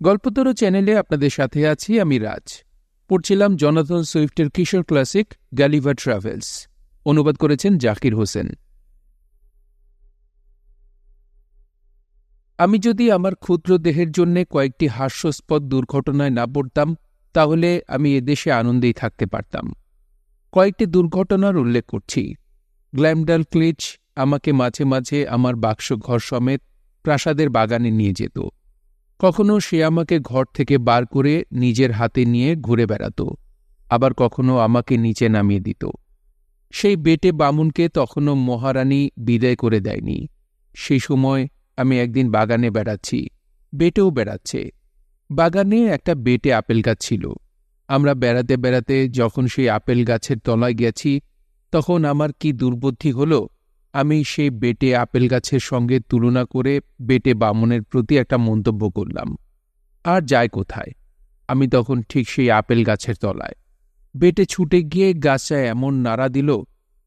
গল্পতরু চ্যানেলে আপনাদের সাথে আছি আমি রাজ। পড়ছিলাম জনাথন সুইফটের কিশোর ক্লাসিক গালিভার ট্রাভেলস। অনুবাদ করেছেন জাকির হোসেন। আমি যদি আমার ক্ষুদ্র দেহের জন্য কয়েকটি হাস্যাস্পদ দুর্ঘটনায় না পড়তাম তাহলে আমি এদেশে আনন্দেই থাকতে পারতাম। কয়েকটি দুর্ঘটনার উল্লেখ করছি। গ্ল্যামডালক্লিচ আমাকে মাঝে মাঝে আমার বাক্স ঘর সমেত প্রাসাদের বাগানে নিয়ে যেত। কখনো সে আমাকে ঘর থেকে বার করে নিজের হাতে নিয়ে ঘুরে বেড়াত, আবার কখনো আমাকে নিচে নামিয়ে দিত। সেই বেটে বামুনকে তখনও মহারানী বিদায় করে দেয়নি। সেই সময় আমি একদিন বাগানে বেড়াচ্ছি, বেটেও বেড়াচ্ছে। বাগানে একটা বেটে আপেল গাছ ছিল। আমরা বেড়াতে বেড়াতে যখন সেই আপেল গাছের তলায় গেছি তখন আমার কি দুর্বুদ্ধি হল, আমি সেই বেটে আপেল গাছের সঙ্গে তুলনা করে বেটে বামনের প্রতি একটা মন্তব্য করলাম। আর যায় কোথায়, আমি তখন ঠিক সেই আপেল গাছের তলায়। বেটে ছুটে গিয়ে গাছটায় এমন নাড়া দিল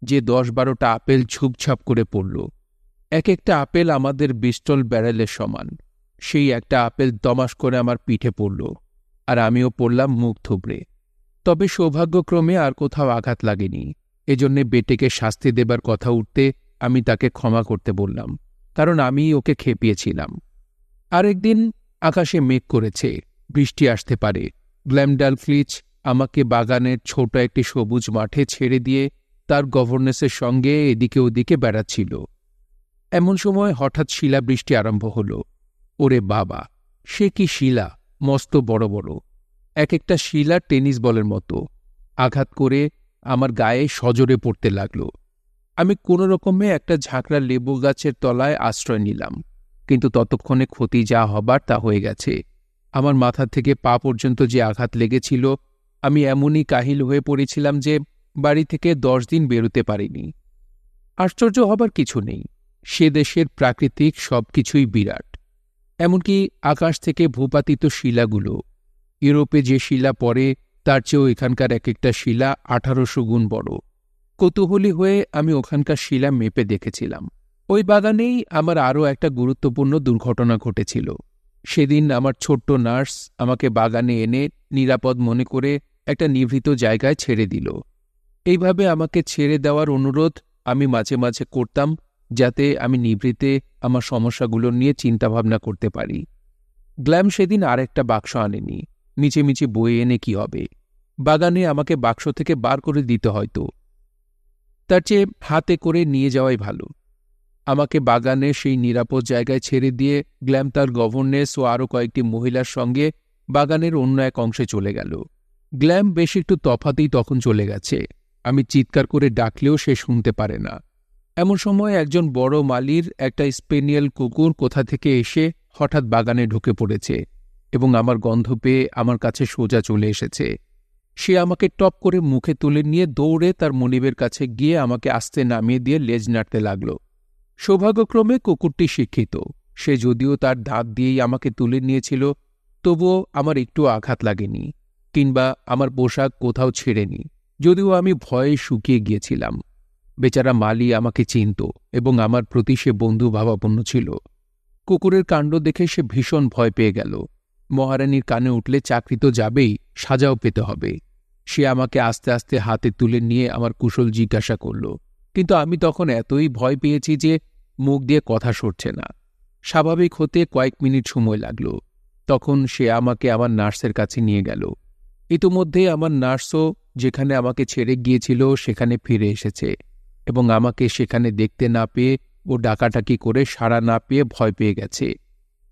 যে 10-12টা আপেল ছুপছাপ করে পড়ল। এক একটা আপেল আমাদের বিস্টল ব্যারেলের সমান। সেই একটা আপেল দমাস করে আমার পিঠে পড়ল, আর আমিও পড়লাম মুখ থুবড়ে। তবে সৌভাগ্যক্রমে আর কোথাও আঘাত লাগেনি। এজন্যে বেটেকে শাস্তি দেবার কথা উঠতে আমি তাকে ক্ষমা করতে বললাম, কারণ আমি ওকে খেপিয়েছিলাম। আরেকদিন আকাশে মেঘ করেছে, বৃষ্টি আসতে পারে। গ্ল্যামডালক্লিচ আমাকে বাগানের ছোট একটি সবুজ মাঠে ছেড়ে দিয়ে তার গভর্নেসের সঙ্গে এদিকে ওদিকে বেড়াচ্ছিল। এমন সময় হঠাৎ শিলাবৃষ্টি আরম্ভ হল। ওরে বাবা, সে কি শিলা! মস্ত বড় বড়, এক একটা শিলা টেনিস বলের মতো। আঘাত করে আমার গায়ে সজোরে পড়তে লাগল। আমি কোনো রকমে একটা ঝাঁকড়া লেবু গাছের তলায় আশ্রয় নিলাম, কিন্তু ততক্ষণে ক্ষতি যা হবার তা হয়ে গেছে। আমার মাথা থেকে পা পর্যন্ত যে আঘাত লেগেছিল, আমি এমনই কাহিল হয়ে পড়েছিলাম যে বাড়ি থেকে 10 দিন বেরোতে পারিনি। আশ্চর্য হবার কিছু নেই, সে দেশের প্রাকৃতিক সব কিছুই বিরাট। এমনকি আকাশ থেকে ভূপাতিত শিলাগুলো। ইউরোপে যে শিলা পড়ে তার চেয়েও এখানকার এক একটা শিলা 1800 গুণ বড়। কৌতূহলী হয়ে আমি ওখানকার শিলা মেপে দেখেছিলাম। ওই বাগানেই আমার আরও একটা গুরুত্বপূর্ণ দুর্ঘটনা ঘটেছিল। সেদিন আমার ছোট্ট নার্স আমাকে বাগানে এনে নিরাপদ মনে করে একটা নিভৃত জায়গায় ছেড়ে দিল। এইভাবে আমাকে ছেড়ে দেওয়ার অনুরোধ আমি মাঝে মাঝে করতাম, যাতে আমি নিভৃতে আমার সমস্যাগুলো নিয়ে চিন্তাভাবনা করতে পারি। গ্ল্যাম সেদিন আরেকটা বাক্স আনেনি। মিচেমিচে বয়ে এনে কি হবে, বাগানে আমাকে বাক্স থেকে বার করে দিতে হয়তো। তার চেয়ে হাতে করে নিয়ে যাওয়াই ভালো। আমাকে বাগানে সেই নিরাপদ জায়গায় ছেড়ে দিয়ে গ্ল্যাম তার গভর্নেস ও আরও কয়েকটি মহিলার সঙ্গে বাগানের অন্য এক অংশে চলে গেল। গ্ল্যাম বেশ একটু তফাতেই তখন চলে গেছে। আমি চিৎকার করে ডাকলেও সে শুনতে পারে না। এমন সময় একজন বড় মালির একটা স্পেনিয়েল কুকুর কোথা থেকে এসে হঠাৎ বাগানে ঢুকে পড়েছে এবং আমার গন্ধ পেয়ে আমার কাছে সোজা চলে এসেছে। সে আমাকে টপ করে মুখে তুলে নিয়ে দৌড়ে তার মনিবের কাছে গিয়ে আমাকে আস্তে নামিয়ে দিয়ে লেজ নাড়তে লাগল। সৌভাগ্যক্রমে কুকুরটি শিক্ষিত। সে যদিও তার দাঁত দিয়েই আমাকে তুলে নিয়েছিল, তবুও আমার একটু আঘাত লাগেনি, কিংবা আমার পোশাক কোথাও ছেড়েনি, যদিও আমি ভয়ে শুকিয়ে গিয়েছিলাম। বেচারা মালি আমাকে চিনত এবং আমার প্রতি সে বন্ধু ভাবাপন্ন ছিল। কুকুরের কাণ্ড দেখে সে ভীষণ ভয় পেয়ে গেল। মহারানীর কানে উঠলে চাকরি তো যাবেই, সাজাও পেতে হবে। সে আমাকে আস্তে আস্তে হাতে তুলে নিয়ে আমার কুশল জিজ্ঞাসা করল, কিন্তু আমি তখন এতই ভয় পেয়েছি যে মুখ দিয়ে কথা সরছে না। স্বাভাবিক হতে কয়েক মিনিট সময় লাগল। তখন সে আমাকে আমার নার্সের কাছে নিয়ে গেল। ইতিমধ্যে আমার নার্সও যেখানে আমাকে ছেড়ে গিয়েছিল সেখানে ফিরে এসেছে এবং আমাকে সেখানে দেখতে না পেয়ে ও ডাকাটাকি করে সাড়া না পেয়ে ভয় পেয়ে গেছে।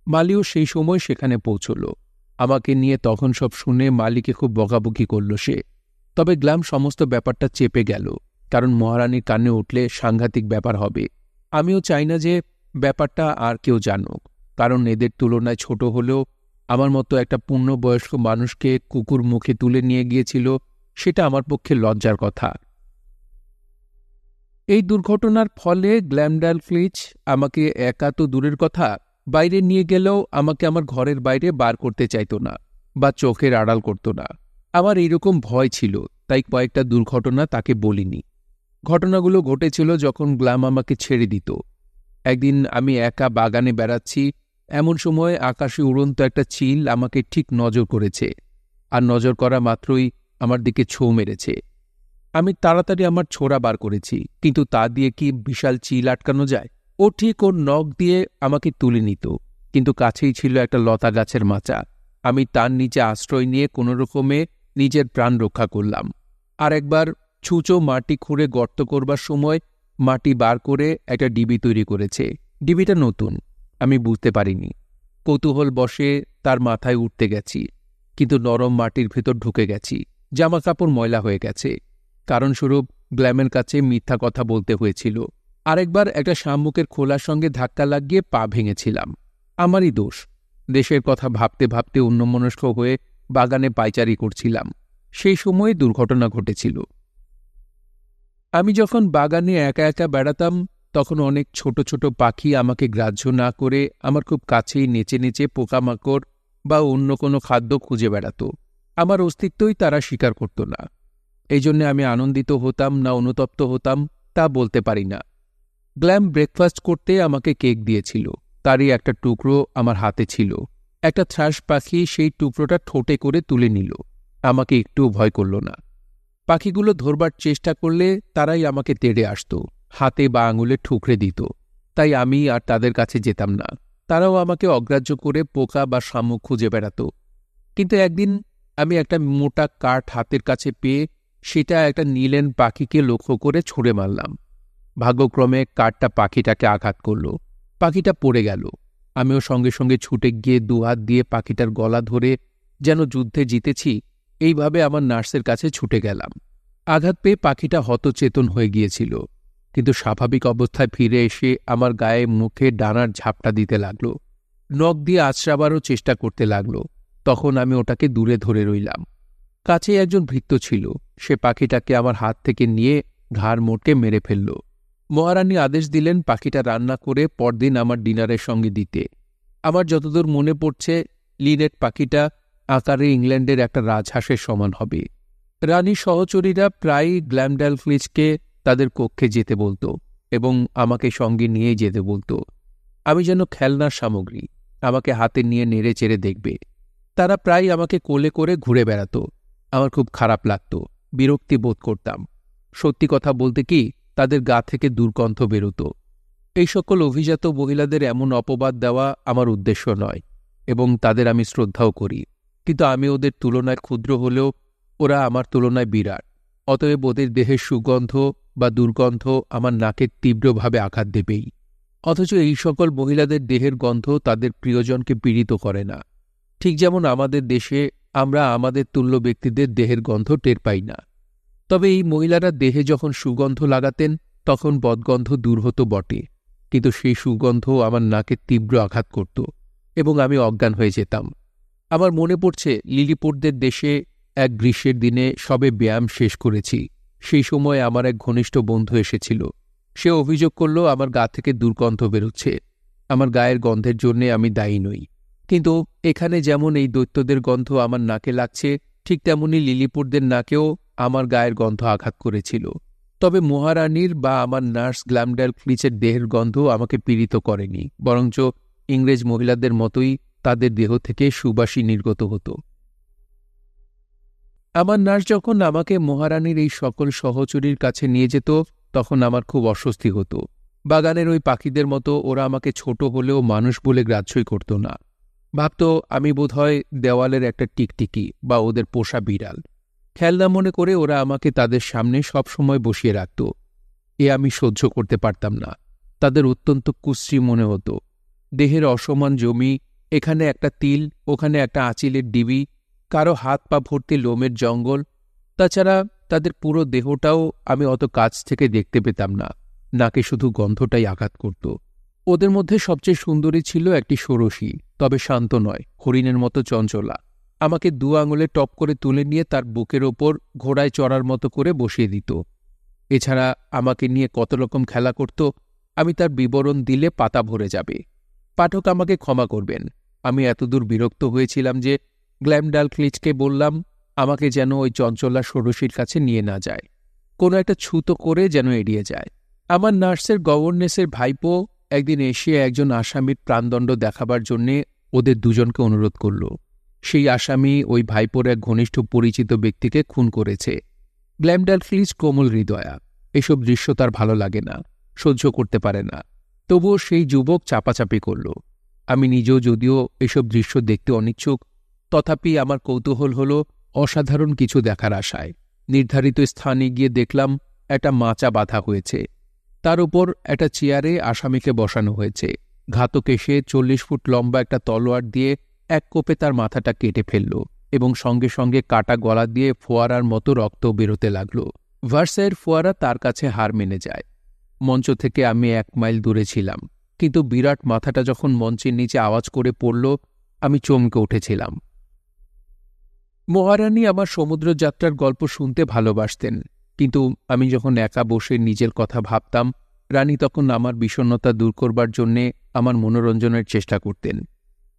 মালিও সেই সময় সেখানে পৌঁছল। আমাকে নিয়ে তখন সব শুনে মালিকে খুব বকাবকি করল সে। তবে গ্ল্যাম সমস্ত ব্যাপারটা চেপে গেল, কারণ মহারানীর কানে উঠলে সাংঘাতিক ব্যাপার হবে। আমিও চাই না যে ব্যাপারটা আর কেউ জানুক, কারণ এদের তুলনায় ছোট হলেও আমার মতো একটা পূর্ণবয়স্ক মানুষকে কুকুর মুখে তুলে নিয়ে গিয়েছিল, সেটা আমার পক্ষে লজ্জার কথা। এই দুর্ঘটনার ফলে গ্ল্যামডালক্লিচ আমাকে একা তো দূরের কথা, বাইরে নিয়ে গেলেও আমাকে আমার ঘরের বাইরে বার করতে চাইত না বা চোখের আড়াল করত না। আমার এইরকম ভয় ছিল, তাই কয়েকটা দুর্ঘটনা তাকে বলিনি। ঘটনাগুলো ঘটেছিল যখন গ্ল্যাম আমাকে ছেড়ে দিত। একদিন আমি একা বাগানে বেড়াচ্ছি, এমন সময় আকাশে উড়ন্ত একটা চিল আমাকে ঠিক নজর করেছে, আর নজর করা মাত্রই আমার দিকে ছোঁ মেরেছে। আমি তাড়াতাড়ি আমার ছোরা বার করেছি, কিন্তু তা দিয়ে কি বিশাল চিল আটকানো যায়? ও ঠিক ওর নখ দিয়ে আমাকে তুলে নিত, কিন্তু কাছেই ছিল একটা লতা গাছের মাচা। আমি তার নিচে আশ্রয় নিয়ে কোনোরকমে নিজের প্রাণ রক্ষা করলাম। আর একবার ছুঁচো মাটি খুঁড়ে গর্ত করবার সময় মাটি বার করে একটা ডিবি তৈরি করেছে। ডিবিটা নতুন, আমি বুঝতে পারিনি। কৌতূহল বশে তার মাথায় উঠতে গেছি, কিন্তু নরম মাটির ভেতর ঢুকে গেছি। জামা কাপড় ময়লা হয়ে গেছে। কারণস্বরূপ গ্ল্যামের কাছে মিথ্যা কথা বলতে হয়েছিল। আরেকবার একটা শামুকের খোলার সঙ্গে ধাক্কা লাগিয়ে পা ভেঙেছিলাম। আমারই দোষ। দেশের কথা ভাবতে ভাবতে অন্যমনস্ক হয়ে বাগানে পায়চারি করছিলাম। সেই সময়ে দুর্ঘটনা ঘটেছিল। আমি যখন বাগানে একা একা বেড়াতাম, তখন অনেক ছোট ছোট পাখি আমাকে গ্রাহ্য না করে আমার খুব কাছেই নেচে নেচে পোকামাকড় বা অন্য কোনো খাদ্য খুঁজে বেড়াত। আমার অস্তিত্বই তারা স্বীকার করত না। এই জন্যে আমি আনন্দিত হতাম না অনুতপ্ত হতাম তা বলতে পারি না। গ্ল্যাম ব্রেকফাস্ট করতে আমাকে কেক দিয়েছিল। তারই একটা টুকরো আমার হাতে ছিল। একটা থ্রাশ পাখি সেই টুকরোটা ঠোঁটে করে তুলে নিল। আমাকে একটুও ভয় করল না। পাখিগুলো ধরবার চেষ্টা করলে তারাই আমাকে তেড়ে আসত, হাতে বা আঙুলে ঠুকরে দিত। তাই আমি আর তাদের কাছে যেতাম না। তারাও আমাকে অগ্রাহ্য করে পোকা বা শামুক খুঁজে বেড়াত। কিন্তু একদিন আমি একটা মোটা কাঠ হাতের কাছে পেয়ে সেটা একটা নীলেন পাখিকে লক্ষ্য করে ছুঁড়ে মারলাম। ভাগ্যক্রমে কাঠটা পাখিটাকে আঘাত করল। পাখিটা পড়ে গেল। আমিও সঙ্গে সঙ্গে ছুটে গিয়ে দুহাত দিয়ে পাখিটার গলা ধরে যেন যুদ্ধে জিতেছি এইভাবে আমার নার্সের কাছে ছুটে গেলাম। আঘাত পেয়ে পাখিটা হতচেতন হয়ে গিয়েছিল, কিন্তু স্বাভাবিক অবস্থায় ফিরে এসে আমার গায়ে মুখে ডানার ঝাপটা দিতে লাগল। নখ দিয়ে আছড়াবারও চেষ্টা করতে লাগল। তখন আমি ওটাকে দূরে ধরে রইলাম। কাছেই একজন ভৃত্য ছিল। সে পাখিটাকে আমার হাত থেকে নিয়ে ঘাড় মোটকে মেরে ফেলল। মহারানী আদেশ দিলেন পাখিটা রান্না করে পরদিন আমার ডিনারের সঙ্গে দিতে। আমার যতদূর মনে পড়ছে, লিনেট পাখিটা আকারে ইংল্যান্ডের একটা রাজহাঁসের সমান হবে। রানীর সহচরীরা প্রায়ই গ্ল্যামডালফ্লিচকে তাদের কক্ষে যেতে বলত এবং আমাকে সঙ্গে নিয়ে যেতে বলত। আমি যেন খেলনার সামগ্রী, আমাকে হাতে নিয়ে নেড়ে চেড়ে দেখবে। তারা প্রায় আমাকে কোলে করে ঘুরে বেড়াত। আমার খুব খারাপ লাগত, বিরক্তি বোধ করতাম। সত্যি কথা বলতে কি, তাদের গা থেকে দুর্গন্ধ বেরোত। এই সকল অভিজাত মহিলাদের এমন অপবাদ দেওয়া আমার উদ্দেশ্য নয়, এবং তাদের আমি শ্রদ্ধাও করি। কিন্তু আমি ওদের তুলনায় ক্ষুদ্র হলেও ওরা আমার তুলনায় বিরাট। অতএব ওদের দেহের সুগন্ধ বা দুর্গন্ধ আমার নাকে তীব্রভাবে আঘাত দেবেই। অথচ এই সকল মহিলাদের দেহের গন্ধ তাদের প্রিয়জনকে পীড়িত করে না। ঠিক যেমন আমাদের দেশে আমরা আমাদের তুল্য ব্যক্তিদের দেহের গন্ধ টের পাই না। তবে এই মহিলারা দেহে যখন সুগন্ধ লাগাতেন তখন বদগন্ধ দূর হতো বটে, কিন্তু সেই সুগন্ধ আমার নাকে তীব্র আঘাত করত এবং আমি অজ্ঞান হয়ে যেতাম। আমার মনে পড়ছে, লিলিপুটদের দেশে এক গ্রীষ্মের দিনে সবে ব্যায়াম শেষ করেছি। সেই সময় আমার এক ঘনিষ্ঠ বন্ধু এসেছিল। সে অভিযোগ করল আমার গা থেকে দুর্গন্ধ বেরোচ্ছে। আমার গায়ের গন্ধের জন্যে আমি দায়ী নই, কিন্তু এখানে যেমন এই দৈত্যদের গন্ধ আমার নাকে লাগছে, ঠিক তেমনি লিলিপুটদের নাকেও আমার গায়ের গন্ধ আঘাত করেছিল। তবে মহারানীর বা আমার নার্স গ্ল্যামডালফ্লিচের দেহের গন্ধ আমাকে পীড়িত করেনি, বরঞ্চ ইংরেজ মহিলাদের মতোই তাদের দেহ থেকে সুবাসী নির্গত হতো। আমার নার্স যখন আমাকে মহারানীর এই সকল সহচরীর কাছে নিয়ে যেত, তখন আমার খুব অস্বস্তি হতো। বাগানের ওই পাখিদের মতো ওরা আমাকে ছোট হলেও মানুষ বলে গ্রাহ্যই করত না। ভাবত আমি বোধহয় দেওয়ালের একটা টিকটিকি বা ওদের পোষা বিড়াল। খেলনা মনে করে ওরা আমাকে তাদের সামনে সব সময় বসিয়ে রাখত। এ আমি সহ্য করতে পারতাম না। তাদের অত্যন্ত কুশ্রী মনে হতো। দেহের অসমান জমি, এখানে একটা তিল, ওখানে একটা আঁচিলের ডিবি, কারো হাত পা ভর্তি লোমের জঙ্গল। তাছাড়া তাদের পুরো দেহটাও আমি অত কাছ থেকে দেখতে পেতাম না। নাকে শুধু গন্ধটাই আঘাত করত। ওদের মধ্যে সবচেয়ে সুন্দরী ছিল একটি ষোড়শী, তবে শান্ত নয়, হরিণের মতো চঞ্চলা। আমাকে দু আঙুলে টপ করে তুলে নিয়ে তার বুকের ওপর ঘোড়ায় চড়ার মতো করে বসিয়ে দিত। এছাড়া আমাকে নিয়ে কত রকম খেলা করত, আমি তার বিবরণ দিলে পাতা ভরে যাবে। পাঠক আমাকে ক্ষমা করবেন। আমি এতদূর বিরক্ত হয়েছিলাম যে গ্ল্যামডালফ্লিচকে বললাম আমাকে যেন ওই চঞ্চলা ষোড়শীর কাছে নিয়ে না যায়, কোনো একটা ছুতো করে যেন এড়িয়ে যায়। আমার নার্সের গভর্নেসের ভাইপো একদিন এসে একজন আসামির প্রাণদণ্ড দেখাবার জন্যে ওদের দুজনকে অনুরোধ করল। সেই আসামি ওই ভাইপোর এক ঘনিষ্ঠ পরিচিত ব্যক্তিকে খুন করেছে। গ্ল্যামডালফ্লিজ কোমল হৃদয়া, এসব দৃশ্য তার ভালো লাগে না, সহ্য করতে পারে না। তবুও সেই যুবক চাপাচাপি করল। আমি নিজেও যদিও এসব দৃশ্য দেখতে অনিচ্ছুক, তথাপি আমার কৌতূহল হল অসাধারণ কিছু দেখার আশায়। নির্ধারিত স্থানে গিয়ে দেখলাম একটা মাচা বাঁধা হয়েছে। তার উপর একটা চেয়ারে আসামিকে বসানো হয়েছে। ঘাতক এসে 40 ফুট লম্বা একটা তলোয়ার দিয়ে এক কোপে তার মাথাটা কেটে ফেলল এবং সঙ্গে সঙ্গে কাটা গলা দিয়ে ফোয়ারার মতো রক্ত বেরোতে লাগল। ভার্সাইয়ের ফোয়ারা তার কাছে হার মেনে যায়। মঞ্চ থেকে আমি 1 মাইল দূরে ছিলাম, কিন্তু বিরাট মাথাটা যখন মঞ্চের নিচে আওয়াজ করে পড়ল, আমি চমকে উঠেছিলাম। মহারানী আমার সমুদ্রযাত্রার গল্প শুনতে ভালোবাসতেন, কিন্তু আমি যখন একা বসে নিজের কথা ভাবতাম, রানী তখন আমার বিষণ্ণতা দূর করবার জন্যে আমার মনোরঞ্জনের চেষ্টা করতেন।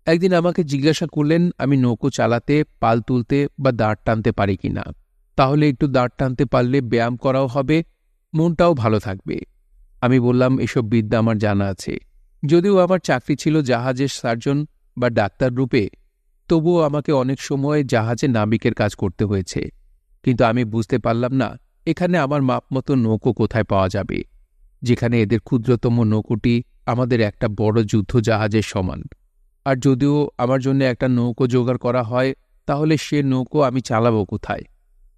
একদিন আমাকে জিজ্ঞাসা করলেন আমি নৌকো চালাতে, পাল তুলতে বা দাঁড় টানতে পারি কিনা। তাহলে একটু দাঁড় টানতে পারলে ব্যায়াম করাও হবে, মনটাও ভালো থাকবে। আমি বললাম এসব বিদ্যা আমার জানা আছে। যদিও আমার চাকরি ছিল জাহাজের সার্জন বা ডাক্তার রূপে, তবুও আমাকে অনেক সময় জাহাজে নাবিকের কাজ করতে হয়েছে। কিন্তু আমি বুঝতে পারলাম না এখানে আমার মাপমতো নৌকো কোথায় পাওয়া যাবে, যেখানে এদের ক্ষুদ্রতম নৌকোটি আমাদের একটা বড় যুদ্ধ জাহাজের সমান। আর যদিও আমার জন্য একটা নৌকো জোগাড় করা হয়, তাহলে সে নৌকো আমি চালাবো কোথায়?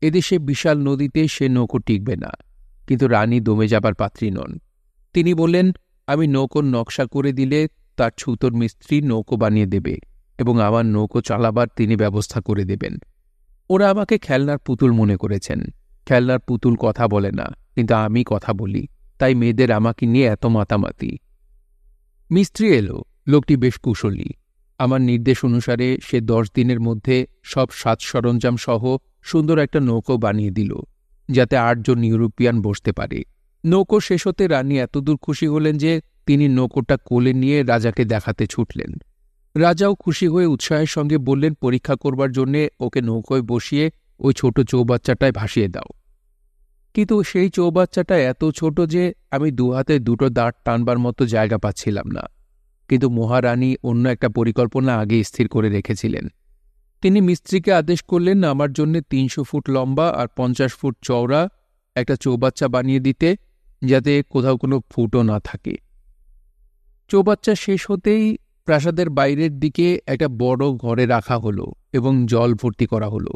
এদেশে বিশাল নদীতে সে নৌকো টিকবে না। কিন্তু রানী দমে যাবার পাত্রী নন। তিনি বললেন আমি নৌকোর নকশা করে দিলে তার ছুতোর মিস্ত্রি নৌকো বানিয়ে দেবে এবং আমার নৌকো চালাবার তিনি ব্যবস্থা করে দেবেন। ওরা আমাকে খেলনার পুতুল মনে করেছেন। খেলনার পুতুল কথা বলে না, কিন্তু আমি কথা বলি, তাই মেয়েদের আমাকে নিয়ে এত মাতামাতি। মিস্ত্রি এলো। লোকটি বেশ কুশলী। আমার নির্দেশ অনুসারে সে 10 দিনের মধ্যে সব সাজ সরঞ্জাম সহ সুন্দর একটা নৌকো বানিয়ে দিল, যাতে 8 জন ইউরোপিয়ান বসতে পারে। নৌকো শেষ হতে রানী এতদূর খুশি হলেন যে তিনি নৌকোটা কোলে নিয়ে রাজাকে দেখাতে ছুটলেন। রাজাও খুশি হয়ে উৎসাহের সঙ্গে বললেন পরীক্ষা করবার জন্যে ওকে নৌকোয় বসিয়ে ওই ছোট চৌবাচ্চাটায় ভাসিয়ে দাও। কিন্তু সেই চৌবাচ্চাটা এত ছোট যে আমি 2 হাতে 2টো দাঁড় টানবার মতো জায়গা পাচ্ছিলাম না। কিন্তু মহারানী অন্য একটা পরিকল্পনা আগে স্থির করে রেখেছিলেন। তিনি মিস্ত্রিকে আদেশ করলেন আমার জন্য 300 ফুট লম্বা আর 50 ফুট চওড়া একটা চৌবাচ্চা বানিয়ে দিতে, যাতে কোথাও কোনো ফুটও না থাকে। চৌবাচ্চা শেষ হতেই প্রাসাদের বাইরের দিকে একটা বড় ঘরে রাখা হলো এবং জল ভর্তি করা হলো।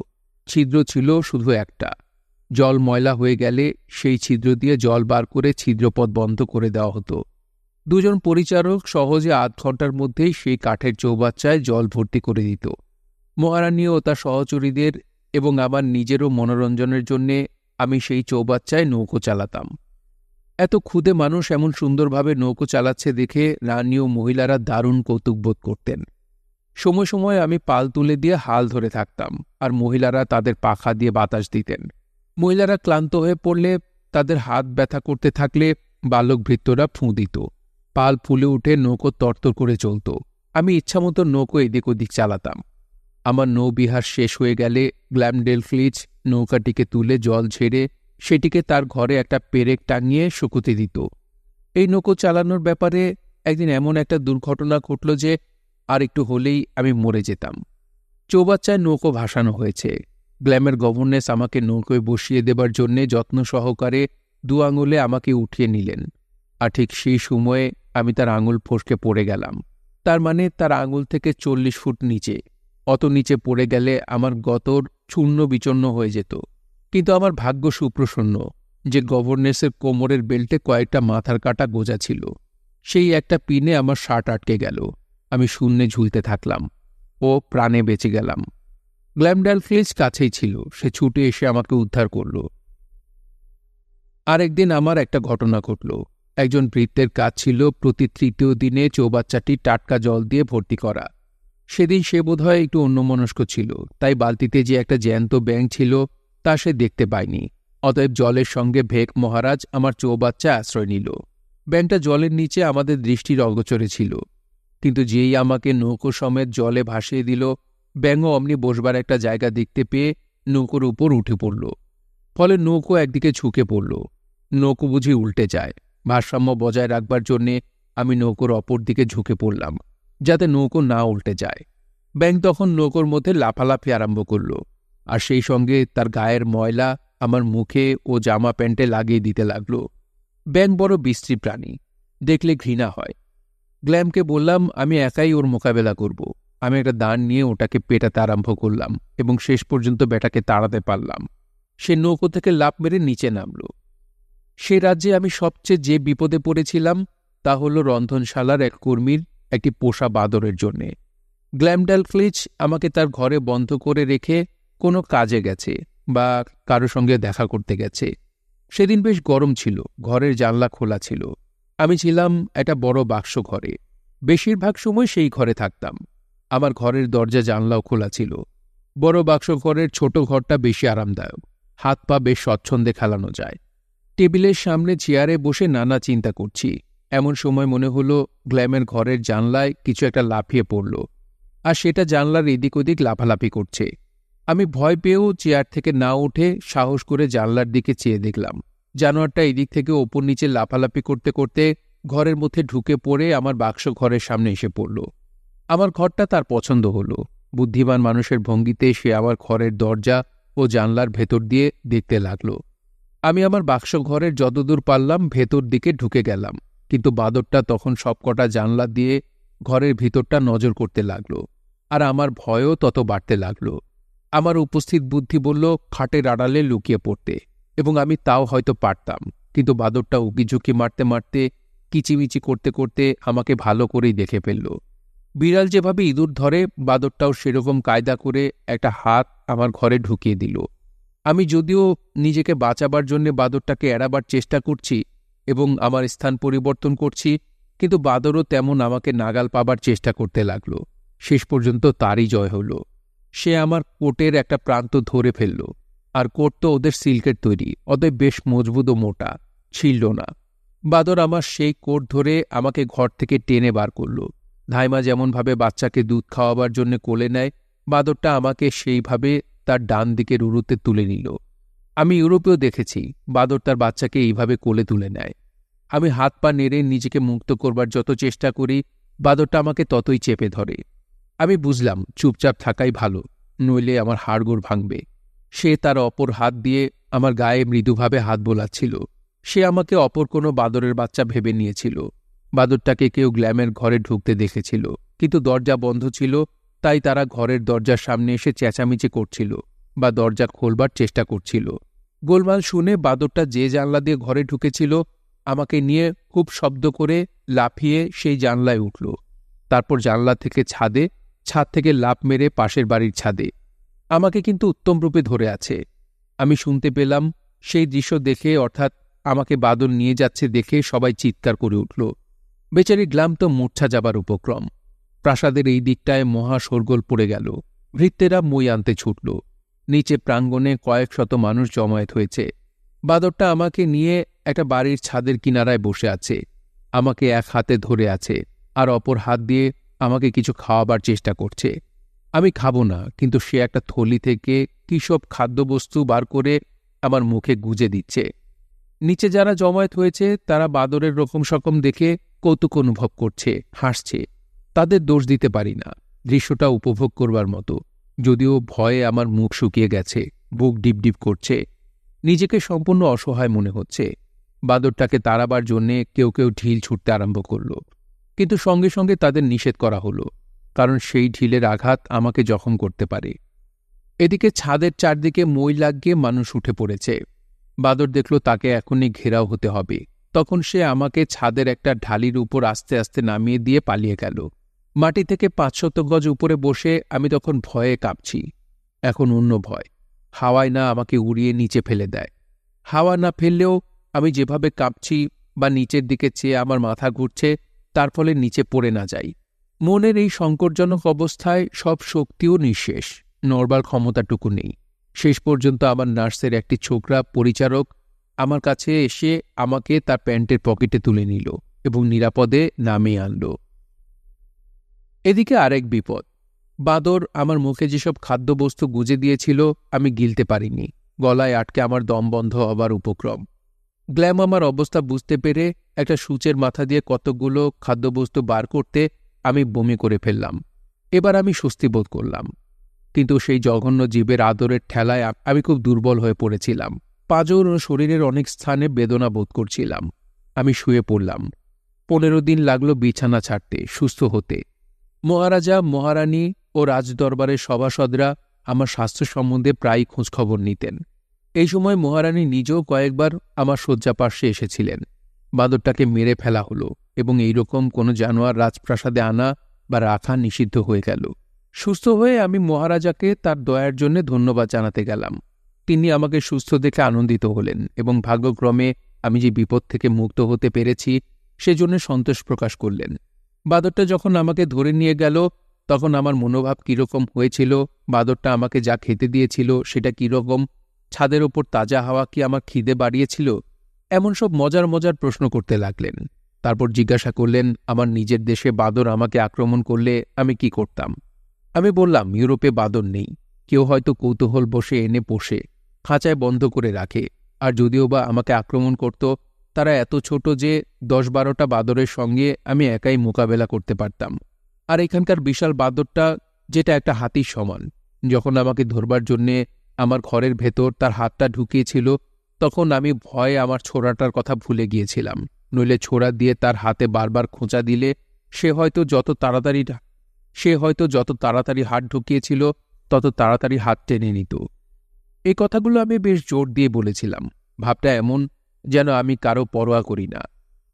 ছিদ্র ছিল শুধু একটা। জল ময়লা হয়ে গেলে সেই ছিদ্র দিয়ে জল বার করে ছিদ্রপথ বন্ধ করে দেওয়া হতো। 2 জন পরিচারক সহজে আধ ঘন্টার মধ্যেই সেই কাঠের চৌবাচ্চায় জল ভর্তি করে দিত। মহারানী ও তার সহচরীদের এবং আমার নিজেরও মনোরঞ্জনের জন্যে আমি সেই চৌবাচ্চায় নৌকো চালাতাম। এত ক্ষুদে মানুষ এমন সুন্দরভাবে নৌকো চালাচ্ছে দেখে রানী ও মহিলারা দারুণ কৌতুক বোধ করতেন। সময় সময় আমি পাল তুলে দিয়ে হাল ধরে থাকতাম, আর মহিলারা তাদের পাখা দিয়ে বাতাস দিতেন। মহিলারা ক্লান্ত হয়ে পড়লে, তাদের হাত ব্যথা করতে থাকলে বালকভৃত্যরা ফুঁ দিত। পাল ফুলে উঠে নৌকো তরতর করে চলত। আমি ইচ্ছামতো নৌকো এদিক ওদিক চালাতাম। আমার নৌবিহার শেষ হয়ে গেলে গ্ল্যামডালফ্লিজ নৌকাটিকে তুলে জল ঝেড়ে সেটিকে তার ঘরে একটা পেরেক টাঙিয়ে শুকুতে দিত। এই নৌকো চালানোর ব্যাপারে একদিন এমন একটা দুর্ঘটনা ঘটল যে আর একটু হলেই আমি মরে যেতাম। চৌবাচ্চায় নৌকো ভাসানো হয়েছে। গ্ল্যামের গভর্নেস আমাকে নৌকোয় বসিয়ে দেবার জন্যে যত্ন সহকারে 2 আঙুলে আমাকে উঠিয়ে নিলেন, আর ঠিক সেই সময়ে আমি তার আঙুল ফসকে পড়ে গেলাম। তার মানে তার আঙুল থেকে 40 ফুট নিচে। অত নিচে পড়ে গেলে আমার গতর চূর্ণ বিচূর্ণ হয়ে যেত। কিন্তু আমার ভাগ্য সুপ্রসন্ন যে গভর্নেসের কোমরের বেল্টে কয়েকটা মাথার কাটা গোজা ছিল। সেই একটা পিনে আমার শার্ট আটকে গেল। আমি শূন্যে ঝুলতে থাকলাম ও প্রাণে বেঁচে গেলাম। গ্ল্যামডালফ্লিজ কাছেই ছিল, সে ছুটে এসে আমাকে উদ্ধার করল। আরেকদিন আমার একটা ঘটনা ঘটল। একজন ভৃত্যের কাজ ছিল প্রতি 3য় দিনে চৌবাচ্চাটি টাটকা জল দিয়ে ভর্তি করা। সেদিন সে বোধহয় একটু অন্যমনস্ক ছিল, তাই বালতিতে যে একটা জ্যান্ত ব্যাঙ ছিল তা সে দেখতে পায়নি। অতএব জলের সঙ্গে ভেক মহারাজ আমার চৌবাচ্চা আশ্রয় নিল। ব্যাঙটা জলের নিচে আমাদের দৃষ্টির অগোচরে ছিল, কিন্তু যেই আমাকে নৌকো সমেত জলে ভাসিয়ে দিল, ব্যাঙও অমনি বসবার একটা জায়গা দেখতে পেয়ে নৌকোর উপর উঠে পড়ল। ফলে নৌকো একদিকে ঝুঁকে পড়ল। নৌকো বুঝি উল্টে যায়। ভারসাম্য বজায় রাখবার জন্যে আমি নৌকোর অপর দিকে ঝুঁকে পড়লাম, যাতে নৌকো না উল্টে যায়। ব্যাঙ তখন নৌকোর মধ্যে লাফালাফি আরম্ভ করল, আর সেই সঙ্গে তার গায়ের ময়লা আমার মুখে ও জামা প্যান্টে লাগিয়ে দিতে লাগল। ব্যাঙ বড় বিশ্রী প্রাণী, দেখলে ঘৃণা হয়। গ্ল্যামকে বললাম আমি একাই ওর মোকাবেলা করব। আমি একটা দাঁড় নিয়ে ওটাকে পেটাতে আরম্ভ করলাম এবং শেষ পর্যন্ত ব্যাটাকে তাড়াতে পারলাম। সে নৌকো থেকে লাফ মেরে নিচে নামল। সে রাজ্যে আমি সবচেয়ে যে বিপদে পড়েছিলাম তা হল রন্ধনশালার এক কর্মীর একটি পোষা বাদরের জন্যে। গ্ল্যামডালক্লিচ আমাকে তার ঘরে বন্ধ করে রেখে কোনো কাজে গেছে বা কারো সঙ্গে দেখা করতে গেছে। সেদিন বেশ গরম ছিল, ঘরের জানলা খোলা ছিল। আমি ছিলাম একটা বড় বাক্স ঘরে, বেশিরভাগ সময় সেই ঘরে থাকতাম। আমার ঘরের দরজা জানলাও খোলা ছিল। বড় বাক্স ঘরের ছোট ঘরটা বেশি আরামদায়ক, হাত পা বেশ স্বচ্ছন্দে খেলানো যায়। টেবিলের সামনে চেয়ারে বসে নানা চিন্তা করছি, এমন সময় মনে হলো গ্ল্যামের ঘরের জানলায় কিছু একটা লাফিয়ে পড়ল, আর সেটা জানলার এদিক ওদিক লাফালাফি করছে। আমি ভয় পেয়েও চেয়ার থেকে না উঠে সাহস করে জানলার দিকে চেয়ে দেখলাম জানোয়ারটা এদিক থেকে ওপর নিচে লাফালাফি করতে করতে ঘরের মধ্যে ঢুকে পড়ে আমার বাক্স ঘরের সামনে এসে পড়ল। আমার ঘরটা তার পছন্দ হল। বুদ্ধিমান মানুষের ভঙ্গিতে সে আমার ঘরের দরজা ও জানলার ভেতর দিয়ে দেখতে লাগল। আমি আমার বাক্স ঘরের যতদূর পারলাম ভেতর দিকে ঢুকে গেলাম, কিন্তু বাদরটা তখন সবকটা জানলা দিয়ে ঘরের ভিতরটা নজর করতে লাগল, আর আমার ভয়ও তত বাড়তে লাগল। আমার উপস্থিত বুদ্ধি বলল খাটের আড়ালে লুকিয়ে পড়তে, এবং আমি তাও হয়তো পারতাম, কিন্তু বাদরটা উকিঝুঁকি মারতে মারতে কিচিমিচি করতে করতে আমাকে ভালো করেই দেখে ফেলল। বিড়াল যেভাবে ইঁদুর ধরে, বাদরটাও সেরকম কায়দা করে একটা হাত আমার ঘরে ঢুকিয়ে দিল। আমি যদিও নিজেকে বাঁচাবার জন্য বাদরটাকে এড়াবার চেষ্টা করছি এবং আমার স্থান পরিবর্তন করছি, কিন্তু বাদরও তেমন আমাকে নাগাল পাবার চেষ্টা করতে লাগল। শেষ পর্যন্ত তারই জয় হল। সে আমার কোটের একটা প্রান্ত ধরে ফেলল, আর কোট তো ওদের সিল্কের তৈরি, অতএব বেশ মজবুত ও মোটা, ছিঁড়ল না। বাদর আমার সেই কোট ধরে আমাকে ঘর থেকে টেনে বার করল। ধাইমা যেমনভাবে বাচ্চাকে দুধ খাওয়াবার জন্য কোলে নেয়, বাদরটা আমাকে সেইভাবে তার ডান দিকের উরুতে তুলে নিল। আমি ইউরোপেও দেখেছি বাদর তার বাচ্চাকে এইভাবে কোলে তুলে নেয়। আমি হাত পা নেড়ে নিজেকে মুক্ত করবার যত চেষ্টা করি, বাদরটা আমাকে ততই চেপে ধরে। আমি বুঝলাম চুপচাপ থাকাই ভালো, নইলে আমার হাড়গোড় ভাঙবে। সে তার অপর হাত দিয়ে আমার গায়ে মৃদুভাবে হাত বোলাচ্ছিল। সে আমাকে অপর কোনো বাদরের বাচ্চা ভেবে নিয়েছিল। বাদরটাকে কেউ গ্ল্যামের ঘরে ঢুকতে দেখেছিল, কিন্তু দরজা বন্ধ ছিল, তাই তারা ঘরের দরজার সামনে এসে চেঁচামেচি করছিল বা দরজা খোলবার চেষ্টা করছিল। গোলমাল শুনে বাদরটা যে জানলা দিয়ে ঘরে ঢুকেছিল আমাকে নিয়ে খুব শব্দ করে লাফিয়ে সেই জানলায় উঠল। তারপর জানলা থেকে ছাদে, ছাদ থেকে লাফ মেরে পাশের বাড়ির ছাদে। আমাকে কিন্তু উত্তমরূপে ধরে আছে। আমি শুনতে পেলাম সেই দৃশ্য দেখে, অর্থাৎ আমাকে বাদর নিয়ে যাচ্ছে দেখে সবাই চিৎকার করে উঠল। বেচারি গ্ল্যাম তো মূর্ছা যাবার উপক্রম। প্রাসাদের এই দিকটায় মহা শোরগোল পড়ে গেল। ভৃত্যেরা মই আনতে ছুটল। নিচে প্রাঙ্গণে কয়েক শত মানুষ জমায়েত হয়েছে। বাদরটা আমাকে নিয়ে একটা বাড়ির ছাদের কিনারায় বসে আছে। আমাকে এক হাতে ধরে আছে, আর অপর হাত দিয়ে আমাকে কিছু খাওয়াবার চেষ্টা করছে। আমি খাবো না, কিন্তু সে একটা থলি থেকে কী সব খাদ্যবস্তু বার করে আমার মুখে গুজে দিচ্ছে। নিচে যারা জমায়েত হয়েছে তারা বাদরের রকম সকম দেখে কৌতুক অনুভব করছে, হাসছে। তাদের দোষ দিতে পারি না, দৃশ্যটা উপভোগ করবার মতো। যদিও ভয়ে আমার মুখ শুকিয়ে গেছে, বুক ডিপডিপ করছে, নিজেকে সম্পূর্ণ অসহায় মনে হচ্ছে। বাদরটাকে তাড়াবার জন্যে কেউ কেউ ঢিল ছুটতে আরম্ভ করল, কিন্তু সঙ্গে সঙ্গে তাদের নিষেধ করা হলো, কারণ সেই ঢিলের আঘাত আমাকে জখম করতে পারে। এদিকে ছাদের চারদিকে মই লাগিয়ে মানুষ উঠে পড়েছে। বাদর দেখল তাকে এখনই ঘেরাও হতে হবে। তখন সে আমাকে ছাদের একটা ঢালির উপর আস্তে আস্তে নামিয়ে দিয়ে পালিয়ে গেল। মাটি থেকে 500 গজ উপরে বসে আমি তখন ভয়ে কাঁপছি। এখন অন্য ভয়, হাওয়ায় না আমাকে উড়িয়ে নিচে ফেলে দেয়। হাওয়া না ফেললেও আমি যেভাবে কাঁপছি বা নিচের দিকে চেয়ে আমার মাথা ঘুরছে, তার ফলে নিচে পড়ে না যাই। মনের এই সংকটজনক অবস্থায় সব শক্তিও নিঃশেষ, নড়বার ক্ষমতাটুকু নেই। শেষ পর্যন্ত আমার নার্সের একটি ছোকরা পরিচারক আমার কাছে এসে আমাকে তার প্যান্টের পকেটে তুলে নিল এবং নিরাপদে নামিয়ে আনল। এদিকে আরেক বিপদ। বাদর আমার মুখে যেসব খাদ্যবস্তু গুজে দিয়েছিল আমি গিলতে পারিনি। গলায় আটকে আমার দম বন্ধ হবার উপক্রম। গ্ল্যাম আমার অবস্থা বুঝতে পেরে একটা সূচের মাথা দিয়ে কতকগুলো খাদ্যবস্তু বার করতে আমি বমি করে ফেললাম। এবার আমি স্বস্তি বোধ করলাম, কিন্তু সেই জঘন্য জীবের আদরের ঠেলায় আমি খুব দুর্বল হয়ে পড়েছিলাম। পাঁজর ও শরীরের অনেক স্থানে বেদনা বোধ করছিলাম। আমি শুয়ে পড়লাম। 15 দিন লাগলো বিছানা ছাড়তে, সুস্থ হতে। মহারাজা, মহারানী ও রাজদরবারের সভাসদরা আমার স্বাস্থ্য সম্বন্ধে প্রায়ই খোঁজখবর নিতেন। এই সময় মহারানী নিজেও কয়েকবার আমার শয্যাপার্শ্বে এসেছিলেন। বাঁদরটাকে মেরে ফেলা হলো এবং এইরকম কোনো জানোয়ার রাজপ্রাসাদে আনা বা রাখা নিষিদ্ধ হয়ে গেল। সুস্থ হয়ে আমি মহারাজাকে তার দয়ার জন্য ধন্যবাদ জানাতে গেলাম। তিনি আমাকে সুস্থ দেখে আনন্দিত হলেন এবং ভাগ্যক্রমে আমি যে বিপদ থেকে মুক্ত হতে পেরেছি সেজন্য সন্তোষ প্রকাশ করলেন। বাঁদরটা যখন আমাকে ধরে নিয়ে গেল তখন আমার মনোভাব কীরকম হয়েছিল, বাঁদরটা আমাকে যা খেতে দিয়েছিল সেটা কীরকম, ছাদের ওপর তাজা হাওয়া কি আমার খিদে বাড়িয়েছিল, এমন সব মজার মজার প্রশ্ন করতে লাগলেন। তারপর জিজ্ঞাসা করলেন আমার নিজের দেশে বাঁদর আমাকে আক্রমণ করলে আমি কি করতাম। আমি বললাম ইউরোপে বাঁদর নেই, কেউ হয়তো কৌতূহল বসে এনে পোষে, খাঁচায় বন্ধ করে রাখে, আর যদিও বা আমাকে আক্রমণ করত তারা এত ছোট যে 10-12টা বাঁদরের সঙ্গে আমি একাই মোকাবেলা করতে পারতাম। আর এখানকার বিশাল বাঁদরটা, যেটা একটা হাতির সমান, যখন আমাকে ধরবার জন্যে আমার ঘরের ভেতর তার হাতটা ঢুকিয়েছিল তখন আমি ভয়ে আমার ছোড়াটার কথা ভুলে গিয়েছিলাম। নইলে ছোড়া দিয়ে তার হাতে বারবার খোঁচা দিলে সে হয়তো যত তাড়াতাড়ি হাত ঢুকিয়েছিল তত তাড়াতাড়ি হাত টেনে নিত। এই কথাগুলো আমি বেশ জোর দিয়ে বলেছিলাম, ভাবটা এমন যেন আমি কারো পরোয়া করি না।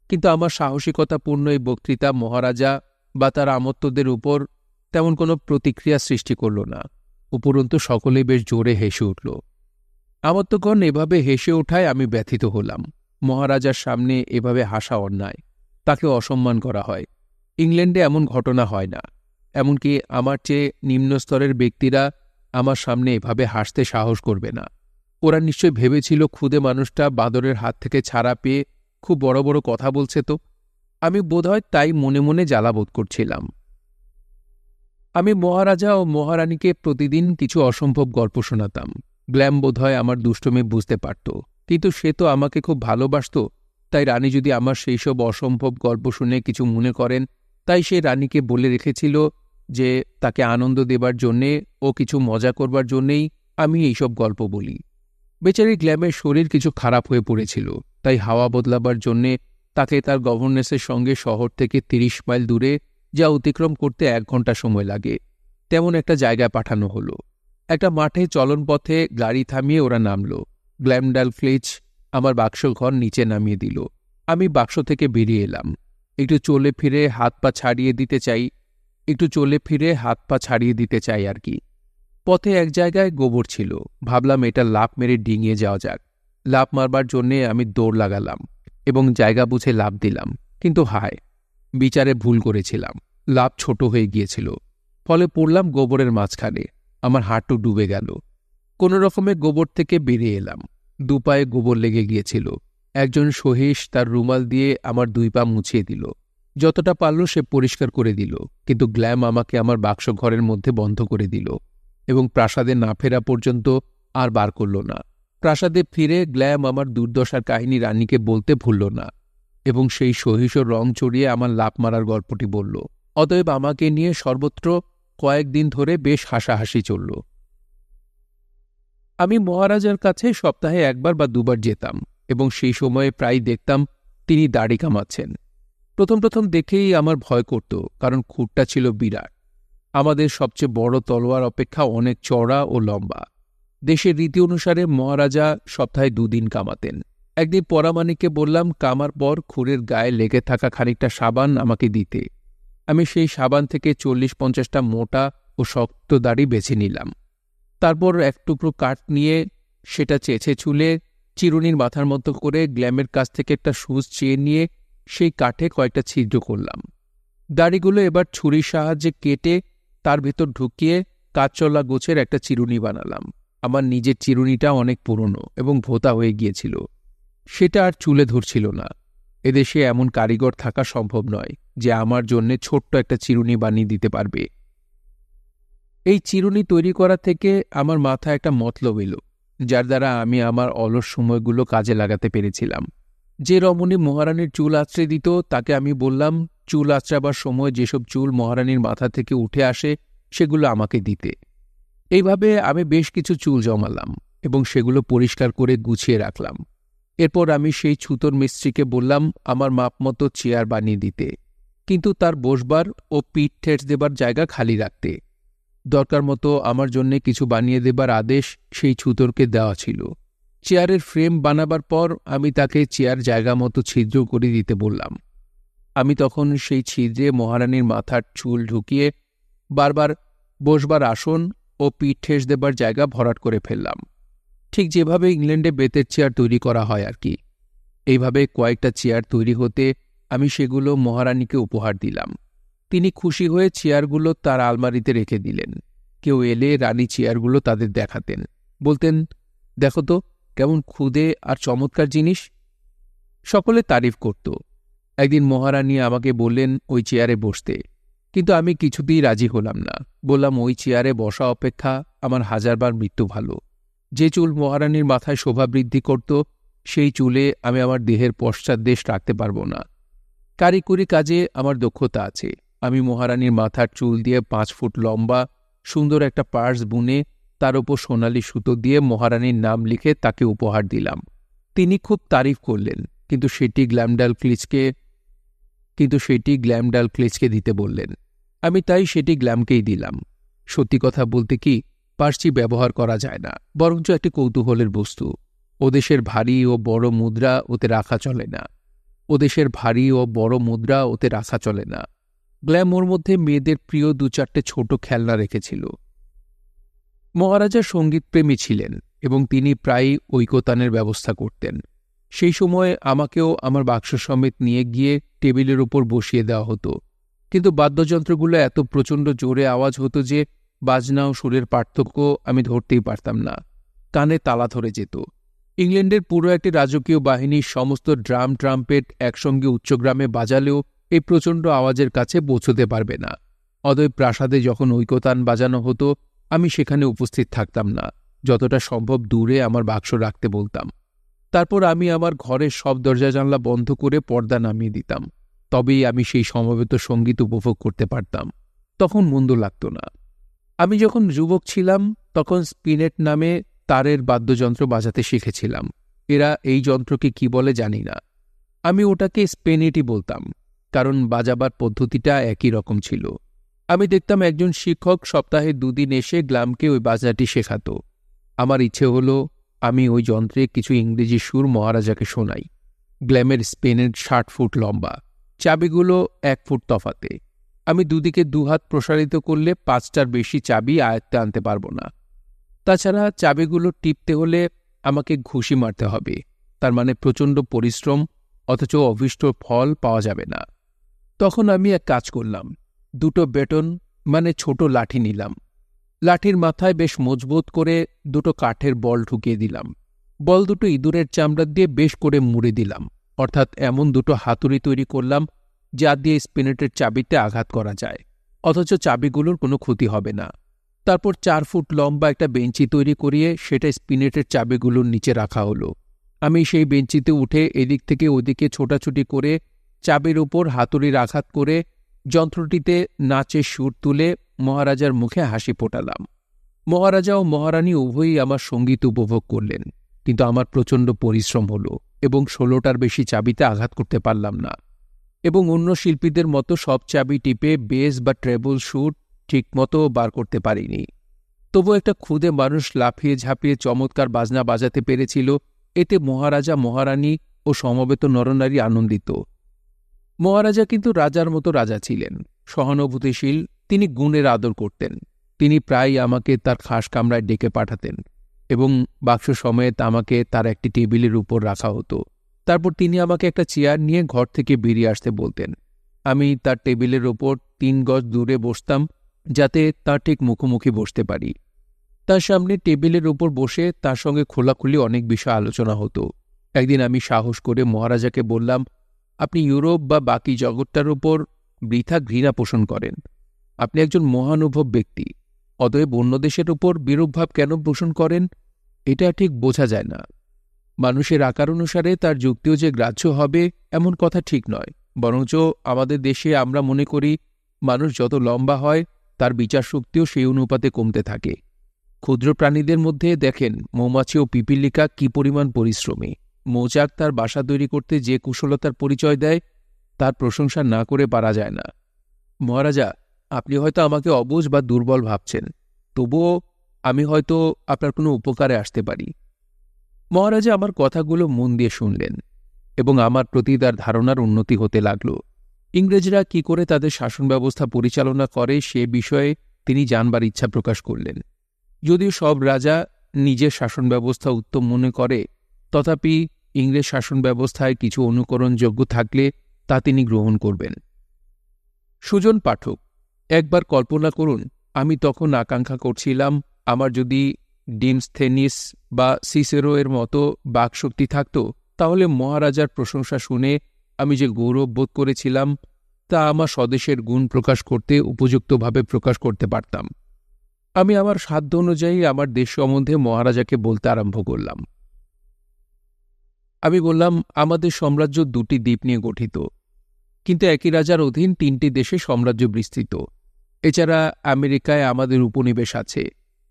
কিন্তু আমার সাহসিকতাপূর্ণ এই বক্তৃতা মহারাজা বা তার আমত্তদের উপর তেমন কোনো প্রতিক্রিয়া সৃষ্টি করল না। উপরন্তু সকলেই বেশ জোরে হেসে উঠল। আমত্তগণ এভাবে হেসে ওঠায় আমি ব্যথিত হলাম। মহারাজার সামনে এভাবে হাসা অন্যায়, তাকে অসম্মান করা হয়। ইংল্যান্ডে এমন ঘটনা হয় না। এমনকি আমার চেয়ে নিম্নস্তরের ব্যক্তিরা আমার সামনে এভাবে হাসতে সাহস করবে না। ওরা নিশ্চয় ভেবেছিল ক্ষুদে মানুষটা বাঁদরের হাত থেকে ছাড়া পেয়ে খুব বড় বড় কথা বলছে। তো আমি বোধহয় তাই মনে মনে জ্বালাবোধ করছিলাম। আমি মহারাজা ও মহারানীকে প্রতিদিন কিছু অসম্ভব গল্প শোনাতাম। গ্ল্যাম বোধহয় আমার দুষ্টুমি বুঝতে পারত, কিন্তু সে তো আমাকে খুব ভালোবাসত। তাই রানী যদি আমার সেই সব অসম্ভব গল্প শুনে কিছু মনে করেন, তাই সে রানীকে বলে রেখেছিল যে তাকে আনন্দ দেবার জন্যে ও কিছু মজা করবার জন্যেই আমি এইসব গল্প বলি। বেচারি গ্ল্যামের শরীর কিছু খারাপ হয়ে পড়েছিল, তাই হাওয়া বদলাবার জন্যে তাকে তার গভর্নেসের সঙ্গে শহর থেকে 30 মাইল দূরে, যা অতিক্রম করতে 1 ঘন্টা সময় লাগে, তেমন একটা জায়গায় পাঠানো হলো। একটা মাঠে চলনপথে গাড়ি থামিয়ে ওরা নামল। গ্ল্যামডালক্লিচ আমার বাক্সঘর নিচে নামিয়ে দিল। আমি বাক্স থেকে বেরিয়ে এলাম। একটু চলে ফিরে হাত পা ছাড়িয়ে দিতে চাই আর কি। পথে এক জায়গায় গোবর ছিল। ভাবলাম এটা লাফ মেরে ডিঙিয়ে যাওয়া যাক। লাফ মারবার জন্যে আমি দৌড় লাগালাম এবং জায়গা বুঝে লাফ দিলাম। কিন্তু হায়, বিচারে ভুল করেছিলাম। লাফ ছোট হয়ে গিয়েছিল, ফলে পড়লাম গোবরের মাঝখানে। আমার হাঁটু ডুবে গেল। কোনো রকমে গোবর থেকে বেরিয়ে এলাম। 2 পায়ে গোবর লেগে গিয়েছিল। একজন সহিস তার রুমাল দিয়ে আমার 2 পা মুছিয়ে দিল। যতটা পারল সে পরিষ্কার করে দিল, কিন্তু গ্ল্যাম আমাকে আমার বাক্সঘরের মধ্যে বন্ধ করে দিল এবং প্রাসাদে না ফেরা পর্যন্ত আর বার করল না। প্রাসাদে ফিরে গ্ল্যাম আমার দুর্দশার কাহিনী রানীকে বলতে ভুলল না এবং সেই সহিস রং চড়িয়ে আমার লাফ মারার গল্পটি বলল। অতএব আমাকে নিয়ে সর্বত্র কয়েকদিন ধরে বেশ হাসাহাসি চলল। আমি মহারাজার কাছে সপ্তাহে 1 বার বা 2 বার যেতাম এবং সেই সময়ে প্রায় দেখতাম তিনি দাড়ি কামাচ্ছেন। প্রথম দেখেই আমার ভয় করত, কারণ খুঁটটা ছিল বিরাট। আমাদের সবচেয়ে বড় তলোয়ার অপেক্ষা অনেক চওড়া ও লম্বা। দেশের রীতি অনুসারে মহারাজা সপ্তাহে 2 দিন কামাতেন। একদিন পরামানিককে বললাম কামার পর খুরের গায়ে লেগে থাকা খানিকটা সাবান আমাকে দিতে। আমি সেই সাবান থেকে 40-50টা মোটা ও শক্ত দাড়ি বেছে নিলাম। তারপর এক টুকরো কাঠ নিয়ে সেটা চেঁচে চুলে চিরুনির মাথার মতো করে গ্ল্যামের কাছ থেকে একটা সূচ চেয়ে নিয়ে সেই কাঠে কয়েকটা ছিদ্র করলাম। দাড়িগুলো এবার ছুরির সাহায্যে কেটে তার ভেতর ঢুকিয়ে কাঠচলা গোছের একটা চিরুনি বানালাম। আমার নিজের চিরুনিটা অনেক পুরনো এবং ভোঁতা হয়ে গিয়েছিল। সেটা আর চুলে ধরছিল না। এদেশে এমন কারিগর থাকা সম্ভব নয় যে আমার জন্যে ছোট্ট একটা চিরুনি বানিয়ে দিতে পারবে। এই চিরুনি তৈরি করা থেকে আমার মাথায় একটা মতলব এলো, যার দ্বারা আমি আমার অলস সময়গুলো কাজে লাগাতে পেরেছিলাম। যে রমণী মহারানীর চুল আঁচড়ে দিত তাকে আমি বললাম চুল আঁচড়াবার সময় যেসব চুল মহারানীর মাথা থেকে উঠে আসে সেগুলো আমাকে দিতে। এইভাবে আমি বেশ কিছু চুল জমালাম এবং সেগুলো পরিষ্কার করে গুছিয়ে রাখলাম। এরপর আমি সেই ছুতোর মিস্ত্রিকে বললাম আমার মাপমতো চেয়ার বানিয়ে দিতে, কিন্তু তার বসবার ও পিঠ ঠেস দেবার জায়গা খালি রাখতে। দরকার মতো আমার জন্যে কিছু বানিয়ে দেবার আদেশ সেই ছুতোরকে দেওয়া ছিল। চেয়ারের ফ্রেম বানাবার পর আমি তাকে চেয়ার জায়গা মতো ছিদ্র করে দিতে বললাম। আমি তখন সেই ছিদ্রে মহারানীর মাথার চুল ঢুকিয়ে বারবার বসবার আসন ও পিঠ ঠেস দেবার জায়গা ভরাট করে ফেললাম, ঠিক যেভাবে ইংল্যান্ডে বেতের চেয়ার তৈরি করা হয় আর কি। এইভাবে কয়েকটা চেয়ার তৈরি হতে আমি সেগুলো মহারানীকে উপহার দিলাম। তিনি খুশি হয়ে চেয়ারগুলো তার আলমারিতে রেখে দিলেন। কেউ এলে রানী চেয়ারগুলো তাদের দেখাতেন, বলতেন, দেখো তো কেমন ক্ষুদে আর চমৎকার জিনিস। সকলে তারিফ করত। একদিন মহারানী আমাকে বললেন ওই চেয়ারে বসতে, কিন্তু আমি কিছুতেই রাজি হলাম না। বললাম ওই চেয়ারে বসা অপেক্ষা আমার হাজারবার মৃত্যু ভালো। যে চুল মহারানীর মাথায় শোভা বৃদ্ধি করত সেই চুলে আমি আমার দেহের পশ্চাৎদেশ রাখতে পারব না। কারিগরি কাজে আমার দক্ষতা আছে। আমি মহারানীর মাথার চুল দিয়ে 5 ফুট লম্বা সুন্দর একটা পার্স বুনে তার ওপর সোনালি সুতো দিয়ে মহারানীর নাম লিখে তাকে উপহার দিলাম। তিনি খুব তারিফ করলেন, কিন্তু সেটি গ্ল্যামডাল ক্লিচকে দিতে বললেন। আমি তাই সেটি গ্ল্যামকেই দিলাম। সত্যি কথা বলতে কি, পার্সি ব্যবহার করা যায় না, বরঞ্চ একটি কৌতূহলের বস্তু। ওদেশের ভারী ও বড় মুদ্রা ওতে রাখা চলে না। গ্ল্যাম ওর মধ্যে মেয়েদের প্রিয় 2-4টে ছোট খেলনা রেখেছিল। মহারাজা সঙ্গীতপ্রেমী ছিলেন এবং তিনি প্রায়ই ঐকতানের ব্যবস্থা করতেন। সেই সময় আমাকেও আমার বাক্স সমেত নিয়ে গিয়ে টেবিলের উপর বসিয়ে দেওয়া হতো, কিন্তু বাদ্যযন্ত্রগুলো এত প্রচণ্ড জোরে আওয়াজ হতো যে বাজনা ও সুরের পার্থক্য আমি ধরতেই পারতাম না। কানে তালা ধরে যেত। ইংল্যান্ডের পুরো একটি রাজকীয় বাহিনীর সমস্ত ড্রাম ট্রাম্পেট একসঙ্গে উচ্চগ্রামে বাজালেও এই প্রচণ্ড আওয়াজের কাছে পৌঁছতে পারবে না। অতএব প্রাসাদে যখন ঐকতান বাজানো হতো আমি সেখানে উপস্থিত থাকতাম না, যতটা সম্ভব দূরে আমার বাক্স রাখতে বলতাম। তারপর আমি আমার ঘরের সব দরজা জানলা বন্ধ করে পর্দা নামিয়ে দিতাম। তবেই আমি সেই সমবেত সঙ্গীত উপভোগ করতে পারতাম। তখন মন্দ লাগত না। আমি যখন যুবক ছিলাম তখন স্পিনেট নামে তারের বাদ্যযন্ত্র বাজাতে শিখেছিলাম। এরা এই যন্ত্রকে কি বলে জানি না। আমি ওটাকে স্পেনেটি বলতাম, কারণ বাজাবার পদ্ধতিটা একই রকম ছিল। আমি দেখতাম একজন শিক্ষক সপ্তাহে 2 দিন এসে গ্ল্যামকে ওই বাজনাটি শেখাত। আমার ইচ্ছে হলো আমি ওই যন্ত্রে কিছু ইংরেজি সুর মহারাজাকে শোনাই। গ্ল্যামের স্পেনের 60 ফুট লম্বা, চাবিগুলো 1 ফুট তফাতে। আমি দুদিকে 2 হাত প্রসারিত করলে 5টার বেশি চাবি আয়ত্তে আনতে পারব না। তাছাড়া চাবিগুলো টিপতে হলে আমাকে ঘুষি মারতে হবে, তার মানে প্রচণ্ড পরিশ্রম, অথচ অভীষ্ট ফল পাওয়া যাবে না। তখন আমি এক কাজ করলাম, 2টো বেটন মানে ছোট লাঠি নিলাম। লাঠির মাথায় বেশ মজবুত করে 2টো কাঠের বল ঢুকিয়ে দিলাম। বল দুটো ইঁদুরের চামড়া দিয়ে বেশ করে মুড়ে দিলাম, অর্থাৎ এমন 2টো হাতুড়ি তৈরি করলাম যা দিয়ে স্পিনেটের চাবিতে আঘাত করা যায়, অথচ চাবিগুলোর কোনো ক্ষতি হবে না। তারপর 4 ফুট লম্বা একটা বেঞ্চি তৈরি করিয়ে সেটা স্পিনেটের চাবিগুলোর নিচে রাখা হলো। আমি সেই বেঞ্চিতে উঠে এদিক থেকে ওদিকে ছোটাছুটি করে চাবির উপর হাতুড়ির আঘাত করে যন্ত্রটিতে নাচের সুর তুলে মহারাজার মুখে হাসি ফোটালাম। মহারাজা ও মহারানী উভয়ই আমার সঙ্গীত উপভোগ করলেন, কিন্তু আমার প্রচণ্ড পরিশ্রম হল এবং 16টার বেশি চাবিতে আঘাত করতে পারলাম না, এবং অন্য শিল্পীদের মতো সব চাবি টিপে বেস বা ট্রেবল সুর ঠিকমতো বার করতে পারিনি। তবু একটা ক্ষুদে মানুষ লাফিয়ে ঝাঁপিয়ে চমৎকার বাজনা বাজাতে পেরেছিল। এতে মহারাজা, মহারানী ও সমবেত নরনারী আনন্দিত। মহারাজা কিন্তু রাজার মতো রাজা ছিলেন, সহানুভূতিশীল। তিনি গুণের আদর করতেন। তিনি প্রায়ই আমাকে তার খাস কামরায় ডেকে পাঠাতেন এবং বাক্স সমেত আমাকে তার একটি টেবিলের উপর রাখা হতো। তারপর তিনি আমাকে একটা চেয়ার নিয়ে ঘর থেকে বেরিয়ে আসতে বলতেন। আমি তার টেবিলের ওপর 3 গজ দূরে বসতাম, যাতে তার ঠিক মুখোমুখি বসতে পারি। তার সামনে টেবিলের ওপর বসে তার সঙ্গে খোলাখুলি অনেক বিষয় আলোচনা হতো। একদিন আমি সাহস করে মহারাজাকে বললাম, আপনি ইউরোপ বা বাকি জগৎটার ওপর বৃথা ঘৃণা পোষণ করেন। আপনি একজন মহানুভব ব্যক্তি, অতএব অন্য দেশের ওপর বিরূপভাব কেন পোষণ করেন এটা ঠিক বোঝা যায় না। মানুষের আকার অনুসারে তার যুক্তিও যে গ্রাহ্য হবে এমন কথা ঠিক নয়, বরঞ্চ আমাদের দেশে আমরা মনে করি মানুষ যত লম্বা হয় তার বিচার শক্তিও সেই অনুপাতে কমতে থাকে। ক্ষুদ্র প্রাণীদের মধ্যে দেখেন মৌমাছি ও পিপিলিকা কি পরিমাণ পরিশ্রমী। মৌচাক তার বাসা তৈরি করতে যে কুশলতার পরিচয় দেয় তার প্রশংসা না করে পারা যায় না। মহারাজা, আপনি হয়তো আমাকে অবুঝ বা দুর্বল ভাবছেন, তবুও আমি হয়তো আপনার কোনো উপকারে আসতে পারি। মহারাজা আমার কথাগুলো মন দিয়ে শুনলেন এবং আমার প্রতি তার ধারণার উন্নতি হতে লাগল। ইংরেজরা কি করে তাদের শাসন ব্যবস্থা পরিচালনা করে সে বিষয়ে তিনি জানবার ইচ্ছা প্রকাশ করলেন। যদিও সব রাজা নিজের শাসন ব্যবস্থা উত্তম মনে করে, তথাপি ইংরেজ শাসন ব্যবস্থায় কিছু অনুকরণযোগ্য থাকলে তা তিনি গ্রহণ করবেন। সুজন পাঠক, একবার কল্পনা করুন, আমি তখন আকাঙ্ক্ষা করছিলাম আমার যদি ডিমসথেনিস বা সিসেরো এর মতো বাকশক্তি থাকত, তাহলে মহারাজার প্রশংসা শুনে আমি যে গৌরব বোধ করেছিলাম তা আমার স্বদেশের গুণ প্রকাশ করতে উপযুক্তভাবে প্রকাশ করতে পারতাম। আমি আমার সাধ্য অনুযায়ী আমার দেশ সম্বন্ধে মহারাজাকে বলতে আরম্ভ করলাম। আমি বললাম, আমাদের সাম্রাজ্য 2টি দ্বীপ নিয়ে গঠিত, কিন্তু একই রাজার অধীন 3টি দেশে সাম্রাজ্য বিস্তৃত। এছাড়া আমেরিকায় আমাদের উপনিবেশ আছে।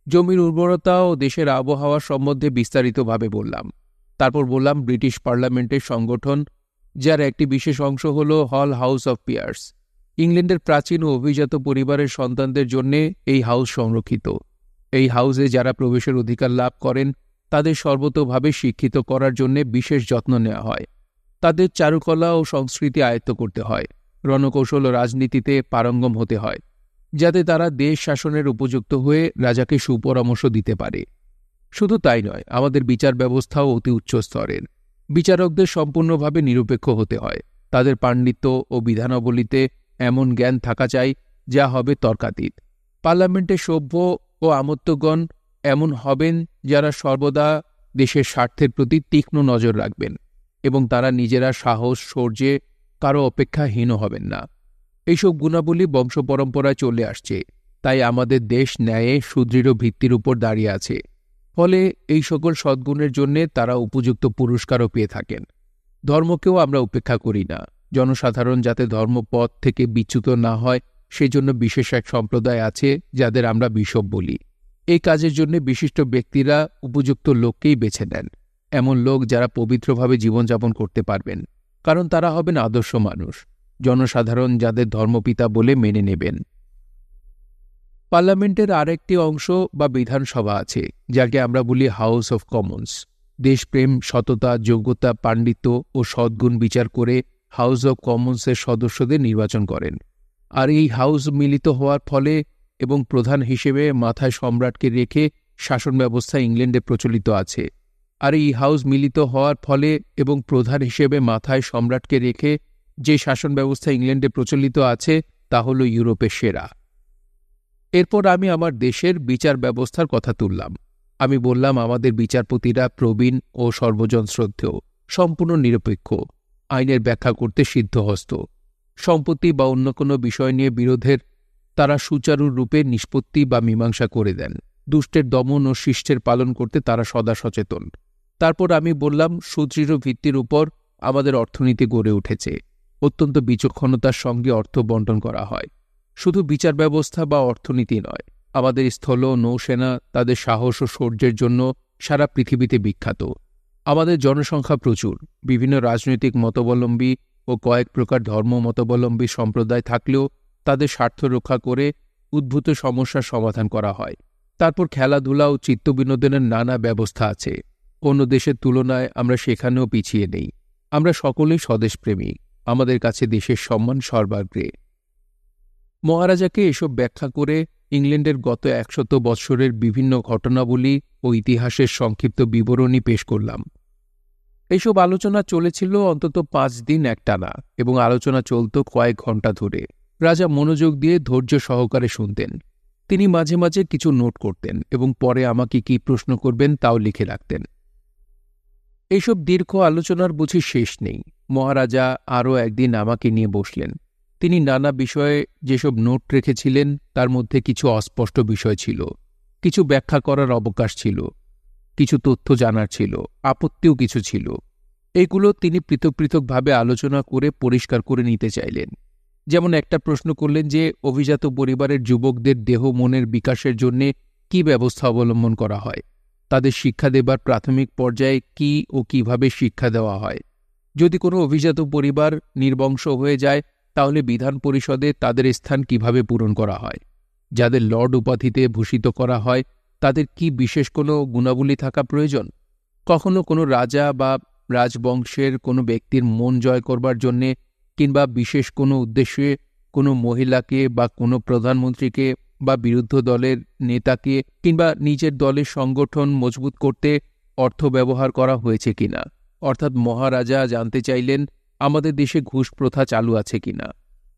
জমির উর্বরতা ও দেশের আবহাওয়া সম্বন্ধে বিস্তারিতভাবে বললাম। তারপর বললাম ব্রিটিশ পার্লামেন্টের সংগঠন, যার একটি বিশেষ অংশ হল হল হাউস অব পিয়ার্স। ইংল্যান্ডের প্রাচীন ও অভিজাত পরিবারের সন্তানদের জন্যে এই হাউস সংরক্ষিত। এই হাউসে যারা প্রবেশের অধিকার লাভ করেন তাদের সর্বতোভাবে শিক্ষিত করার জন্য বিশেষ যত্ন নেওয়া হয়। তাদের চারুকলা ও সংস্কৃতি আয়ত্ত করতে হয়, রণকৌশল ও রাজনীতিতে পারঙ্গম হতে হয়, যাতে তারা দেশ শাসনের উপযুক্ত হয়ে রাজাকে সুপরামর্শ দিতে পারে। শুধু তাই নয়, আমাদের বিচার ব্যবস্থাও অতি উচ্চ স্তরের। বিচারকদের সম্পূর্ণভাবে নিরপেক্ষ হতে হয়। তাদের পাণ্ডিত্য ও বিধানাবলীতে এমন জ্ঞান থাকা চাই যা হবে তর্কাতীত। পার্লামেন্টে সভ্য ও আমত্তগণ এমন হবেন যারা সর্বদা দেশের স্বার্থের প্রতি তীক্ষ্ণ নজর রাখবেন এবং তারা নিজেরা সাহস শৌর্যে কারো অপেক্ষা হীন হবেন না। এইসব গুণাবলী বংশপরম্পরায় চলে আসছে, তাই আমাদের দেশ ন্যায়ে সুদৃঢ় ভিত্তির উপর দাঁড়িয়ে আছে। ফলে এই সকল সদ্গুণের জন্যে তারা উপযুক্ত পুরস্কারও পেয়ে থাকেন। ধর্মকেও আমরা উপেক্ষা করি না। জনসাধারণ যাতে ধর্মপথ থেকে বিচ্যুত না হয় সেজন্য বিশেষ এক সম্প্রদায় আছে যাদের আমরা বিশপ বলি। এই কাজের জন্য বিশিষ্ট ব্যক্তিরা উপযুক্ত লোককেই বেছে নেন, এমন লোক যারা পবিত্রভাবে জীবনযাপন করতে পারবেন, কারণ তারা হবেন আদর্শ মানুষ, জনসাধারণ যাদের ধর্মপিতা বলে মেনে নেবেন। পার্লামেন্টের আরেকটি অংশ বা বিধানসভা আছে, যাকে আমরা বলি হাউস অফ কমন্স। দেশপ্রেম, সততা, যোগ্যতা, পাণ্ডিত্য ও সদ্গুণ বিচার করে হাউস অব কমন্সের সদস্যদের নির্বাচন করেন। আর এই হাউস মিলিত হওয়ার ফলে এবং প্রধান হিসেবে মাথায় সম্রাটকে রেখে শাসন ব্যবস্থা ইংল্যান্ডে প্রচলিত আছে। আর এই হাউস মিলিত হওয়ার ফলে এবং প্রধান হিসেবে মাথায় সম্রাটকে রেখে যে শাসন ব্যবস্থা ইংল্যান্ডে প্রচলিত আছে তা হল ইউরোপের সেরা। এরপর আমি আমার দেশের বিচার ব্যবস্থার কথা তুললাম। আমি বললাম, আমাদের বিচারপতিরা প্রবীণ ও সর্বজন শ্রদ্ধেয়, সম্পূর্ণ নিরপেক্ষ, আইনের ব্যাখ্যা করতে সিদ্ধহস্ত। সম্পত্তি বা অন্য কোনো বিষয় নিয়ে বিরোধের তারা সুচারুরূপে নিষ্পত্তি বা মীমাংসা করে দেন। দুষ্টের দমন ও শিষ্টের পালন করতে তারা সদা সচেতন। তারপর আমি বললাম, সুদৃঢ় ভিত্তির উপর আমাদের অর্থনীতি গড়ে উঠেছে। অত্যন্ত বিচক্ষণতার সঙ্গে অর্থ বণ্টন করা হয়। শুধু বিচার ব্যবস্থা বা অর্থনীতি নয়, আমাদের স্থল ও নৌসেনা তাদের সাহস ও শৌর্যের জন্য সারা পৃথিবীতে বিখ্যাত। আমাদের জনসংখ্যা প্রচুর। বিভিন্ন রাজনৈতিক মতাবলম্বী ও কয়েক প্রকার ধর্ম মতাবলম্বী সম্প্রদায় থাকলেও তাদের স্বার্থ রক্ষা করে উদ্ভূত সমস্যার সমাধান করা হয়। তারপর খেলাধুলা ও চিত্তবিনোদনের নানা ব্যবস্থা আছে। অন্য দেশের তুলনায় আমরা সেখানেও পিছিয়ে নেই। আমরা সকলেই স্বদেশপ্রেমী। আমাদের কাছে দেশের সম্মান সর্বাগ্রে। মহারাজাকে এসব ব্যাখ্যা করে ইংল্যান্ডের গত 100 বৎসরের বিভিন্ন ঘটনাবলী ও ইতিহাসের সংক্ষিপ্ত বিবরণী পেশ করলাম। এইসব আলোচনা চলেছিল অন্তত 5 দিন একটানা এবং আলোচনা চলত কয়েক ঘণ্টা ধরে। রাজা মনোযোগ দিয়ে ধৈর্য সহকারে শুনতেন। তিনি মাঝে মাঝে কিছু নোট করতেন এবং পরে আমাকে কি প্রশ্ন করবেন তাও লিখে রাখতেন। এইসব দীর্ঘ আলোচনার বুঝি শেষ নেই। মহারাজা আরও একদিন আমাকে নিয়ে বসলেন। তিনি নানা বিষয়ে যেসব নোট রেখেছিলেন তার মধ্যে কিছু অস্পষ্ট বিষয় ছিল, কিছু ব্যাখ্যা করার অবকাশ ছিল। কিছু তথ্য জানার ছিল, আপত্তিও কিছু ছিল। এগুলো তিনি পৃথক পৃথকভাবে আলোচনা করে পরিষ্কার করে নিতে চাইলেন। যেমন একটা প্রশ্ন করলেন যে অভিজাত পরিবারের যুবকদের দেহ মনের বিকাশের জন্য কি ব্যবস্থা অবলম্বন করা হয়, তাদের শিক্ষা দেবার প্রাথমিক পর্যায়ে কি ও কিভাবে শিক্ষা দেওয়া হয়। যদি কোনো অভিজাত পরিবার নির্বংশ হয়ে যায় তাহলে বিধান পরিষদে তাদের স্থান কিভাবে পূরণ করা হয়। যাদের লর্ড উপাধিতে ভূষিত করা হয় তাদের কি বিশেষ কোনো গুণাবলী থাকা প্রয়োজন। কখনো কোনো রাজা বা রাজবংশের কোনো ব্যক্তির মন জয় করবার জন্যে কিংবা বিশেষ কোনো উদ্দেশ্যে কোনো মহিলাকে বা কোনো প্রধানমন্ত্রীকে বা বিরুদ্ধ দলের নেতাকে কিংবা নিজের দলের সংগঠন মজবুত করতে অর্থ ব্যবহার করা হয়েছে কিনা। অর্থাৎ মহারাজা জানতে চাইলেন আমাদের দেশে ঘুষ প্রথা চালু আছে কিনা।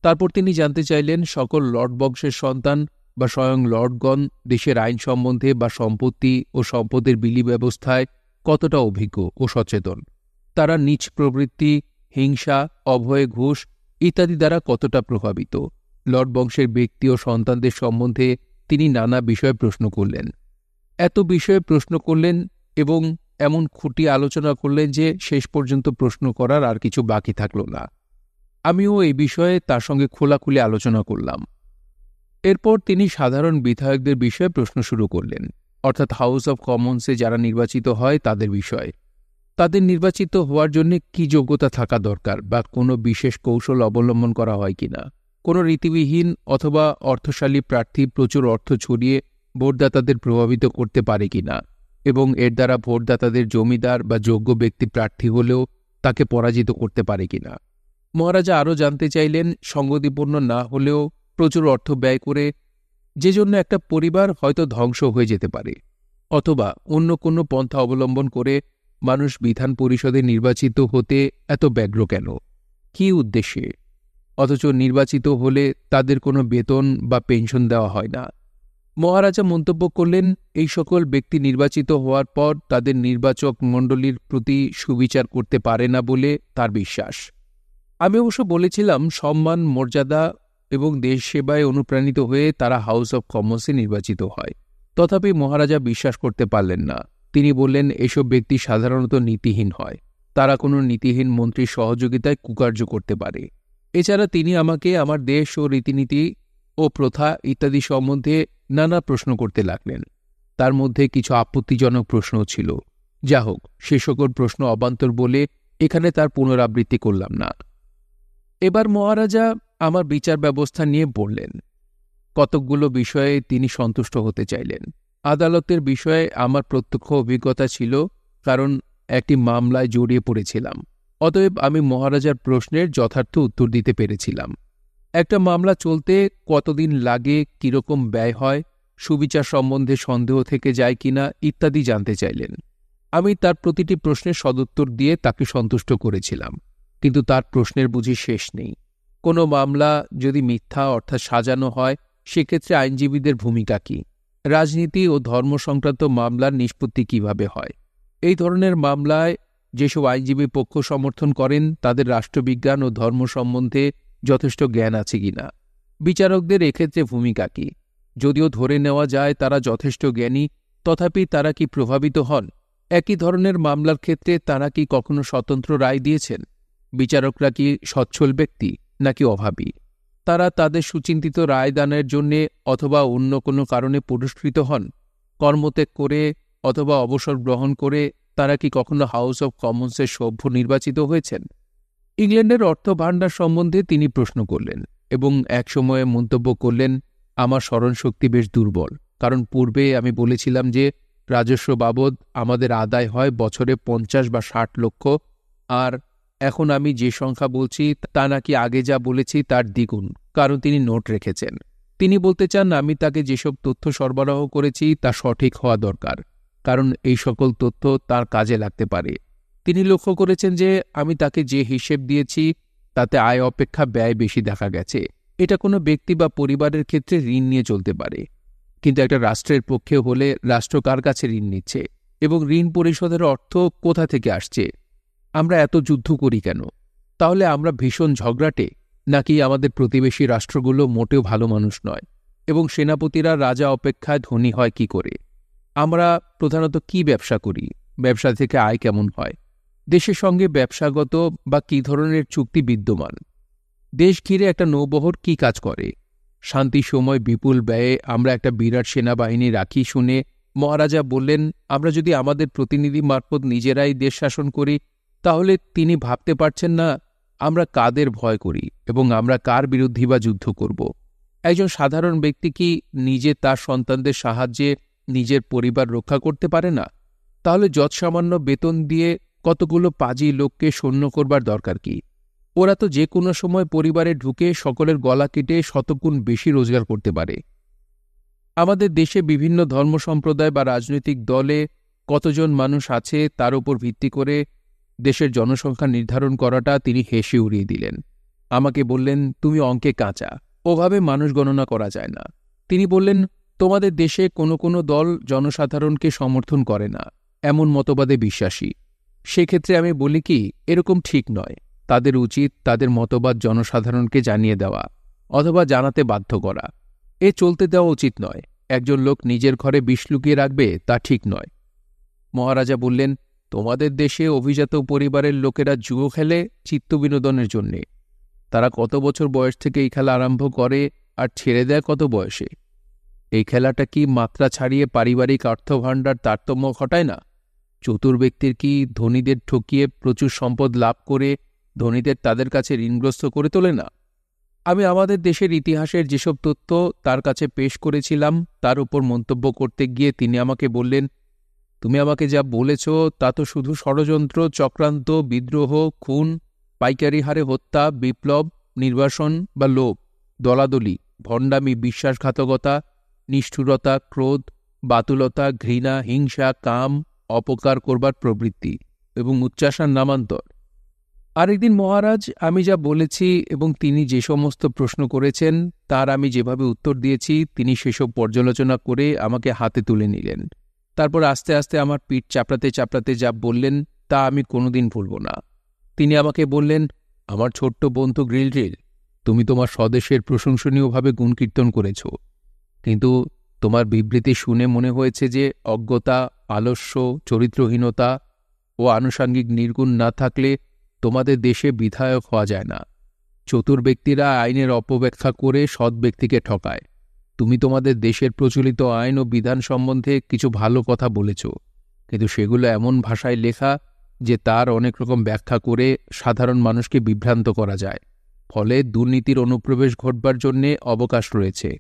তারপর তিনি জানতে চাইলেন সকল লর্ড বংশের সন্তান বা স্বয়ং লর্ডগণ দেশের আইন সম্বন্ধে বা সম্পত্তি ও সম্পদের বিলি ব্যবস্থায় কতটা অভিজ্ঞ ও সচেতন। তারা নীচ প্রবৃত্তি, হিংসা, অভয়ে ঘুষ ইত্যাদি দ্বারা কতটা প্রভাবিত। লর্ড বংশের ব্যক্তি ও সন্তানদের সম্বন্ধে তিনি নানা বিষয়ে প্রশ্ন করলেন। এত বিষয়ে প্রশ্ন করলেন এবং এমন খুঁটি আলোচনা করলেন যে শেষ পর্যন্ত প্রশ্ন করার আর কিছু বাকি থাকল না। আমিও এই বিষয়ে তার সঙ্গে খোলাখুলি আলোচনা করলাম। এরপর তিনি সাধারণ বিধায়কদের বিষয়ে প্রশ্ন শুরু করলেন, অর্থাৎ হাউস অব কমন্সে যারা নির্বাচিত হয় তাদের বিষয়ে। তাদের নির্বাচিত হওয়ার জন্য কি যোগ্যতা থাকা দরকার বা কোনো বিশেষ কৌশল অবলম্বন করা হয় কিনা। কোনো রীতিবিহীন অথবা অর্থশালী প্রার্থী প্রচুর অর্থ ছড়িয়ে ভোটদাতাদের প্রভাবিত করতে পারে কিনা এবং এর দ্বারা ভোটদাতাদের জমিদার বা যোগ্য ব্যক্তি প্রার্থী হলেও তাকে পরাজিত করতে পারে কিনা। মহারাজা আরও জানতে চাইলেন সঙ্গতিপূর্ণ না হলেও প্রচুর অর্থ ব্যয় করে যে জন্য একটা পরিবার হয়তো ধ্বংস হয়ে যেতে পারে, অথবা অন্য কোনো পন্থা অবলম্বন করে মানুষ বিধান পরিষদে নির্বাচিত হতে এত ব্যগ্র কেন, কী উদ্দেশ্যে, অথচ নির্বাচিত হলে তাদের কোনো বেতন বা পেনশন দেওয়া হয় না। মহারাজা মন্তব্য করলেন এই সকল ব্যক্তি নির্বাচিত হওয়ার পর তাদের নির্বাচক মণ্ডলীর প্রতি সুবিচার করতে পারে না বলে তার বিশ্বাস। আমি অবশ্য বলেছিলাম সম্মান, মর্যাদা এবং দেশ সেবায় অনুপ্রাণিত হয়ে তারা হাউস অব কমন্সে নির্বাচিত হয়। তথাপি মহারাজা বিশ্বাস করতে পারলেন না। তিনি বললেন এসব ব্যক্তি সাধারণত নীতিহীন হয়, তারা কোনো নীতিহীন মন্ত্রীর সহযোগিতায় কুকার্য করতে পারে। এছাড়া তিনি আমাকে আমার দেশ ও রীতিনীতি ও প্রথা ইত্যাদি সম্বন্ধে নানা প্রশ্ন করতে লাগলেন। তার মধ্যে কিছু আপত্তিজনক প্রশ্নও ছিল। যা হোক, সে সকল প্রশ্ন অবান্তর বলে এখানে তার পুনরাবৃত্তি করলাম না। এবার মহারাজা আমার বিচার ব্যবস্থা নিয়ে বললেন। কতকগুলো বিষয়ে তিনি সন্তুষ্ট হতে চাইলেন। আদালতের বিষয়ে আমার প্রত্যক্ষ অভিজ্ঞতা ছিল, কারণ একটি মামলায় জড়িয়ে পড়েছিলাম। অতএব আমি মহারাজার প্রশ্নের যথার্থ উত্তর দিতে পেরেছিলাম। একটা মামলা চলতে কতদিন লাগে, কিরকম ব্যয় হয়, সুবিচার সম্বন্ধে সন্দেহ থেকে যায় কিনা ইত্যাদি জানতে চাইলেন। আমি তার প্রতিটি প্রশ্নের সদুত্তর দিয়ে তাকে সন্তুষ্ট করেছিলাম, কিন্তু তার প্রশ্নের বুঝি শেষ নেই। কোনো মামলা যদি মিথ্যা অর্থাৎ সাজানো হয় সেক্ষেত্রে আইনজীবীদের ভূমিকা কী, রাজনীতি ও ধর্ম সংক্রান্ত মামলার নিষ্পত্তি কিভাবে হয়, এই ধরনের মামলায় যেসব আইনজীবী পক্ষ সমর্থন করেন তাদের রাষ্ট্রবিজ্ঞান ও ধর্ম সম্বন্ধে যথেষ্ট জ্ঞান আছে কিনা, বিচারকদের এক্ষেত্রে ভূমিকা কী। যদিও ধরে নেওয়া যায় তারা যথেষ্ট জ্ঞানী, তথাপি তারা কি প্রভাবিত হন। একই ধরনের মামলার ক্ষেত্রে তারা কি কখনো স্বতন্ত্র রায় দিয়েছেন। বিচারকরা কি সচ্ছল ব্যক্তি নাকি অভাবী। তারা তাদের সুচিন্তিত রায়দানের জন্যে অথবা অন্য কোনো কারণে পুরস্কৃত হন। কর্মত্যাগ করে অথবা অবসর গ্রহণ করে তারা কি কখনো হাউস অব কমন্সের সভ্য নির্বাচিত হয়েছেন। ইংল্যান্ডের অর্থভাণ্ডার সম্বন্ধে তিনি প্রশ্ন করলেন এবং একসময়ে মন্তব্য করলেন আমার স্মরণশক্তি বেশ দুর্বল, কারণ পূর্বে আমি বলেছিলাম যে রাজস্ব বাবদ আমাদের আদায় হয় বছরে 50 বা 60 লক্ষ, আর এখন আমি যে সংখ্যা বলছি তা নাকি আগে যা বলেছি তার দ্বিগুণ, কারণ তিনি নোট রেখেছেন। তিনি বলতে চান আমি তাকে যেসব তথ্য সরবরাহ করেছি তা সঠিক হওয়া দরকার, কারণ এই সকল তথ্য তার কাজে লাগতে পারে। তিনি লক্ষ্য করেছেন যে আমি তাকে যে হিসেব দিয়েছি তাতে আয় অপেক্ষা ব্যয় বেশি দেখা গেছে। এটা কোনো ব্যক্তি বা পরিবারের ক্ষেত্রে ঋণ নিয়ে চলতে পারে, কিন্তু একটা রাষ্ট্রের পক্ষে হলে রাষ্ট্র কার কাছে ঋণ নিচ্ছে এবং ঋণ পরিশোধের অর্থ কোথা থেকে আসছে। আমরা এত যুদ্ধ করি কেন? তাহলে আমরা ভীষণ ঝগড়াটে, নাকি আমাদের প্রতিবেশী রাষ্ট্রগুলো মোটেও ভালো মানুষ নয় এবং সেনাপতিরা রাজা অপেক্ষায় ধনী হয় কি করে? আমরা প্রধানত কি ব্যবসা করি, ব্যবসা থেকে আয় কেমন হয়, দেশের সঙ্গে ব্যবসাগত বা কী ধরনের চুক্তি বিদ্যমান, দেশ ঘিরে একটা নৌবহর কি কাজ করে, শান্তির সময় বিপুল ব্যয়ে আমরা একটা বিরাট সেনাবাহিনী রাখি শুনে মহারাজা বললেন, আমরা যদি আমাদের প্রতিনিধি মারফত নিজেরাই দেশ শাসন করি তাহলে তিনি ভাবতে পারছেন না আমরা কাদের ভয় করি এবং আমরা কার বিরুদ্ধে বা যুদ্ধ করব। একজন সাধারণ ব্যক্তি কি নিজে তার সন্তানদের সাহায্যে নিজের পরিবার রক্ষা করতে পারে না? তাহলে যৎসামান্য বেতন দিয়ে কতগুলো পাজি লোককে সৈন্য করবার দরকার কি? ওরা তো যে কোনো সময় পরিবারে ঢুকে সকলের গলা কেটে শতগুণ বেশি রোজগার করতে পারে। আমাদের দেশে বিভিন্ন ধর্ম সম্প্রদায় বা রাজনৈতিক দলে কতজন মানুষ আছে তার উপর ভিত্তি করে দেশের জনসংখ্যা নির্ধারণ করাটা তিনি হেসে উড়িয়ে দিলেন। আমাকে বললেন, তুমি অঙ্কে কাঁচা, ওভাবে মানুষ গণনা করা যায় না। তিনি বললেন, তোমাদের দেশে কোনো কোনো দল জনসাধারণকে সমর্থন করে না, এমন মতবাদে বিশ্বাসী। সেক্ষেত্রে আমি বলি কি, এরকম ঠিক নয়। তাদের উচিত তাদের মতবাদ জনসাধারণকে জানিয়ে দেওয়া অথবা জানাতে বাধ্য করা। এ চলতে দেওয়া উচিত নয়। একজন লোক নিজের ঘরে বিষ লুকিয়ে রাখবে তা ঠিক নয়। মহারাজা বললেন, তোমাদের দেশে অভিজাত পরিবারের লোকেরা জুয়ো খেলে চিত্তবিনোদনের জন্যে। তারা কত বছর বয়স থেকে এই খেলা আরম্ভ করে আর ছেড়ে দেয় কত বয়সে? এই খেলাটা কি মাত্রা ছাড়িয়ে পারিবারিক অর্থভাণ্ডার তারতম্য ঘটায় না? চতুর ব্যক্তির কি ধনীদের ঠকিয়ে প্রচুর সম্পদ লাভ করে ধনীদের তাদের কাছে ঋণগ্রস্ত করে তোলে না? আমি আমাদের দেশের ইতিহাসের যেসব তথ্য তার কাছে পেশ করেছিলাম তার উপর মন্তব্য করতে গিয়ে তিনি আমাকে বললেন, তুমি আমাকে যা বলেছ তা তো শুধু ষড়যন্ত্র, চক্রান্ত, বিদ্রোহ, খুন, পাইকারি হারে হত্যা, বিপ্লব, নির্বাসন বা লোভ, দলাদলি, ভণ্ডামি, বিশ্বাসঘাতকতা, নিষ্ঠুরতা, ক্রোধ, বাতুলতা, ঘৃণা, হিংসা, কাম, অপকার করবার প্রবৃত্তি এবং উচ্চাসার নামান্তর। আরেকদিন মহারাজ আমি যা বলেছি এবং তিনি যে সমস্ত প্রশ্ন করেছেন তার আমি যেভাবে উত্তর দিয়েছি তিনি সেসব পর্যালোচনা করে আমাকে হাতে তুলে নিলেন। তারপর আস্তে আস্তে আমার পিঠ চাপড়াতে চাপড়াতে যা বললেন তা আমি কোনোদিন ভুলব না। তিনি আমাকে বললেন, আমার ছোট্ট বন্ধু গ্রিলড্রিল, তুমি তোমার স্বদেশের প্রশংসনীয়ভাবে গুণকীর্তন করেছ, কিন্তু তোমার বিবৃতি শুনে মনে হয়েছে যে অজ্ঞতা, আলস্য, চরিত্রহীনতা ও আনুষাঙ্গিক নির্গুণ না থাকলে তোমাদের দেশে বিধায়ক হওয়া যায় না। চতুর ব্যক্তিরা আইনের অপব্যাখ্যা করে সৎ ব্যক্তিকে ঠকায়। তুমি তোমাদের দেশের প্রচলিত আইন ও বিধান সম্বন্ধে কিছু ভালো কথা বলেছ, কিন্তু সেগুলো এমন ভাষায় লেখা যে তার অনেক রকম ব্যাখ্যা করে সাধারণ মানুষকে বিভ্রান্ত করা যায়। ফলে দুর্নীতির অনুপ্রবেশ ঘটবার জন্যে অবকাশ রয়েছে।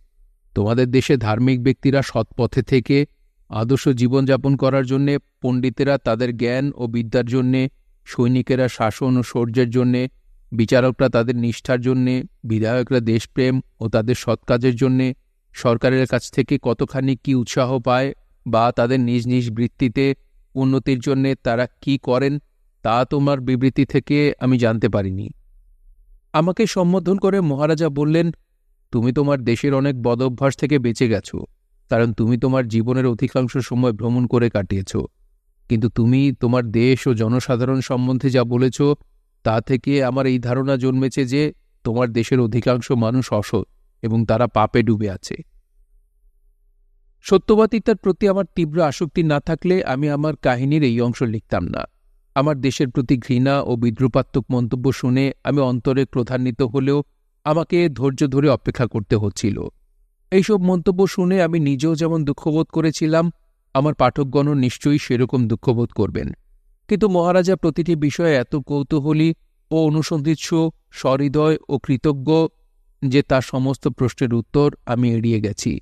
তোমাদের দেশে ধার্মিক ব্যক্তিরা সৎ পথে থেকে আদর্শ জীবনযাপন করার জন্যে, পণ্ডিতেরা তাদের জ্ঞান ও বিদ্যার জন্যে, সৈনিকেরা শাসন ও শৌর্যের জন্যে, বিচারকরা তাদের নিষ্ঠার জন্যে, বিধায়করা দেশপ্রেম ও তাদের সৎ কাজের জন্যে, সরকারের কাছ থেকে কতখানি কি উৎসাহ পায় বা তাদের নিজ নিজ বৃত্তিতে উন্নতির জন্যে তারা কি করেন তা তোমার বিবৃতি থেকে আমি জানতে পারিনি। আমাকে সম্বোধন করে মহারাজা বললেন, তুমি তোমার দেশের অনেক বদঅভ্যাস থেকে বেঁচে গেছ, কারণ তুমি তোমার জীবনের অধিকাংশ সময় ভ্রমণ করে কাটিয়েছ। কিন্তু তুমি তোমার দেশ ও জনসাধারণ সম্বন্ধে যা বলেছ তা থেকে আমার এই ধারণা জন্মেছে যে তোমার দেশের অধিকাংশ মানুষ অসৎ এবং তারা পাপে ডুবে আছে। সত্যবাদিতার প্রতি আমার তীব্র আসক্তি না থাকলে আমি আমার কাহিনীর এই অংশ লিখতাম না। আমার দেশের প্রতি ঘৃণা ও বিদ্রুপাত্মক মন্তব্য শুনে আমি অন্তরে ক্রোধান্বিত হলেও আমাকে ধৈর্য ধরে অপেক্ষা করতে হচ্ছিল। এইসব মন্তব্য শুনে আমি নিজেও যেমন দুঃখবোধ করেছিলাম, আমার পাঠকগণও নিশ্চয়ই সেরকম দুঃখবোধ করবেন। কিন্তু মহারাজা প্রতিটি বিষয়ে এত কৌতূহলী ও অনুসন্ধিৎস, সহৃদয় ও কৃতজ্ঞ যে তার সমস্ত প্রশ্নের উত্তর আমি এড়িয়ে গেছি।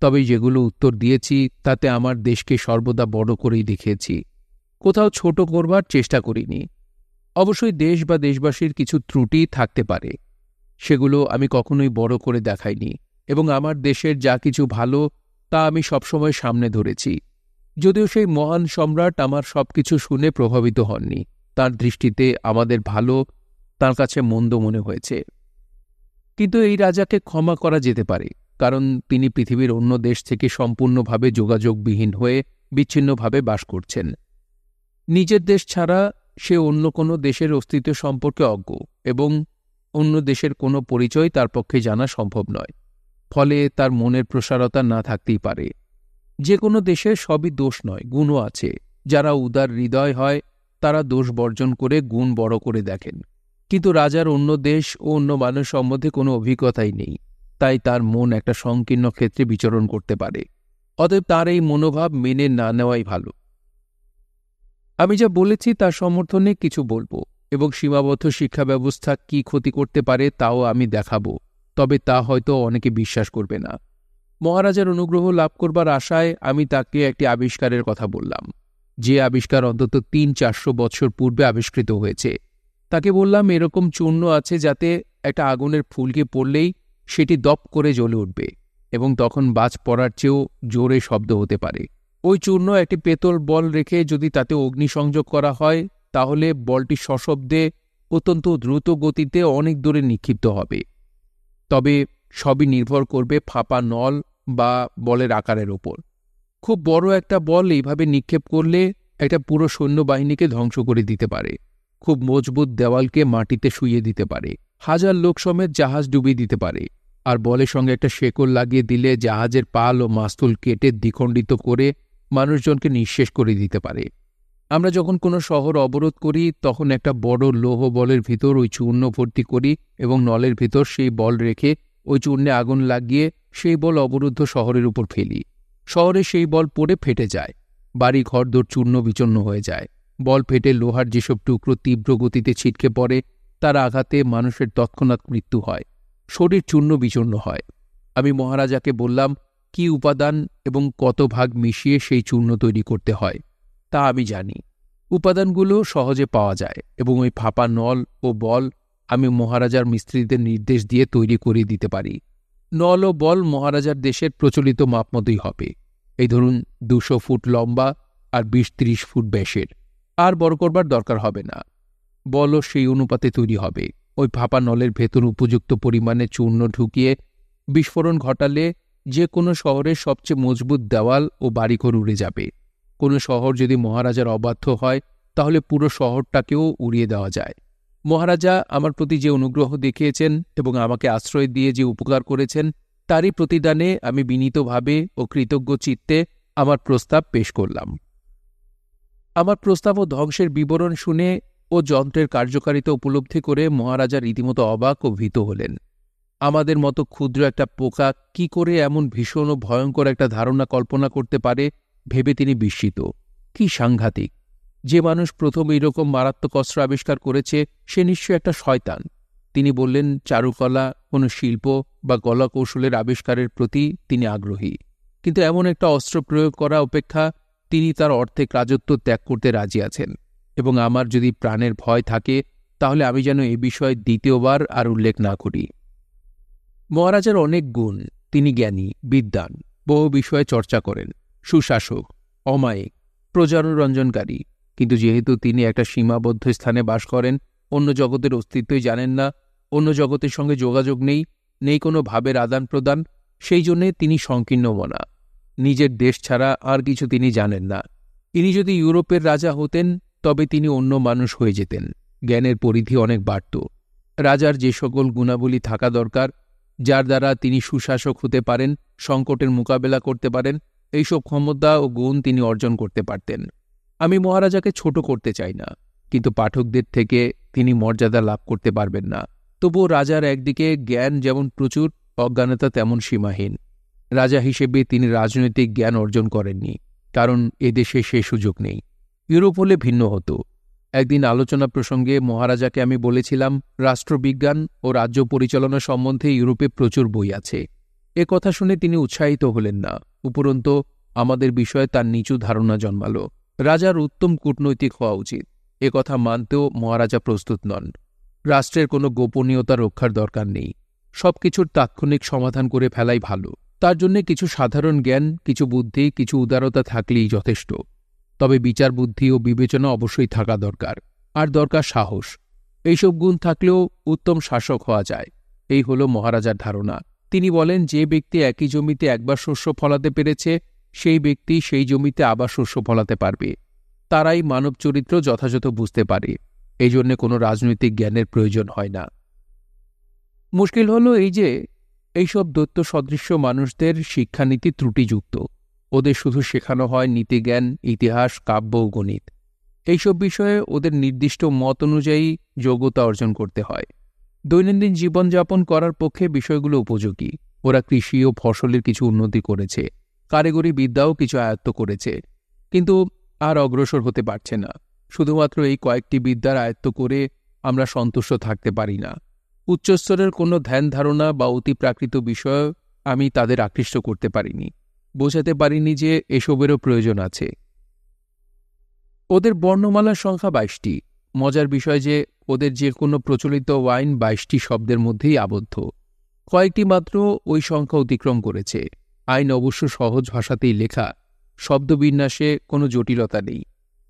তবে যেগুলো উত্তর দিয়েছি তাতে আমার দেশকে সর্বদা বড় করেই দেখিয়েছি, কোথাও ছোট করবার চেষ্টা করিনি। অবশ্যই দেশ বা দেশবাসীর কিছু ত্রুটি থাকতে পারে, সেগুলো আমি কখনোই বড় করে দেখাইনি এবং আমার দেশের যা কিছু ভালো তা আমি সবসময় সামনে ধরেছি। যদিও সেই মহান সম্রাট আমার সবকিছু শুনে প্রভাবিত হননি, তার দৃষ্টিতে আমাদের ভালো তার কাছে মন্দ মনে হয়েছে। কিন্তু এই রাজাকে ক্ষমা করা যেতে পারে, কারণ তিনি পৃথিবীর অন্য দেশ থেকে সম্পূর্ণভাবে যোগাযোগবিহীন হয়ে বিচ্ছিন্নভাবে বাস করছেন। নিজের দেশ ছাড়া সে অন্য কোনো দেশের অস্তিত্ব সম্পর্কে অজ্ঞ এবং অন্য দেশের কোনো পরিচয় তার পক্ষে জানা সম্ভব নয়। ফলে তার মনের প্রসারতা না থাকতেই পারে। যে কোনো দেশের সবই দোষ নয়, গুণও আছে। যারা উদার হৃদয় হয় তারা দোষ বর্জন করে গুণ বড় করে দেখেন। কিন্তু রাজার অন্য দেশ ও অন্য মানুষ সম্বন্ধে কোনো অভিজ্ঞতাই নেই, তাই তার মন একটা সংকীর্ণ ক্ষেত্রে বিচরণ করতে পারে। অতএব তার এই মনোভাব মেনে না নেওয়াই ভালো। আমি যা বলেছি তার সমর্থনে কিছু বলবো, এবং সীমাবদ্ধ শিক্ষা ব্যবস্থা কি ক্ষতি করতে পারে তাও আমি দেখাবো, তবে তা হয়তো অনেকে বিশ্বাস করবে না। মহারাজার অনুগ্রহ লাভ করবার আশায় আমি তাকে একটি আবিষ্কারের কথা বললাম, যে আবিষ্কার অন্তত 300-400 বছর পূর্বে আবিষ্কৃত হয়েছে। তাকে বললাম, এরকম চূর্ণ আছে যাতে একটা আগুনের ফুলকে পড়লেই সেটি দপ করে জ্বলে উঠবে, এবং তখন বাজ পড়ার চেয়েও জোরে শব্দ হতে পারে। ওই চূর্ণ একটি পেতল বল রেখে যদি তাতে অগ্নিসংযোগ করা হয়, তাহলে বলটি সশব্দে অত্যন্ত দ্রুত গতিতে অনেক দূরে নিক্ষিপ্ত হবে। তবে সবই নির্ভর করবে ফাঁপা নল বা বলের আকারের ওপর। খুব বড় একটা বল এইভাবে নিক্ষেপ করলে একটা পুরো সৈন্যবাহিনীকে ধ্বংস করে দিতে পারে, খুব মজবুত দেওয়ালকে মাটিতে শুইয়ে দিতে পারে, হাজার লোক সমেত জাহাজ ডুবিয়ে দিতে পারে। আর বলের সঙ্গে একটা শেকল লাগিয়ে দিলে জাহাজের পাল ও মাস্তুল কেটে দ্বিখণ্ডিত করে মানুষজনকে নিঃশেষ করে দিতে পারে। আমরা যখন কোনো শহর অবরোধ করি তখন একটা বড় লৌহ বলের ভিতর ওই চূর্ণ ভর্তি করি এবং নলের ভিতর সেই বল রেখে ওই চূর্ণে আগুন লাগিয়ে সেই বল অবরুদ্ধ শহরের উপর ফেলি। শহরে সেই বল পড়ে ফেটে যায়, বাড়ি ঘরদোর চূর্ণ বিচূর্ণ হয়ে যায়। বল ফেটে লোহার যেসব টুকরো তীব্র গতিতে ছিটকে পড়ে তার আঘাতে মানুষের তৎক্ষণাৎ মৃত্যু হয়, শরীর চূর্ণ বিচূর্ণ হয়। আমি মহারাজাকে বললাম, কি উপাদান এবং কত ভাগ মিশিয়ে সেই চূর্ণ তৈরি করতে হয় তা আমি জানি। উপাদানগুলো সহজে পাওয়া যায়, এবং ওই ফাঁপা নল ও বল আমি মহারাজার মিস্ত্রিদের নির্দেশ দিয়ে তৈরি করে দিতে পারি। নল ও বল মহারাজার দেশের প্রচলিত মাপ মতোই হবে, এই ধরুন 200 ফুট লম্বা আর 20-30 ফুট ব্যাসের। আর বড় করবার দরকার হবে না। বলও সেই অনুপাতে তৈরি হবে। ওই ফাঁপা নলের ভেতর উপযুক্ত পরিমাণে চূর্ণ ঢুকিয়ে বিস্ফোরণ ঘটালে যে কোনো শহরের সবচেয়ে মজবুত দেওয়াল ও বাড়িঘর উড়ে যাবে। কোনো শহর যদি মহারাজার অবাধ্য হয় তাহলে পুরো শহরটাকেও উড়িয়ে দেওয়া যায়। মহারাজা আমার প্রতি যে অনুগ্রহ দেখিয়েছেন এবং আমাকে আশ্রয় দিয়ে যে উপকার করেছেন, তারই প্রতিদানে আমি বিনীতভাবে ও কৃতজ্ঞ চিত্তে আমার প্রস্তাব পেশ করলাম। আমার প্রস্তাব ও ধ্বংসের বিবরণ শুনে ও যন্ত্রের কার্যকারিতা উপলব্ধি করে মহারাজা রীতিমতো অবাক ও ভীত হলেন। আমাদের মতো ক্ষুদ্র একটা পোকা কি করে এমন ভীষণ ও ভয়ঙ্কর একটা ধারণা কল্পনা করতে পারে ভেবে তিনি বিস্মিত। কি সাংঘাতিক! যে মানুষ প্রথম এইরকম মারাত্মক অস্ত্র আবিষ্কার করেছে সে নিশ্চয় একটা শয়তান। তিনি বললেন, চারুকলা, কোনো শিল্প বা কলা কৌশলের আবিষ্কারের প্রতি তিনি আগ্রহী, কিন্তু এমন একটা অস্ত্র প্রয়োগ করা অপেক্ষা তিনি তার অর্ধেক রাজত্ব ত্যাগ করতে রাজি আছেন। এবং আমার যদি প্রাণের ভয় থাকে তাহলে আমি যেন এ বিষয়ে দ্বিতীয়বার আর উল্লেখ না করি। মহারাজার অনেক গুণ। তিনি জ্ঞানী, বিদ্বান, বহু বিষয়ে চর্চা করেন, সুশাসক, অমায়িক, প্রজারঞ্জনকারী। কিন্তু যেহেতু তিনি একটা সীমাবদ্ধ স্থানে বাস করেন, অন্য জগতের অস্তিত্বই জানেন না, অন্য জগতের সঙ্গে যোগাযোগ নেই কোনো ভাবের আদান প্রদান, সেই জন্যে তিনি সংকীর্ণ মনা। নিজের দেশ ছাড়া আর কিছু তিনি জানেন না। ইনি যদি ইউরোপের রাজা হতেন তবে তিনি অন্য মানুষ হয়ে যেতেন, জ্ঞানের পরিধি অনেক বাড়ত। রাজার যে সকল গুণাবলী থাকা দরকার, যার দ্বারা তিনি সুশাসক হতে পারেন, সংকটের মোকাবেলা করতে পারেন, এইসব ক্ষমতা ও গুণ তিনি অর্জন করতে পারতেন। আমি মহারাজাকে ছোট করতে চাই না, কিন্তু পাঠকদের থেকে তিনি মর্যাদা লাভ করতে পারবেন না। তবুও রাজার একদিকে জ্ঞান যেমন প্রচুর, অজ্ঞানতা তেমন সীমাহীন। রাজা হিসেবে তিনি রাজনৈতিক জ্ঞান অর্জন করেননি, কারণ এদেশে সে সুযোগ নেই। ইউরোপ হলে ভিন্ন হতো। একদিন আলোচনা প্রসঙ্গে মহারাজাকে আমি বলেছিলাম, রাষ্ট্রবিজ্ঞান ও রাজ্য পরিচালনা সম্বন্ধে ইউরোপে প্রচুর বই আছে। এ কথা শুনে তিনি উৎসাহিত হলেন না, উপরন্তু আমাদের বিষয়ে তার নিচু ধারণা জন্মাল। রাজার উত্তম কূটনৈতিক হওয়া উচিত, এ কথা মানতেও মহারাজা প্রস্তুত নন। রাষ্ট্রের কোনো গোপনীয়তা রক্ষার দরকার নেই, সবকিছুর তাৎক্ষণিক সমাধান করে ফেলাই ভালো। তার জন্য কিছু সাধারণ জ্ঞান, কিছু বুদ্ধি, কিছু উদারতা থাকলেই যথেষ্ট। তবে বিচার বুদ্ধি ও বিবেচনা অবশ্যই থাকা দরকার, আর দরকার সাহস। এইসব গুণ থাকলেও উত্তম শাসক হওয়া যায়, এই হল মহারাজার ধারণা। তিনি বলেন, যে ব্যক্তি একই জমিতে একবার শস্য ফলাতে পেরেছে সেই ব্যক্তি সেই জমিতে আবার শস্য ফলাতে পারবে। তারাই মানব চরিত্র যথাযথ বুঝতে পারে, এই জন্য কোনো রাজনৈতিক জ্ঞানের প্রয়োজন হয় না। মুশকিল হল এই যে, এইসব দৈত্য সদৃশ্য মানুষদের শিক্ষানীতি ত্রুটিযুক্ত। ওদের শুধু শেখানো হয় নীতিজ্ঞান, ইতিহাস, কাব্য ও গণিত। এইসব বিষয়ে ওদের নির্দিষ্ট মত অনুযায়ী যোগ্যতা অর্জন করতে হয়। দৈনন্দিন জীবনযাপন করার পক্ষে বিষয়গুলো উপযোগী। ওরা কৃষি ও ফসলের কিছু উন্নতি করেছে, কারিগরি বিদ্যাও কিছু আয়ত্ত করেছে, কিন্তু আর অগ্রসর হতে পারছে না। শুধুমাত্র এই কয়েকটি বিদ্যার আয়ত্ত করে আমরা সন্তুষ্ট থাকতে পারি না। উচ্চস্তরের কোনো ধ্যান ধারণা বা অতিপ্রাকৃত বিষয় আমি তাদের আকৃষ্ট করতে পারিনি, বোঝাতে পারিনি যে এসবেরও প্রয়োজন আছে। ওদের বর্ণমালার সংখ্যা 22টি। মজার বিষয় যে ওদের যে কোনো প্রচলিত ওয়াইন 22টি শব্দের মধ্যেই আবদ্ধ। কয়েকটি মাত্র ওই সংখ্যা অতিক্রম করেছে। আইন অবশ্য সহজ ভাষাতেই লেখা, শব্দবিন্যাসে কোনো জটিলতা নেই,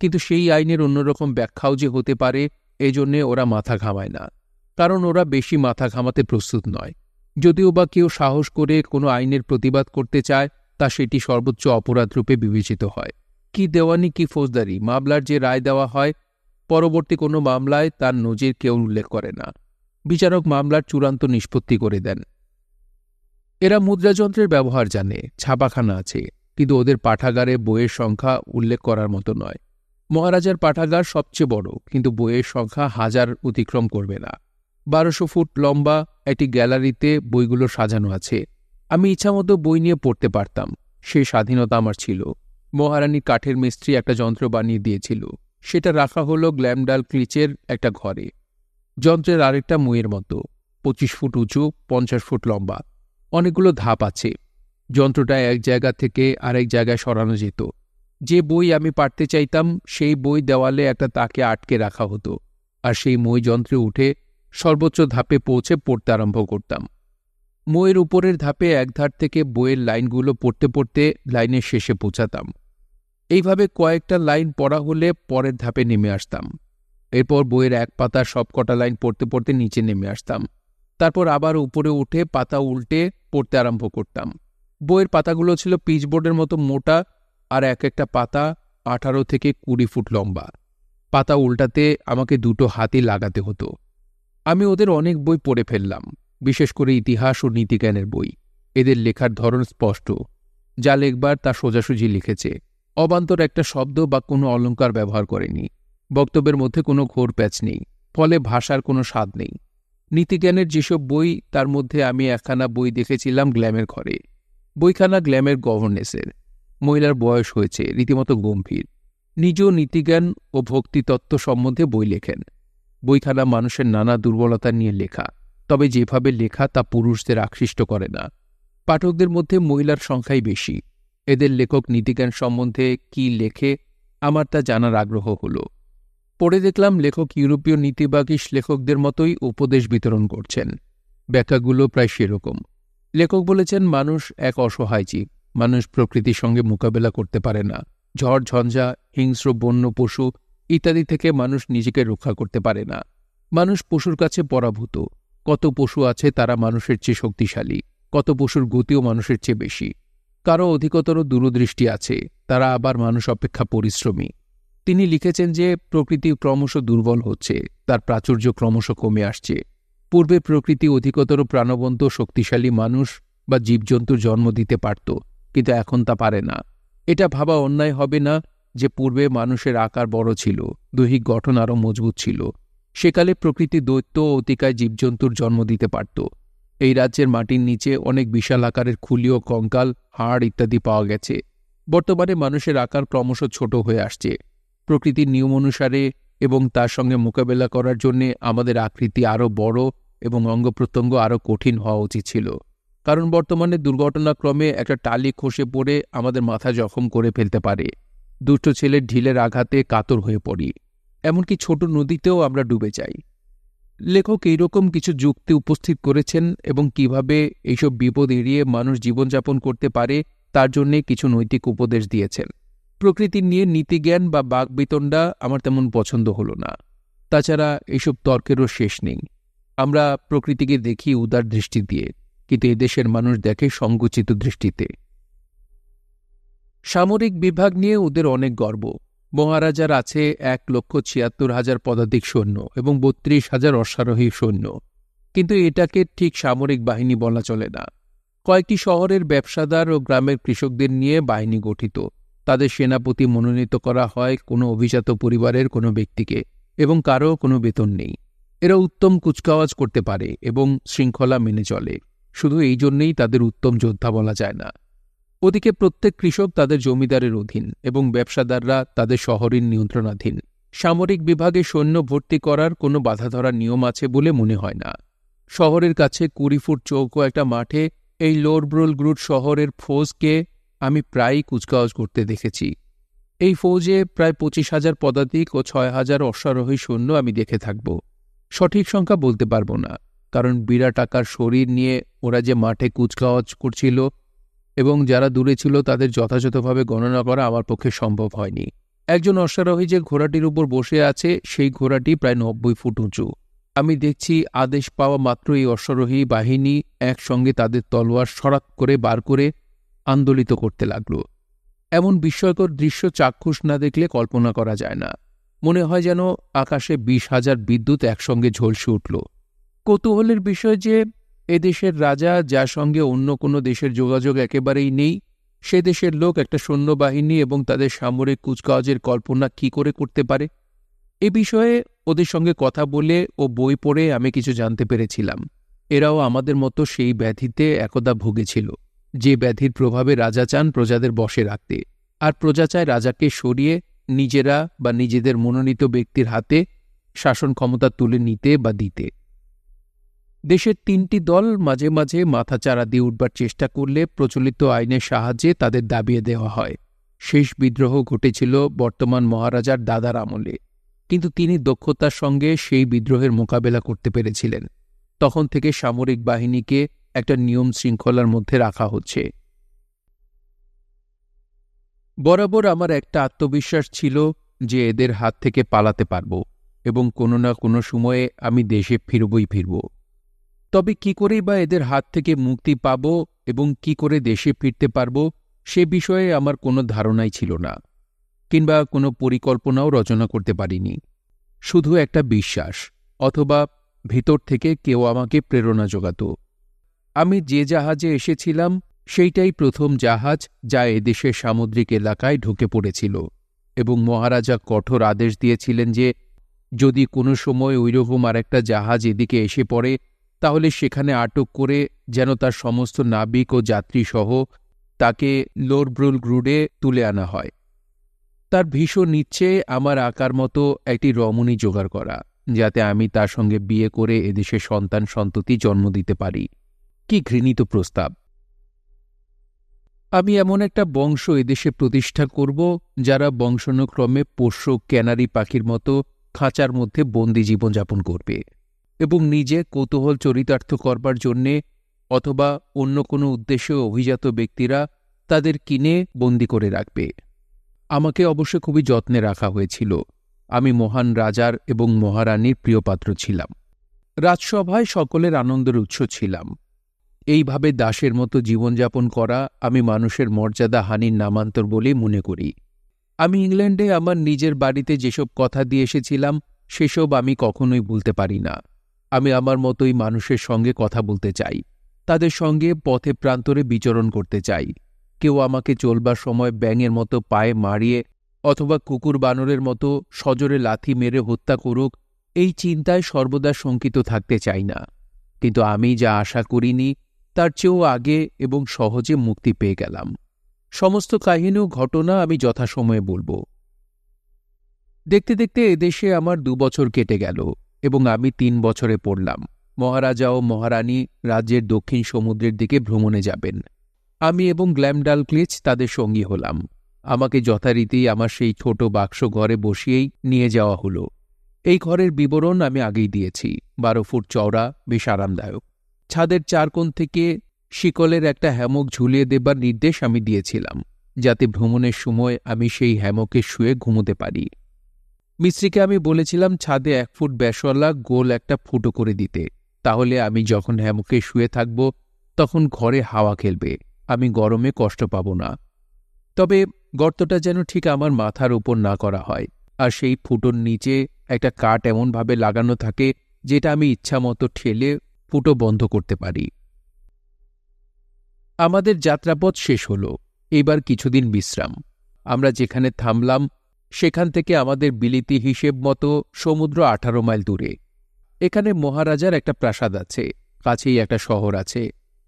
কিন্তু সেই আইনের অন্যরকম ব্যাখ্যাও যে হতে পারে এজন্যে ওরা মাথা ঘামায় না, কারণ ওরা বেশি মাথা ঘামাতে প্রস্তুত নয়। যদিও বা কেউ সাহস করে কোনো আইনের প্রতিবাদ করতে চায়, তা সেটি সর্বোচ্চ অপরাধ রূপে বিবেচিত হয়। কি দেওয়ানি কি ফৌজদারি মামলার যে রায় দেওয়া হয়, পরবর্তী কোনো মামলায় তার নজির কেউ উল্লেখ করে না। বিচারক মামলার চূড়ান্ত নিষ্পত্তি করে দেন। এরা মুদ্রাযন্ত্রের ব্যবহার জানে, ছাপাখানা আছে, কিন্তু ওদের পাঠাগারে বইয়ের সংখ্যা উল্লেখ করার মতো নয়। মহারাজার পাঠাগার সবচেয়ে বড়, কিন্তু বইয়ের সংখ্যা 1000 অতিক্রম করবে না। 1200 ফুট লম্বা একটি গ্যালারিতে বইগুলো সাজানো আছে। আমি ইচ্ছামতো বই নিয়ে পড়তে পারতাম, সেই স্বাধীনতা আমার ছিল। মহারানী কাঠের মিস্ত্রি একটা যন্ত্র বানিয়ে দিয়েছিল, সেটা রাখা হলো গ্ল্যামডাল ক্লিচের একটা ঘরে। যন্ত্রের আরেকটা মুয়ের মতো, 25 ফুট উঁচু, 50 ফুট লম্বা। অনেকগুলো ধাপ আছে। যন্ত্রটা এক জায়গা থেকে আরেক জায়গায় সরানো যেত। যে বই আমি পড়তে চাইতাম সেই বই দেওয়ালে একটা তাকে আটকে রাখা হতো, আর সেই মই যন্ত্রে উঠে সর্বোচ্চ ধাপে পৌঁছে পড়তে আরম্ভ করতাম। মইয়ের উপরের ধাপে এক ধার থেকে বইয়ের লাইনগুলো পড়তে পড়তে লাইনের শেষে পৌঁছাতাম। এইভাবে কয়েকটা লাইন পড়া হলে পরের ধাপে নেমে আসতাম। এরপর বইয়ের এক পাতার সবকটা লাইন পড়তে পড়তে নিচে নেমে আসতাম। তারপর আবার উপরে উঠে পাতা উল্টে পড়তে আরম্ভ করতাম। বইয়ের পাতাগুলো ছিল পিচবোর্ডের মতো মোটা, আর এক একটা পাতা 18 থেকে 20 ফুট লম্বা। পাতা উল্টাতে আমাকে দুটো হাতই লাগাতে হতো। আমি ওদের অনেক বই পড়ে ফেললাম, বিশেষ করে ইতিহাস ও নীতিজ্ঞানের বই। এদের লেখার ধরন স্পষ্ট, যা লেখবার তা সোজাসুজি লিখেছে। অবান্তর একটা শব্দ বা কোনো অলঙ্কার ব্যবহার করেনি। বক্তব্যের মধ্যে কোনো ঘোর প্যাচ নেই, ফলে ভাষার কোনো স্বাদ নেই। নীতিজ্ঞানের যেসব বই, তার মধ্যে আমি একখানা বই দেখেছিলাম গ্ল্যামের ঘরে। বইখানা গ্ল্যামের গভর্নেসের। মহিলার বয়স হয়েছে, রীতিমতো গম্ভীর। নিজেও নীতিজ্ঞান ও ভক্তিতত্ত্ব সম্বন্ধে বই লেখেন। বইখানা মানুষের নানা দুর্বলতা নিয়ে লেখা, তবে যেভাবে লেখা তা পুরুষদের আকৃষ্ট করে না। পাঠকদের মধ্যে মহিলার সংখ্যাই বেশি। এদের লেখক নীতিজ্ঞান সম্বন্ধে কি লেখে আমার তা জানার আগ্রহ হল। পড়ে দেখলাম লেখক ইউরোপীয় নীতিবাগীশ লেখকদের মতোই উপদেশ বিতরণ করছেন। ব্যাখ্যাগুলো প্রায় সেরকম। লেখক বলেছেন, মানুষ এক অসহায় জীব। মানুষ প্রকৃতির সঙ্গে মোকাবেলা করতে পারে না। ঝড় ঝঞ্ঝা, হিংস্র বন্য পশু ইত্যাদি থেকে মানুষ নিজেকে রক্ষা করতে পারে না। মানুষ পশুর কাছে পরাভূত। কত পশু আছে তারা মানুষের চেয়ে শক্তিশালী, কত পশুর গতিও মানুষের চেয়ে বেশি। কারো অধিকতর দূরদৃষ্টি আছে, তারা আবার মানুষ অপেক্ষা পরিশ্রমী। তিনি লিখেছেন যে প্রকৃতি ক্রমশ দুর্বল হচ্ছে, তার প্রাচুর্য ক্রমশ কমে আসছে। পূর্বে প্রকৃতি অধিকতর প্রাণবন্ত শক্তিশালী মানুষ বা জীবজন্তুর জন্ম দিতে পারত, কিন্তু এখন তা পারে না। এটা ভাবা অন্যায় হবে না যে পূর্বে মানুষের আকার বড় ছিল, দৈহিক গঠন আরও মজবুত ছিল। সেকালে প্রকৃতি দৈত্য ও অতিকায় জীবজন্তুর জন্ম দিতে পারত। এই রাজ্যের মাটির নিচে অনেক বিশাল আকারের খুলিও, কঙ্কাল, হাড় ইত্যাদি পাওয়া গেছে। বর্তমানে মানুষের আকার ক্রমশ ছোট হয়ে আসছে। প্রকৃতির নিয়ম অনুসারে এবং তার সঙ্গে মোকাবেলা করার জন্যে আমাদের আকৃতি আরও বড় এবং অঙ্গপ্রত্যঙ্গ আরও কঠিন হওয়া উচিত ছিল। কারণ বর্তমানে দুর্ঘটনাক্রমে একটা টালি খসে পড়ে আমাদের মাথা জখম করে ফেলতে পারে। দুষ্ট ছেলের ঢিলের আঘাতে কাতর হয়ে পড়ি। এমনকি ছোট নদীতেও আমরা ডুবে যাই। লেখক এইরকম কিছু যুক্তি উপস্থিত করেছেন এবং কিভাবে এইসব বিপদ এড়িয়ে মানুষ জীবনযাপন করতে পারে তার জন্যে কিছু নৈতিক উপদেশ দিয়েছেন। প্রকৃতি নিয়ে নীতিজ্ঞান বা বাকবিতণ্ডা আমার তেমন পছন্দ হলো না। তাছাড়া এইসব তর্কেরও শেষ নেই। আমরা প্রকৃতিকে দেখি উদার দৃষ্টি দিয়ে, কিন্তু এদেশের মানুষ দেখে সংকুচিত দৃষ্টিতে। সামরিক বিভাগ নিয়ে ওদের অনেক গর্ব। মহারাজার আছে 1,76,000 পদাতিক সৈন্য এবং 32,000 অশ্বারোহী সৈন্য, কিন্তু এটাকে ঠিক সামরিক বাহিনী বলা চলে না। কয়েকটি শহরের ব্যবসাদার ও গ্রামের কৃষকদের নিয়ে বাহিনী গঠিত। তাদের সেনাপতি মনোনীত করা হয় কোনো অভিজাত পরিবারের কোনো ব্যক্তিকে, এবং কারও কোনো বেতন নেই। এরা উত্তম কুচকাওয়াজ করতে পারে এবং শৃঙ্খলা মেনে চলে। শুধু এই জন্যেই তাদের উত্তম যোদ্ধা বলা যায় না। ওদিকে প্রত্যেক কৃষক তাদের জমিদারের অধীন এবং ব্যবসাদাররা তাদের শহরের নিয়ন্ত্রণাধীন। সামরিক বিভাগে সৈন্য ভর্তি করার কোনো বাধাধরার নিয়ম আছে বলে মনে হয় না। শহরের কাছে 20 ফুট চৌকো একটা মাঠে এই লোরব্রুলগ্রুড শহরের ফৌজকে আমি প্রায়ই কুচকাওয়াজ করতে দেখেছি। এই ফৌজে প্রায় 25,000 পদাতিক ও 6,000 অশ্বারোহী সৈন্য আমি দেখে থাকব। সঠিক সংখ্যা বলতে পারবো না, কারণ বিরাট আকার শরীর নিয়ে ওরা যে মাঠে কুচকাওয়াজ করছিল এবং যারা দূরে ছিল তাদের যথাযথভাবে গণনা করা আমার পক্ষে সম্ভব হয়নি। একজন অশ্বারোহী যে ঘোড়াটির উপর বসে আছে সেই ঘোড়াটি প্রায় 90 ফুট উঁচু। আমি দেখছি আদেশ পাওয়া মাত্র এই অশ্বারোহী বাহিনী একসঙ্গে তাদের তলোয়ার সরাত করে বার করে আন্দোলিত করতে লাগল। এমন বিস্ময়কর দৃশ্য চাক্ষুষ না দেখলে কল্পনা করা যায় না। মনে হয় যেন আকাশে 20,000 বিদ্যুৎ একসঙ্গে ঝলসে উঠল। কৌতূহলের বিষয় যে এদেশের রাজা, যার সঙ্গে অন্য কোনো দেশের যোগাযোগ একেবারেই নেই, সে দেশের লোক একটা সৈন্যবাহিনী এবং তাদের সামরিক কুচকাওয়াজের কল্পনা কি করে করতে পারে। এ বিষয়ে ওদের সঙ্গে কথা বলে ও বই পড়ে আমি কিছু জানতে পেরেছিলাম। এরাও আমাদের মতো সেই ব্যাধিতে একদা ভুগেছিল, যে ব্যাধির প্রভাবে রাজা চান প্রজাদের বশে রাখতে, আর প্রজা চায় রাজাকে সরিয়ে নিজেরা বা নিজেদের মনোনীত ব্যক্তির হাতে শাসন ক্ষমতা তুলে নিতে বা দিতে। দেশের 3টি দল মাঝে মাঝে মাথাচাড়া দিয়ে উঠবার চেষ্টা করলে প্রচলিত আইনের সাহায্যে তাদের দাবিয়ে দেওয়া হয়। শেষ বিদ্রোহ ঘটেছিল বর্তমান মহারাজার দাদার আমলে, কিন্তু তিনি দক্ষতার সঙ্গে সেই বিদ্রোহের মোকাবেলা করতে পেরেছিলেন। তখন থেকে সামরিক বাহিনীকে একটা নিয়ম শৃঙ্খলার মধ্যে রাখা হচ্ছে। বরাবর আমার একটা আত্মবিশ্বাস ছিল যে এদের হাত থেকে পালাতে পারব এবং কোনো না কোনো সময়ে আমি দেশে ফিরবই ফিরব। তবে কি করেই বা এদের হাত থেকে মুক্তি পাব এবং কি করে দেশে ফিরতে পারব সে বিষয়ে আমার কোনো ধারণাই ছিল না, কিংবা কোনো পরিকল্পনাও রচনা করতে পারিনি। শুধু একটা বিশ্বাস, অথবা ভিতর থেকে কেউ আমাকে প্রেরণা জোগাত। আমি যে জাহাজে এসেছিলাম সেইটাই প্রথম জাহাজ যা এদেশের সামুদ্রিক এলাকায় ঢুকে পড়েছিল, এবং মহারাজা কঠোর আদেশ দিয়েছিলেন যে যদি কোনো সময় ওইরকম আরেকটা জাহাজ এদিকে এসে পড়ে তাহলে সেখানে আটক করে যেন তার সমস্ত নাবিক ও যাত্রীসহ তাকে লোরব্রুলগ্রুডে তুলে আনা হয়। তার ভীষণ ইচ্ছে আমার আকার মতো একটি রমণী জোগাড় করা, যাতে আমি তার সঙ্গে বিয়ে করে এদেশে সন্তান সন্ততি জন্ম দিতে পারি। কি ঘৃণিত প্রস্তাব! আমি এমন একটা বংশ এদেশে প্রতিষ্ঠা করব যারা বংশানুক্রমে পোষ্য ক্যানারি পাখির মতো খাঁচার মধ্যে বন্দি জীবনযাপন করবে এবং নিজে কৌতূহল চরিতার্থ করবার জন্যে অথবা অন্য কোনো উদ্দেশ্যে অভিজাত ব্যক্তিরা তাদের কিনে বন্দি করে রাখবে। আমাকে অবশ্য খুবই যত্নে রাখা হয়েছিল। আমি মহান রাজার এবং মহারানীর প্রিয়পাত্র ছিলাম। রাজসভায় সকলের আনন্দের উৎস ছিলাম। এইভাবে দাসের মতো জীবনযাপন করা আমি মানুষের মর্যাদা হানির নামান্তর বলেই মনে করি। আমি ইংল্যান্ডে আমার নিজের বাড়িতে যেসব কথা দিয়ে এসেছিলাম সেসব আমি কখনোই ভুলতে পারি না। আমি আমার মতোই মানুষের সঙ্গে কথা বলতে চাই, তাদের সঙ্গে পথে প্রান্তরে বিচরণ করতে চাই। কেউ আমাকে চলবার সময় ব্যাঙের মতো পায়ে মারিয়ে অথবা কুকুর বানরের মতো সজোরে লাথি মেরে হত্যা করুক, এই চিন্তায় সর্বদা শঙ্কিত থাকতে চাই না। কিন্তু আমি যা আশা করিনি তার চেয়েও আগে এবং সহজে মুক্তি পেয়ে গেলাম। সমস্ত কাহিনী ও ঘটনা আমি যথাসময়ে বলব। দেখতে দেখতে এদেশে আমার 2 বছর কেটে গেল এবং আমি 3 বছরে পড়লাম। মহারাজা ও মহারানী রাজ্যের দক্ষিণ সমুদ্রের দিকে ভ্রমণে যাবেন। আমি এবং গ্ল্যামডালক্লিচ তাদের সঙ্গী হলাম। আমাকে যথারীতি আমার সেই ছোট বাক্স ঘরে বসিয়েই নিয়ে যাওয়া হলো। এই ঘরের বিবরণ আমি আগেই দিয়েছি। 12 ফুট চওড়া, বেশ আরামদায়ক। ছাদের 4 কোণ থেকে শিকলের একটা হ্যামক ঝুলিয়ে দেবার নির্দেশ আমি দিয়েছিলাম, যাতে ভ্রমণের সময় আমি সেই হ্যামকে শুয়ে ঘুমোতে পারি। মিস্ত্রিকে আমি বলেছিলাম ছাদে 1 ফুট ব্যাসওয়ালা গোল একটা ফুটো করে দিতে, তাহলে আমি যখন হ্যামকে শুয়ে থাকব তখন ঘরে হাওয়া খেলবে, আমি গরমে কষ্ট পাব না। তবে গর্তটা যেন ঠিক আমার মাথার উপর না করা হয়, আর সেই ফুটোর নিচে একটা কাঠ এমনভাবে লাগানো থাকে যেটা আমি ইচ্ছামতো ঠেলে ফুটো বন্ধ করতে পারি। আমাদের যাত্রাপথ শেষ হল। এবার কিছুদিন বিশ্রাম। আমরা যেখানে থামলাম সেখান থেকে আমাদের বিলিতি হিসেব মতো সমুদ্র 18 মাইল দূরে। এখানে মহারাজার একটা প্রাসাদ আছে, কাছেই একটা শহর আছে।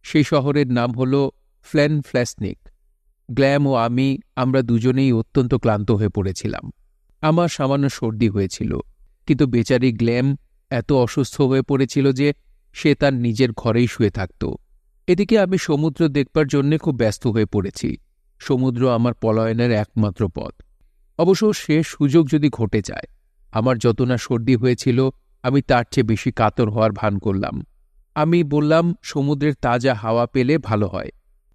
সেই শহরের নাম হল ফ্ল্যানফ্ল্যাসনিক। গ্ল্যাম ও আমরা দুজনেই অত্যন্ত ক্লান্ত হয়ে পড়েছিলাম। আমার সামান্য সর্দি হয়েছিল, কিন্তু বেচারি গ্ল্যাম এত অসুস্থ হয়ে পড়েছিল যে সে তার নিজের ঘরেই শুয়ে থাকত। এদিকে আমি সমুদ্র দেখবার জন্যে খুব ব্যস্ত হয়ে পড়েছি। সমুদ্র আমার পলায়নের একমাত্র পথ। অবশ্য সে সুযোগ যদি ঘটে যায়। আমার যত না সর্দি হয়েছিল, আমি তার চেয়ে বেশি কাতর হওয়ার ভান করলাম। আমি বললাম, সমুদ্রের তাজা হাওয়া পেলে ভালো হয়।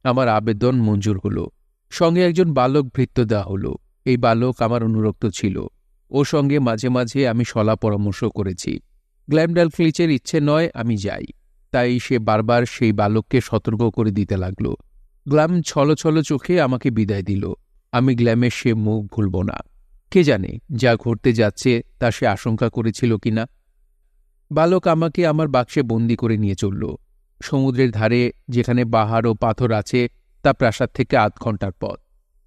আমার আবেদন মঞ্জুর হল। সঙ্গে একজন বালক ভৃত্য দেওয়া হল। এই বালক আমার অনুরক্ত ছিল। ওর সঙ্গে মাঝে মাঝে আমি সলা পরামর্শ করেছি। গ্ল্যামডালক্লিচের ইচ্ছে নয় আমি যাই, তাই সে বারবার সেই বালককে সতর্ক করে দিতে লাগল। গ্ল্যাম ছলছল চোখে আমাকে বিদায় দিল। আমি গ্ল্যামের সে মুখ ভুলব না। কে জানে যা ঘটতে যাচ্ছে তা সে আশঙ্কা করেছিল কিনা। বালক আমাকে আমার বাক্সে বন্দি করে নিয়ে চলল। সমুদ্রের ধারে যেখানে পাহাড় ও পাথর আছে তা প্রাসাদ থেকে 8 ঘণ্টার পথ।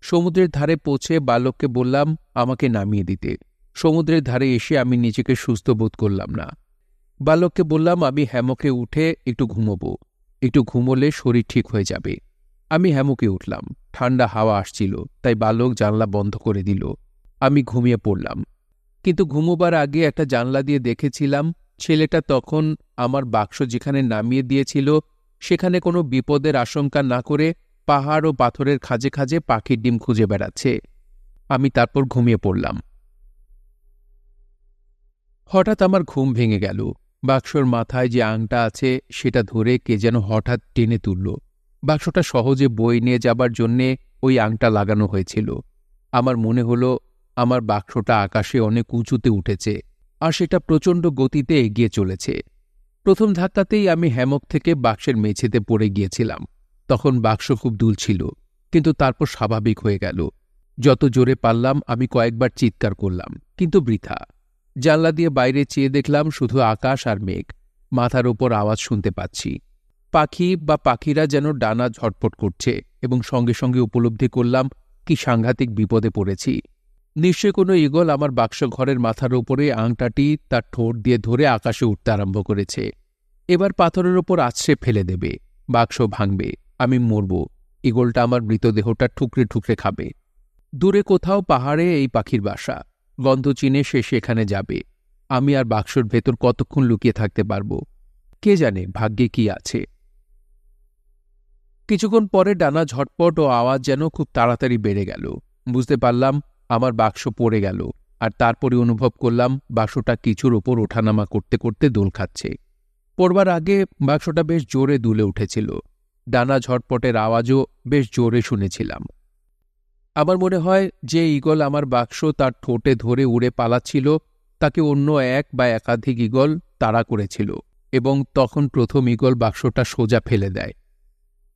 সমুদ্রের ধারে পৌঁছে বালককে বললাম আমাকে নামিয়ে দিতে। সমুদ্রের ধারে এসে আমি নিজেকে সুস্থ বোধ করলাম না। বালককে বললাম আমি হ্যামকে উঠে একটু ঘুমোব। একটু ঘুমোলে শরীর ঠিক হয়ে যাবে। আমি হ্যামকে উঠলাম। ঠান্ডা হাওয়া আসছিল, তাই বালক জানলা বন্ধ করে দিল। আমি ঘুমিয়ে পড়লাম। কিন্তু ঘুমোবার আগে একটা জানলা দিয়ে দেখেছিলাম ছেলেটা তখন আমার বাক্স যেখানে নামিয়ে দিয়েছিল সেখানে কোনো বিপদের আশঙ্কা না করে পাহাড় ও পাথরের খাঁজে খাঁজে পাখির ডিম খুঁজে বেড়াচ্ছে। আমি তারপর ঘুমিয়ে পড়লাম। হঠাৎ আমার ঘুম ভেঙে গেল। বাক্সর মাথায় যে আংটা আছে সেটা ধরে কে যেন হঠাৎ টেনে তুলল। বাক্সটা সহজে বয়ে নিয়ে যাবার জন্যে ওই আংটা লাগানো হয়েছিল। আমার মনে হল আমার বাক্সটা আকাশে অনেক উঁচুতে উঠেছে, আর সেটা প্রচণ্ড গতিতে এগিয়ে চলেছে। প্রথম ধাক্কাতেই আমি হ্যামক থেকে বাক্সের মেঝেতে পড়ে গিয়েছিলাম। তখন বাক্স খুব দুলছিল, কিন্তু তারপর স্বাভাবিক হয়ে গেল। যত জোরে পারলাম আমি কয়েকবার চিৎকার করলাম, কিন্তু বৃথা। জানলা দিয়ে বাইরে চেয়ে দেখলাম শুধু আকাশ আর মেঘ। মাথার ওপর আওয়াজ শুনতে পাচ্ছি। পাখি বা পাখিরা যেন ডানা ঝটপট করছে, এবং সঙ্গে সঙ্গে উপলব্ধি করলাম কি সাংঘাতিক বিপদে পড়েছি। নিশ্চয় কোনো ঈগল আমার বাক্স ঘরের মাথার ওপরে আংটাটি তার ঠোঁট দিয়ে ধরে আকাশে উঠতে আরম্ভ করেছে। এবার পাথরের ওপর আছড়ে ফেলে দেবে। বাক্স ভাঙবে, আমি মরব। ঈগলটা আমার মৃতদেহটা ঠুকরে ঠুকরে খাবে। দূরে কোথাও পাহাড়ে এই পাখির বাসা। গন্ধ চিনে সে সেখানে যাবে। আমি আর বাক্সর ভেতর কতক্ষণ লুকিয়ে থাকতে পারব? কে জানে ভাগ্যে কি আছে। কিছুক্ষণ পরে ডানা ঝটপট ও আওয়াজ যেন খুব তাড়াতাড়ি বেড়ে গেল। বুঝতে পারলাম আমার বাক্স পড়ে গেল, আর তারপরে অনুভব করলাম বাক্সটা কিছুর ওপর ওঠানামা করতে করতে দোল খাচ্ছে। পড়বার আগে বাক্সটা বেশ জোরে দুলে উঠেছিল। ডানা ঝটপটের আওয়াজও বেশ জোরে শুনেছিলাম। আমার মনে হয় যে ঈগল আমার বাক্স তার ঠোঁটে ধরে উড়ে পালাচ্ছিল তাকে অন্য এক বা একাধিক ঈগল তাড়া করেছিল, এবং তখন প্রথম ঈগল বাক্সটা সোজা ফেলে দেয়।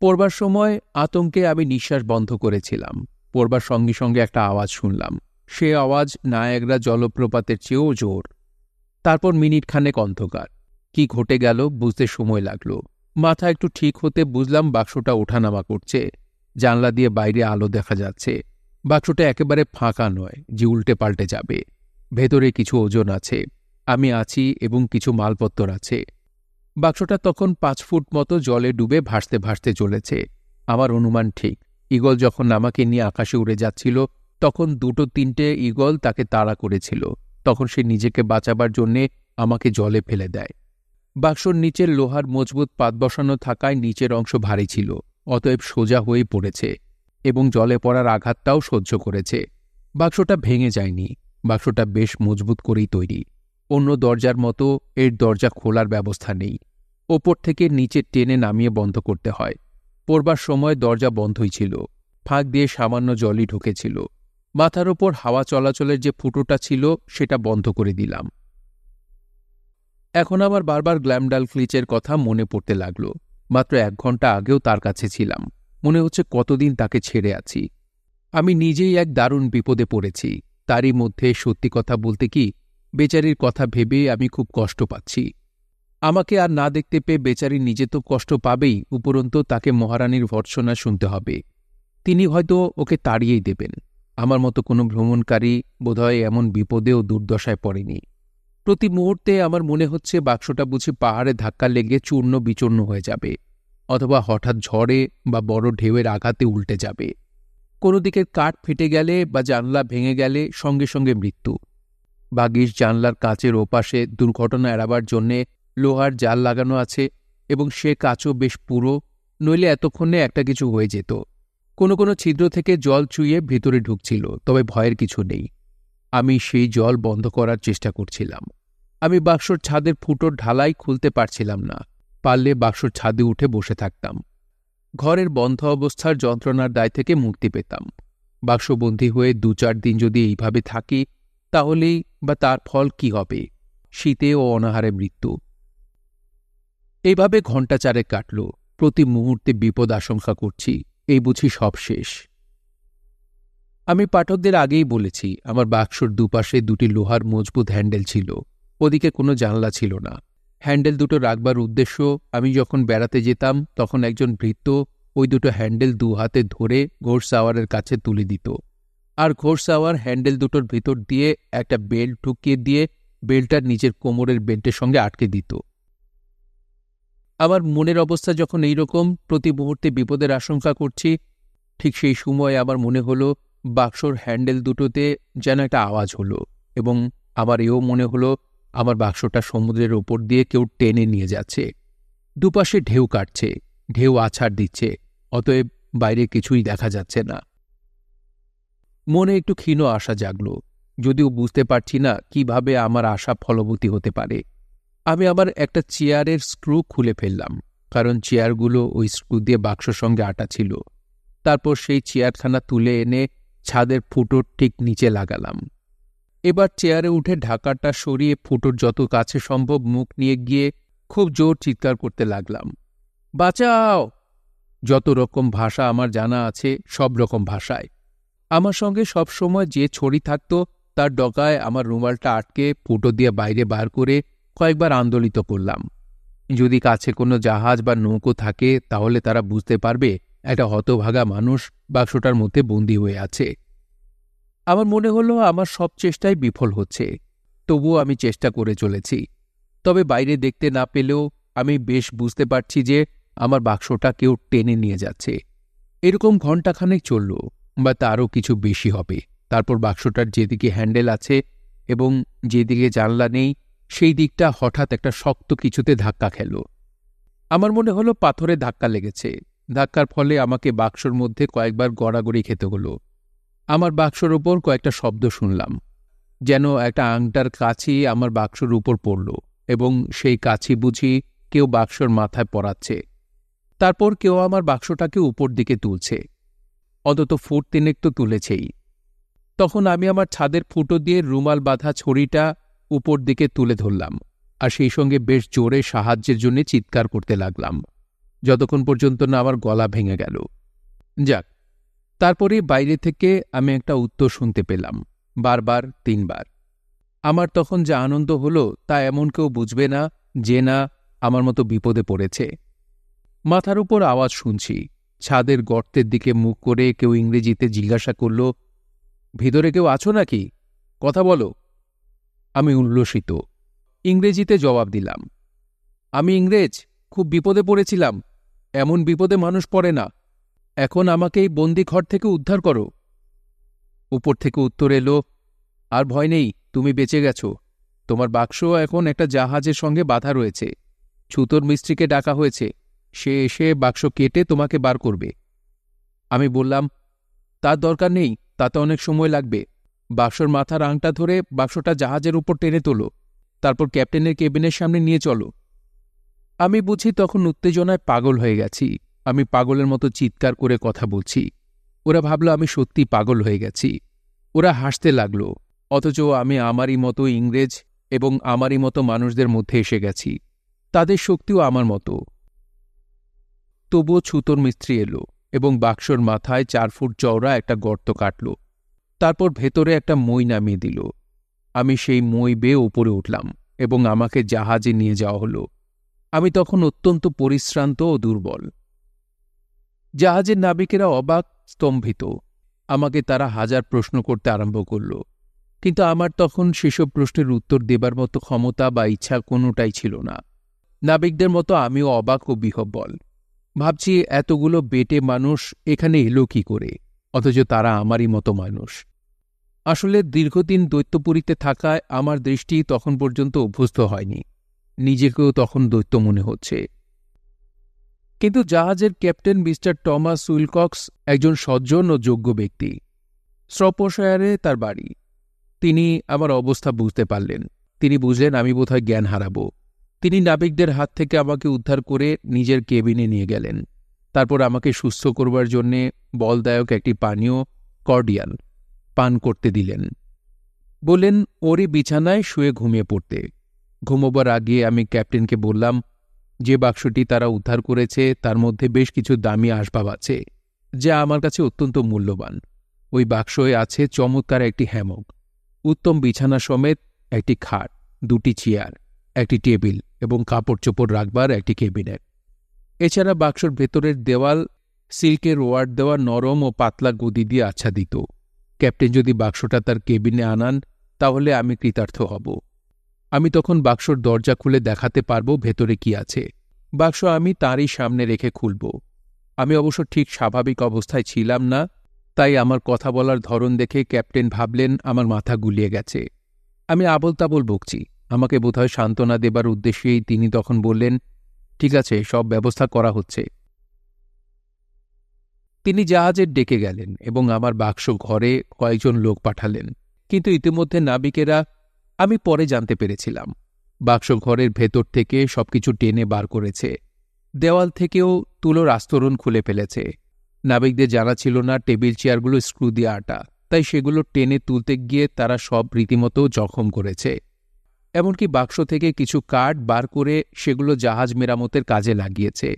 পড়বার সময় আতঙ্কে আমি নিঃশ্বাস বন্ধ করেছিলাম। পড়বার সঙ্গে সঙ্গে একটা আওয়াজ শুনলাম। সে আওয়াজ নায়াগ্রা জলপ্রপাতের চেয়েও জোর। তারপর মিনিট খানেক অন্ধকার। কি ঘটে গেল বুঝতে সময় লাগল। মাথা একটু ঠিক হতে বুঝলাম বাক্সটা ওঠানামা করছে। জানলা দিয়ে বাইরে আলো দেখা যাচ্ছে। বাক্সটা একেবারে ফাঁকা নয় যে উল্টে পাল্টে যাবে। ভেতরে কিছু ওজন আছে, আমি আছি, এবং কিছু মালপত্তর আছে। বাক্সটা তখন 5 ফুট মতো জলে ডুবে ভাসতে ভাসতে চলেছে। আমার অনুমান ঠিক। ঈগল যখন আমাকে নিয়ে আকাশে উড়ে যাচ্ছিল তখন 2-3টে ঈগল তাকে তাড়া করেছিল। তখন সে নিজেকে বাঁচাবার জন্যে আমাকে জলে ফেলে দেয়। বাক্সর নিচের লোহার মজবুত পাত বসানো থাকায় নিচের অংশ ভারী ছিল, অতএব সোজা হয়ে পড়েছে, এবং জলে পড়ার আঘাতটাও সহ্য করেছে। বাক্সটা ভেঙে যায়নি। বাক্সটা বেশ মজবুত করেই তৈরি। অন্য দরজার মতো এর দরজা খোলার ব্যবস্থা নেই। ওপর থেকে নিচে টেনে নামিয়ে বন্ধ করতে হয়। পড়বার সময় দরজা বন্ধই ছিল। ফাঁক দিয়ে সামান্য জলই ঢুকেছিল। মাথার ওপর হাওয়া চলাচলের যে ফুটোটা ছিল সেটা বন্ধ করে দিলাম। এখন আমার বারবার গ্ল্যামডালক্লিচের কথা মনে পড়তে লাগল। মাত্র 1 ঘণ্টা আগেও তার কাছে ছিলাম। মনে হচ্ছে কতদিন তাকে ছেড়ে আছি। আমি নিজেই এক দারুণ বিপদে পড়েছি। তারই মধ্যে সত্যি কথা বলতে কি, বেচারির কথা ভেবে আমি খুব কষ্ট পাচ্ছি। আমাকে আর না দেখতে পেয়ে বেচারি নিজে তো কষ্ট পাবেই, উপরন্তু তাকে মহারানীর ভর্ৎসনা শুনতে হবে। তিনি হয়তো ওকে তাড়িয়েই দেবেন। আমার মতো কোনো ভ্রমণকারী বোধহয় এমন বিপদেও দুর্দশায় পড়েনি। প্রতি মুহূর্তে আমার মনে হচ্ছে বাক্সটা বুঝি পাহাড়ে ধাক্কা লেগে চূর্ণ বিচূর্ণ হয়ে যাবে, অথবা হঠাৎ ঝড়ে বা বড় ঢেউয়ের আঘাতে উল্টে যাবে। কোনো দিকের কাঠ ফেটে গেলে বা জানলা ভেঙে গেলে সঙ্গে সঙ্গে মৃত্যু। ভাগ্যিস জানলার কাচের ওপাশে দুর্ঘটনা এড়াবার জন্যে লোহার জাল লাগানো আছে এবং সে কাচও বেশ পুরো, নইলে এতক্ষণে একটা কিছু হয়ে যেত। কোনো কোনো ছিদ্র থেকে জল চুইয়ে ভিতরে ঢুকছিল, তবে ভয়ের কিছু নেই। আমি সেই জল বন্ধ করার চেষ্টা করছিলাম। আমি বাক্সর ছাদের ফুটোর ঢালাই খুলতে পারছিলাম না। পারলে বাক্সর ছাদে উঠে বসে থাকতাম। ঘরের বন্ধ অবস্থার যন্ত্রণার দায় থেকে মুক্তি পেতাম। বাক্সবন্দী হয়ে ২-৪ দিন যদি এইভাবে থাকি, তাহলেই বা তার ফল কি হবে? শীতে ও অনাহারে মৃত্যু। এইভাবে ঘণ্টা ৪ কাটল। প্রতি মুহূর্তে বিপদ আশঙ্কা করছি, এই বুঝি সব শেষ। আমি পাঠকদের আগেই বলেছি, আমার বাক্সর দুপাশে ২টি লোহার মজবুত হ্যান্ডেল ছিল। ওদিকে কোনো জানলা ছিল না। হ্যান্ডেল দুটো রাখবার উদ্দেশ্য, আমি যখন বেড়াতে যেতাম তখন একজন ভৃত্য ওই দুটো হ্যান্ডেল ২ হাতে ধরে ঘোড়সাওয়ারের কাছে তুলে দিত, আর ঘোড়সাওয়ার হ্যান্ডেল দুটোর ভিতর দিয়ে একটা বেল্ট ঢুকিয়ে দিয়ে বেল্টটার নিজের কোমরের বেল্টের সঙ্গে আটকে দিত। আমার মনের অবস্থা যখন এইরকম, প্রতি মুহূর্তে বিপদের আশঙ্কা করছি, ঠিক সেই সময় আমার মনে হলো বাক্সর হ্যান্ডেল দুটোতে যেন একটা আওয়াজ হলো, এবং আমার এও মনে হলো আমার বাক্সটা সমুদ্রের ওপর দিয়ে কেউ টেনে নিয়ে যাচ্ছে। দুপাশে ঢেউ কাটছে, ঢেউ আছাড় দিচ্ছে, অতএব বাইরে কিছুই দেখা যাচ্ছে না। মনে একটু ক্ষীণ আশা জাগল, যদিও বুঝতে পারছি না কিভাবে আমার আশা ফলবতী হতে পারে। আমি আবার একটা চেয়ারের স্ক্রু খুলে ফেললাম, কারণ চেয়ারগুলো ওই স্ক্রু দিয়ে বাক্সর সঙ্গে আটা ছিল। তারপর সেই চেয়ারখানা তুলে এনে ছাদের ফুটোর ঠিক নিচে লাগালাম। এবার চেয়ারে উঠে ঢাকাটা সরিয়ে ফুটোর যত কাছে সম্ভব মুখ নিয়ে গিয়ে খুব জোর চিৎকার করতে লাগলাম, বাঁচাও! যত রকম ভাষা আমার জানা আছে, সব রকম ভাষায়। আমার সঙ্গে সব সময় যে ছড়ি থাকত, তার ডগায় আমার রুমালটা আটকে ফুটো দিয়ে বাইরে বার করে কয়েকবার আন্দোলিত করলাম। যদি কাছে কোনো জাহাজ বা নৌকো থাকে, তাহলে তারা বুঝতে পারবে একটা হতভাগা মানুষ বাক্সটার মধ্যে বন্দী হয়ে আছে। আমার মনে হলো আমার সব চেষ্টাই বিফল হচ্ছে, তবুও আমি চেষ্টা করে চলেছি। তবে বাইরে দেখতে না পেলেও আমি বেশ বুঝতে পারছি যে আমার বাক্সটা কেউ টেনে নিয়ে যাচ্ছে। এরকম ঘণ্টাখানেক চলল, বা তারও কিছু বেশি হবে। তারপর বাক্সটার যেদিকে হ্যান্ডেল আছে এবং যেদিকে জানলা নেই, সেই দিকটা হঠাৎ একটা শক্ত কিছুতে ধাক্কা খেল। আমার মনে হলো পাথরে ধাক্কা লেগেছে। ধাক্কার ফলে আমাকে বাক্সর মধ্যে কয়েকবার গড়াগড়ি খেতে হলো। আমার বাক্সর ওপর কয়েকটা শব্দ শুনলাম, যেন একটা আংটার কাছি আমার বাক্সর উপর পড়ল, এবং সেই কাছি বুঝি কেউ বাক্সর মাথায় পরাচ্ছে। তারপর কেউ আমার বাক্সটাকে উপর দিকে তুলছে, অন্তত ফুট ৩ তো তুলেছেই। তখন আমি আমার ছাদের ফুটো দিয়ে রুমাল বাঁধা ছড়িটা উপর দিকে তুলে ধরলাম, আর সেই সঙ্গে বেশ জোরে সাহায্যের জন্য চিৎকার করতে লাগলাম, যতক্ষণ পর্যন্ত না আমার গলা ভেঙে গেল। যাক, তারপরে বাইরে থেকে আমি একটা উত্তর শুনতে পেলাম, বারবার ৩ বার। আমার তখন যা আনন্দ হলো তা এমন কেউ বুঝবে না যে না আমার মতো বিপদে পড়েছে। মাথার উপর আওয়াজ শুনছি। ছাদের গর্তের দিকে মুখ করে কেউ ইংরেজিতে জিজ্ঞাসা করল, ভিতরে কেউ আছো নাকি? কথা বলো। আমি উল্লসিত ইংরেজিতে জবাব দিলাম, আমি ইংরেজ, খুব বিপদে পড়েছিলাম। এমন বিপদে মানুষ পড়ে না। এখন আমাকে এই বন্দি ঘর থেকে উদ্ধার করো। উপর থেকে উত্তর এলো, আর ভয় নেই, তুমি বেঁচে গেছ। তোমার বাক্স এখন একটা জাহাজের সঙ্গে বাঁধা রয়েছে। ছুতোর মিস্ত্রিকে ডাকা হয়েছে, সে এসে বাক্স কেটে তোমাকে বার করবে। আমি বললাম, তার দরকার নেই, তাতে অনেক সময় লাগবে। বাক্সর মাথার আংটা ধরে বাক্সটা জাহাজের উপর টেনে তোলো, তারপর ক্যাপ্টেনের কেবিনের সামনে নিয়ে চলো। আমি বুঝি তখন উত্তেজনায় পাগল হয়ে গেছি। আমি পাগলের মতো চিৎকার করে কথা বলছি। ওরা ভাবল আমি সত্যি পাগল হয়ে গেছি। ওরা হাসতে লাগল, অথচ আমি আমারই মতো ইংরেজ এবং আমারই মতো মানুষদের মধ্যে এসে গেছি। তাদের শক্তিও আমার মতো। তবুও ছুতোর মিস্ত্রি এলো এবং বাক্সর মাথায় ৪ ফুট চওড়া একটা গর্ত কাটল। তারপর ভেতরে একটা মই নামিয়ে দিল। আমি সেই মই বেয়ে উপরে উঠলাম এবং আমাকে জাহাজে নিয়ে যাওয়া হলো। আমি তখন অত্যন্ত পরিশ্রান্ত ও দুর্বল। জাহাজের নাবিকেরা অবাক, স্তম্ভিত। আমাকে তারা হাজার প্রশ্ন করতে আরম্ভ করল, কিন্তু আমার তখন সেসব প্রশ্নের উত্তর দেবার মতো ক্ষমতা বা ইচ্ছা কোনোটাই ছিল না। নাবিকদের মতো আমিও অবাক ও বিহ্বল। ভাবছি, এতগুলো বেটে মানুষ এখানে এলো কি করে, অথচ তারা আমারই মতো মানুষ। আসলে দীর্ঘদিন দৈত্যপুরীতে থাকায় আমার দৃষ্টি তখন পর্যন্ত অভ্যস্ত হয়নি। নিজেকেও তখন দৈত্য মনে হচ্ছে। কিন্তু জাহাজের ক্যাপ্টেন মিস্টার টমাস উইলকক্স একজন সজ্জন ও যোগ্য ব্যক্তি। শ্রপশায়ারে তার বাড়ি। তিনি আমার অবস্থা বুঝতে পারলেন। তিনি বুঝলেন আমি বোধহয় জ্ঞান হারাব। তিনি নাবিকদের হাত থেকে আমাকে উদ্ধার করে নিজের কেবিনে নিয়ে গেলেন। তারপর আমাকে সুস্থ করবার জন্যে বলদায়ক একটি পানীয়, কর্ডিয়াল, পান করতে দিলেন। বললেন ওরই বিছানায় শুয়ে ঘুমিয়ে পড়তে। ঘুমোবার আগে আমি ক্যাপ্টেনকে বললাম, যে বাক্সটি তারা উদ্ধার করেছে তার মধ্যে বেশ কিছু দামি আসবাব আছে, যা আমার কাছে অত্যন্ত মূল্যবান। ওই বাক্সে আছে চমৎকার একটি হ্যামক, উত্তম বিছানা সমেত একটি খাট, দুটি চেয়ার, একটি টেবিল এবং কাপড় চোপড় রাখবার একটি ক্যাবিনেট। এছাড়া বাক্সর ভেতরের দেওয়াল সিল্কের ওয়ার্ড দেওয়া নরম ও পাতলা গদি দিয়ে আচ্ছাদিত। ক্যাপ্টেন যদি বাক্সটা তার কেবিনে আনান তাহলে আমি কৃতার্থ হব। আমি তখন বাক্সর দরজা খুলে দেখাতে পারব ভেতরে কি আছে। বাক্স আমি তাঁরই সামনে রেখে খুলব। আমি অবশ্য ঠিক স্বাভাবিক অবস্থায় ছিলাম না, তাই আমার কথা বলার ধরন দেখে ক্যাপ্টেন ভাবলেন আমার মাথা গুলিয়ে গেছে। আমি আবল তাবল বকছি। আমাকে বোধহয় সান্ত্বনা দেবার উদ্দেশ্যেই তিনি তখন বললেন, ঠিক আছে, সব ব্যবস্থা করা হচ্ছে। তিনি জাহাজের ডেকে গেলেন এবং আমার বাক্স ঘরে কয়েকজন লোক পাঠালেন। কিন্তু ইতিমধ্যে নাবিকেরা, আমি পরে জানতে পেরেছিলাম, বাক্স ঘরের ভেতর থেকে সবকিছু টেনে বার করেছে। দেওয়াল থেকেও তুলোর আস্তরণ খুলে ফেলেছে। নাবিকদের জানা ছিল না টেবিল চেয়ারগুলো স্ক্রু দিয়ে আটা, তাই সেগুলো টেনে তুলতে গিয়ে তারা সব রীতিমতো জখম করেছে। এমনকি বাক্স থেকে কিছু কাঠ বার করে সেগুলো জাহাজ মেরামতের কাজে লাগিয়েছে।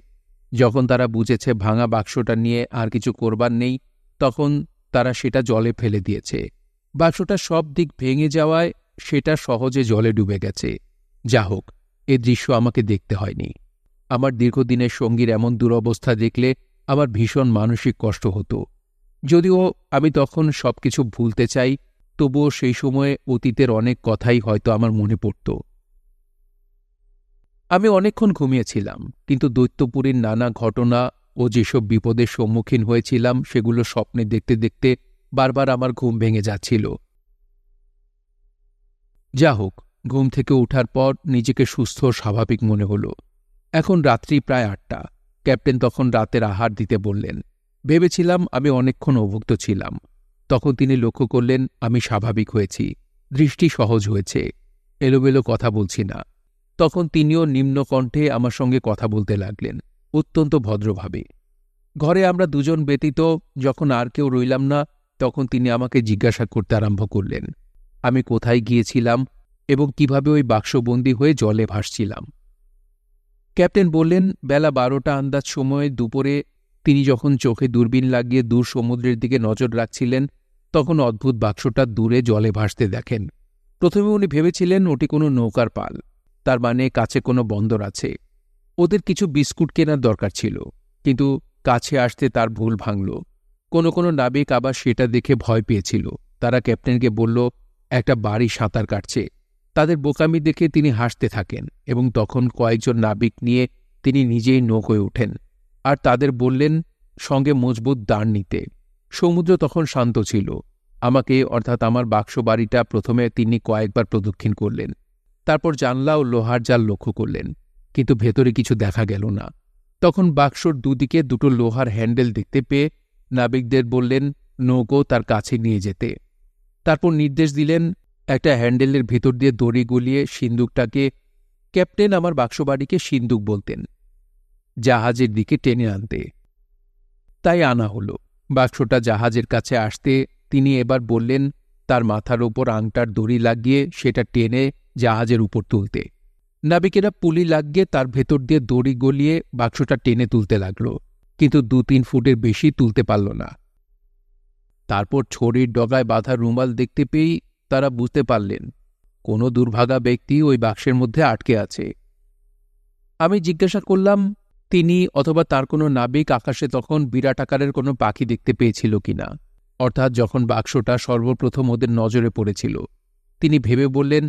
যখন তারা বুঝেছে ভাঙা বাক্সটা নিয়ে আর কিছু করবার নেই, তখন তারা সেটা জলে ফেলে দিয়েছে। বাক্সটা সব দিক ভেঙে যাওয়ায় সেটা সহজে জলে ডুবে গেছে। যা হোক, এ দৃশ্য আমাকে দেখতে হয়নি। আমার দীর্ঘদিনের সঙ্গীর এমন দুরবস্থা দেখলে আমার ভীষণ মানসিক কষ্ট হতো। যদিও আমি তখন সবকিছু ভুলতে চাই, তবুও সেই সময়ে অতীতের অনেক কথাই হয়তো আমার মনে পড়ত। আমি অনেকক্ষণ ঘুমিয়েছিলাম, কিন্তু দৈত্যপুরীর নানা ঘটনা ও যেসব বিপদের সম্মুখীন হয়েছিলাম সেগুলো স্বপ্নে দেখতে দেখতে বারবার আমার ঘুম ভেঙে যাচ্ছিল। যা হোক, ঘুম থেকে ওঠার পর নিজেকে সুস্থ ও স্বাভাবিক মনে হল। এখন রাত্রি প্রায় 8টা। ক্যাপ্টেন তখন রাতের আহার দিতে বললেন। ভেবেছিলাম আমি অনেকক্ষণ অভুক্ত ছিলাম। তখন তিনি লক্ষ্য করলেন আমি স্বাভাবিক হয়েছি, দৃষ্টি সহজ হয়েছে, এলোমেলো কথা বলছি না। তখন তিনিও নিম্নকণ্ঠে আমার সঙ্গে কথা বলতে লাগলেন, অত্যন্ত ভদ্রভাবে। ঘরে আমরা দুজন ব্যতীত যখন আর কেউ রইলাম না, তখন তিনি আমাকে জিজ্ঞাসা করতে আরম্ভ করলেন আমি কোথায় গিয়েছিলাম এবং কিভাবে ওই বাক্সবন্দী হয়ে জলে ভাসছিলাম। ক্যাপ্টেন বললেন, বেলা 12টা আন্দাজ সময়ে দুপুরে তিনি যখন চোখে দূরবীন লাগিয়ে দূর সমুদ্রের দিকে নজর রাখছিলেন, তখন অদ্ভুত বাক্সটা দূরে জলে ভাসতে দেখেন। প্রথমে উনি ভেবেছিলেন ওটি কোনো নৌকার পাল, তার মানে কাছে কোনো বন্দর আছে। ওদের কিছু বিস্কুট কেনার দরকার ছিল, কিন্তু কাছে আসতে তার ভুল ভাঙল। কোনো নাবিক আবার সেটা দেখে ভয় পেয়েছিল। তারা ক্যাপ্টেনকে বলল একটা বাড়ি সাঁতার কাটছে। তাদের বোকামি দেখে তিনি হাসতে থাকেন এবং তখন কয়েকজন নাবিক নিয়ে তিনি নিজেই নৌকোয় ওঠেন আর তাদের বললেন সঙ্গে মজবুত দাঁড় নিতে। সমুদ্র তখন শান্ত ছিল। আমাকে, অর্থাৎ আমার বাক্স বাড়িটা প্রথমে তিনি কয়েকবার প্রদক্ষিণ করলেন। তারপর জানলা ও লোহার জাল লক্ষ্য করলেন, কিন্তু ভেতরে কিছু দেখা গেল না। তখন বাক্সর দুদিকে দুটো লোহার হ্যান্ডেল দেখতে পেয়ে নাবিকদের বললেন নৌকো তার কাছে নিয়ে যেতে। তারপর নির্দেশ দিলেন একটা হ্যান্ডেলের ভেতর দিয়ে দড়ি গলিয়ে সিন্দুকটাকে, ক্যাপ্টেন আমার বাক্সবাড়িকে সিন্দুক বলতেন, জাহাজের দিকে টেনে আনতে। তাই আনা হল। বাক্সটা জাহাজের কাছে আসতে তিনি এবার বললেন তার মাথার ওপর আংটার দড়ি লাগিয়ে সেটা টেনে জাহাজের উপর তুলতে। নাবিকেরা পুলি লাগিয়ে তার ভেতর দিয়ে দড়ি গলিয়ে বাক্সটা টেনে তুলতে লাগল, কিন্তু 2-3 ফুটের বেশি তুলতে পারল না। তারপর ছড়ির ডগায় বাঁধা রুমাল দেখতে পেয়েই তারা বুঝতে পারলেন কোনো দুর্ভাগা ব্যক্তি ওই বাক্সের মধ্যে আটকে আছে। আমি জিজ্ঞাসা করলাম তিনি অথবা তার কোনো নাবিক আকাশে তখন বিরাট আকারের কোনো পাখি দেখতে পেয়েছিল কিনা, অর্থাৎ যখন বাক্সটা সর্বপ্রথম ওদের নজরে পড়েছিল। তিনি ভেবে বললেন,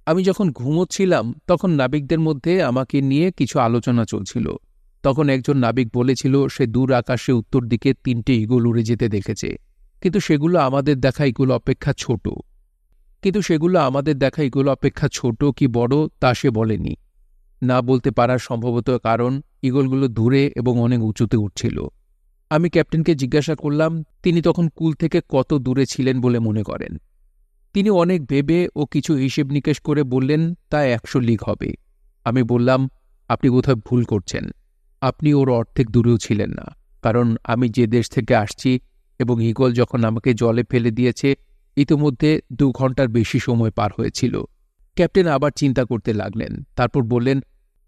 আমি যখন ঘুমোচ্ছিলাম তখন নাবিকদের মধ্যে আমাকে নিয়ে কিছু আলোচনা চলছিল। তখন একজন নাবিক বলেছিল সে দূর আকাশে উত্তর দিকে 3টে ঈগল উড়ে যেতে দেখেছে, কিন্তু সেগুলো আমাদের দেখা ঈগল অপেক্ষা ছোট কি বড় তা সে বলেনি। না বলতে পারার সম্ভবত কারণ ঈগলগুলো দূরে এবং অনেক উঁচুতে উঠছিল। আমি ক্যাপ্টেনকে জিজ্ঞাসা করলাম তিনি তখন কুল থেকে কত দূরে ছিলেন বলে মনে করেন। তিনি অনেক ভেবে ও কিছু হিসেব নিকেশ করে বললেন তা 100 লিগ হবে। আমি বললাম, আপনি কোথাও ভুল করছেন। আপনি ওর অর্ধেক দূরেও ছিলেন না, কারণ আমি যে দেশ থেকে আসছি এবং ঈগল যখন আমাকে জলে ফেলে দিয়েছে ইতিমধ্যে 2 ঘন্টার বেশি সময় পার হয়েছিল। ক্যাপ্টেন আবার চিন্তা করতে লাগলেন, তারপর বললেন,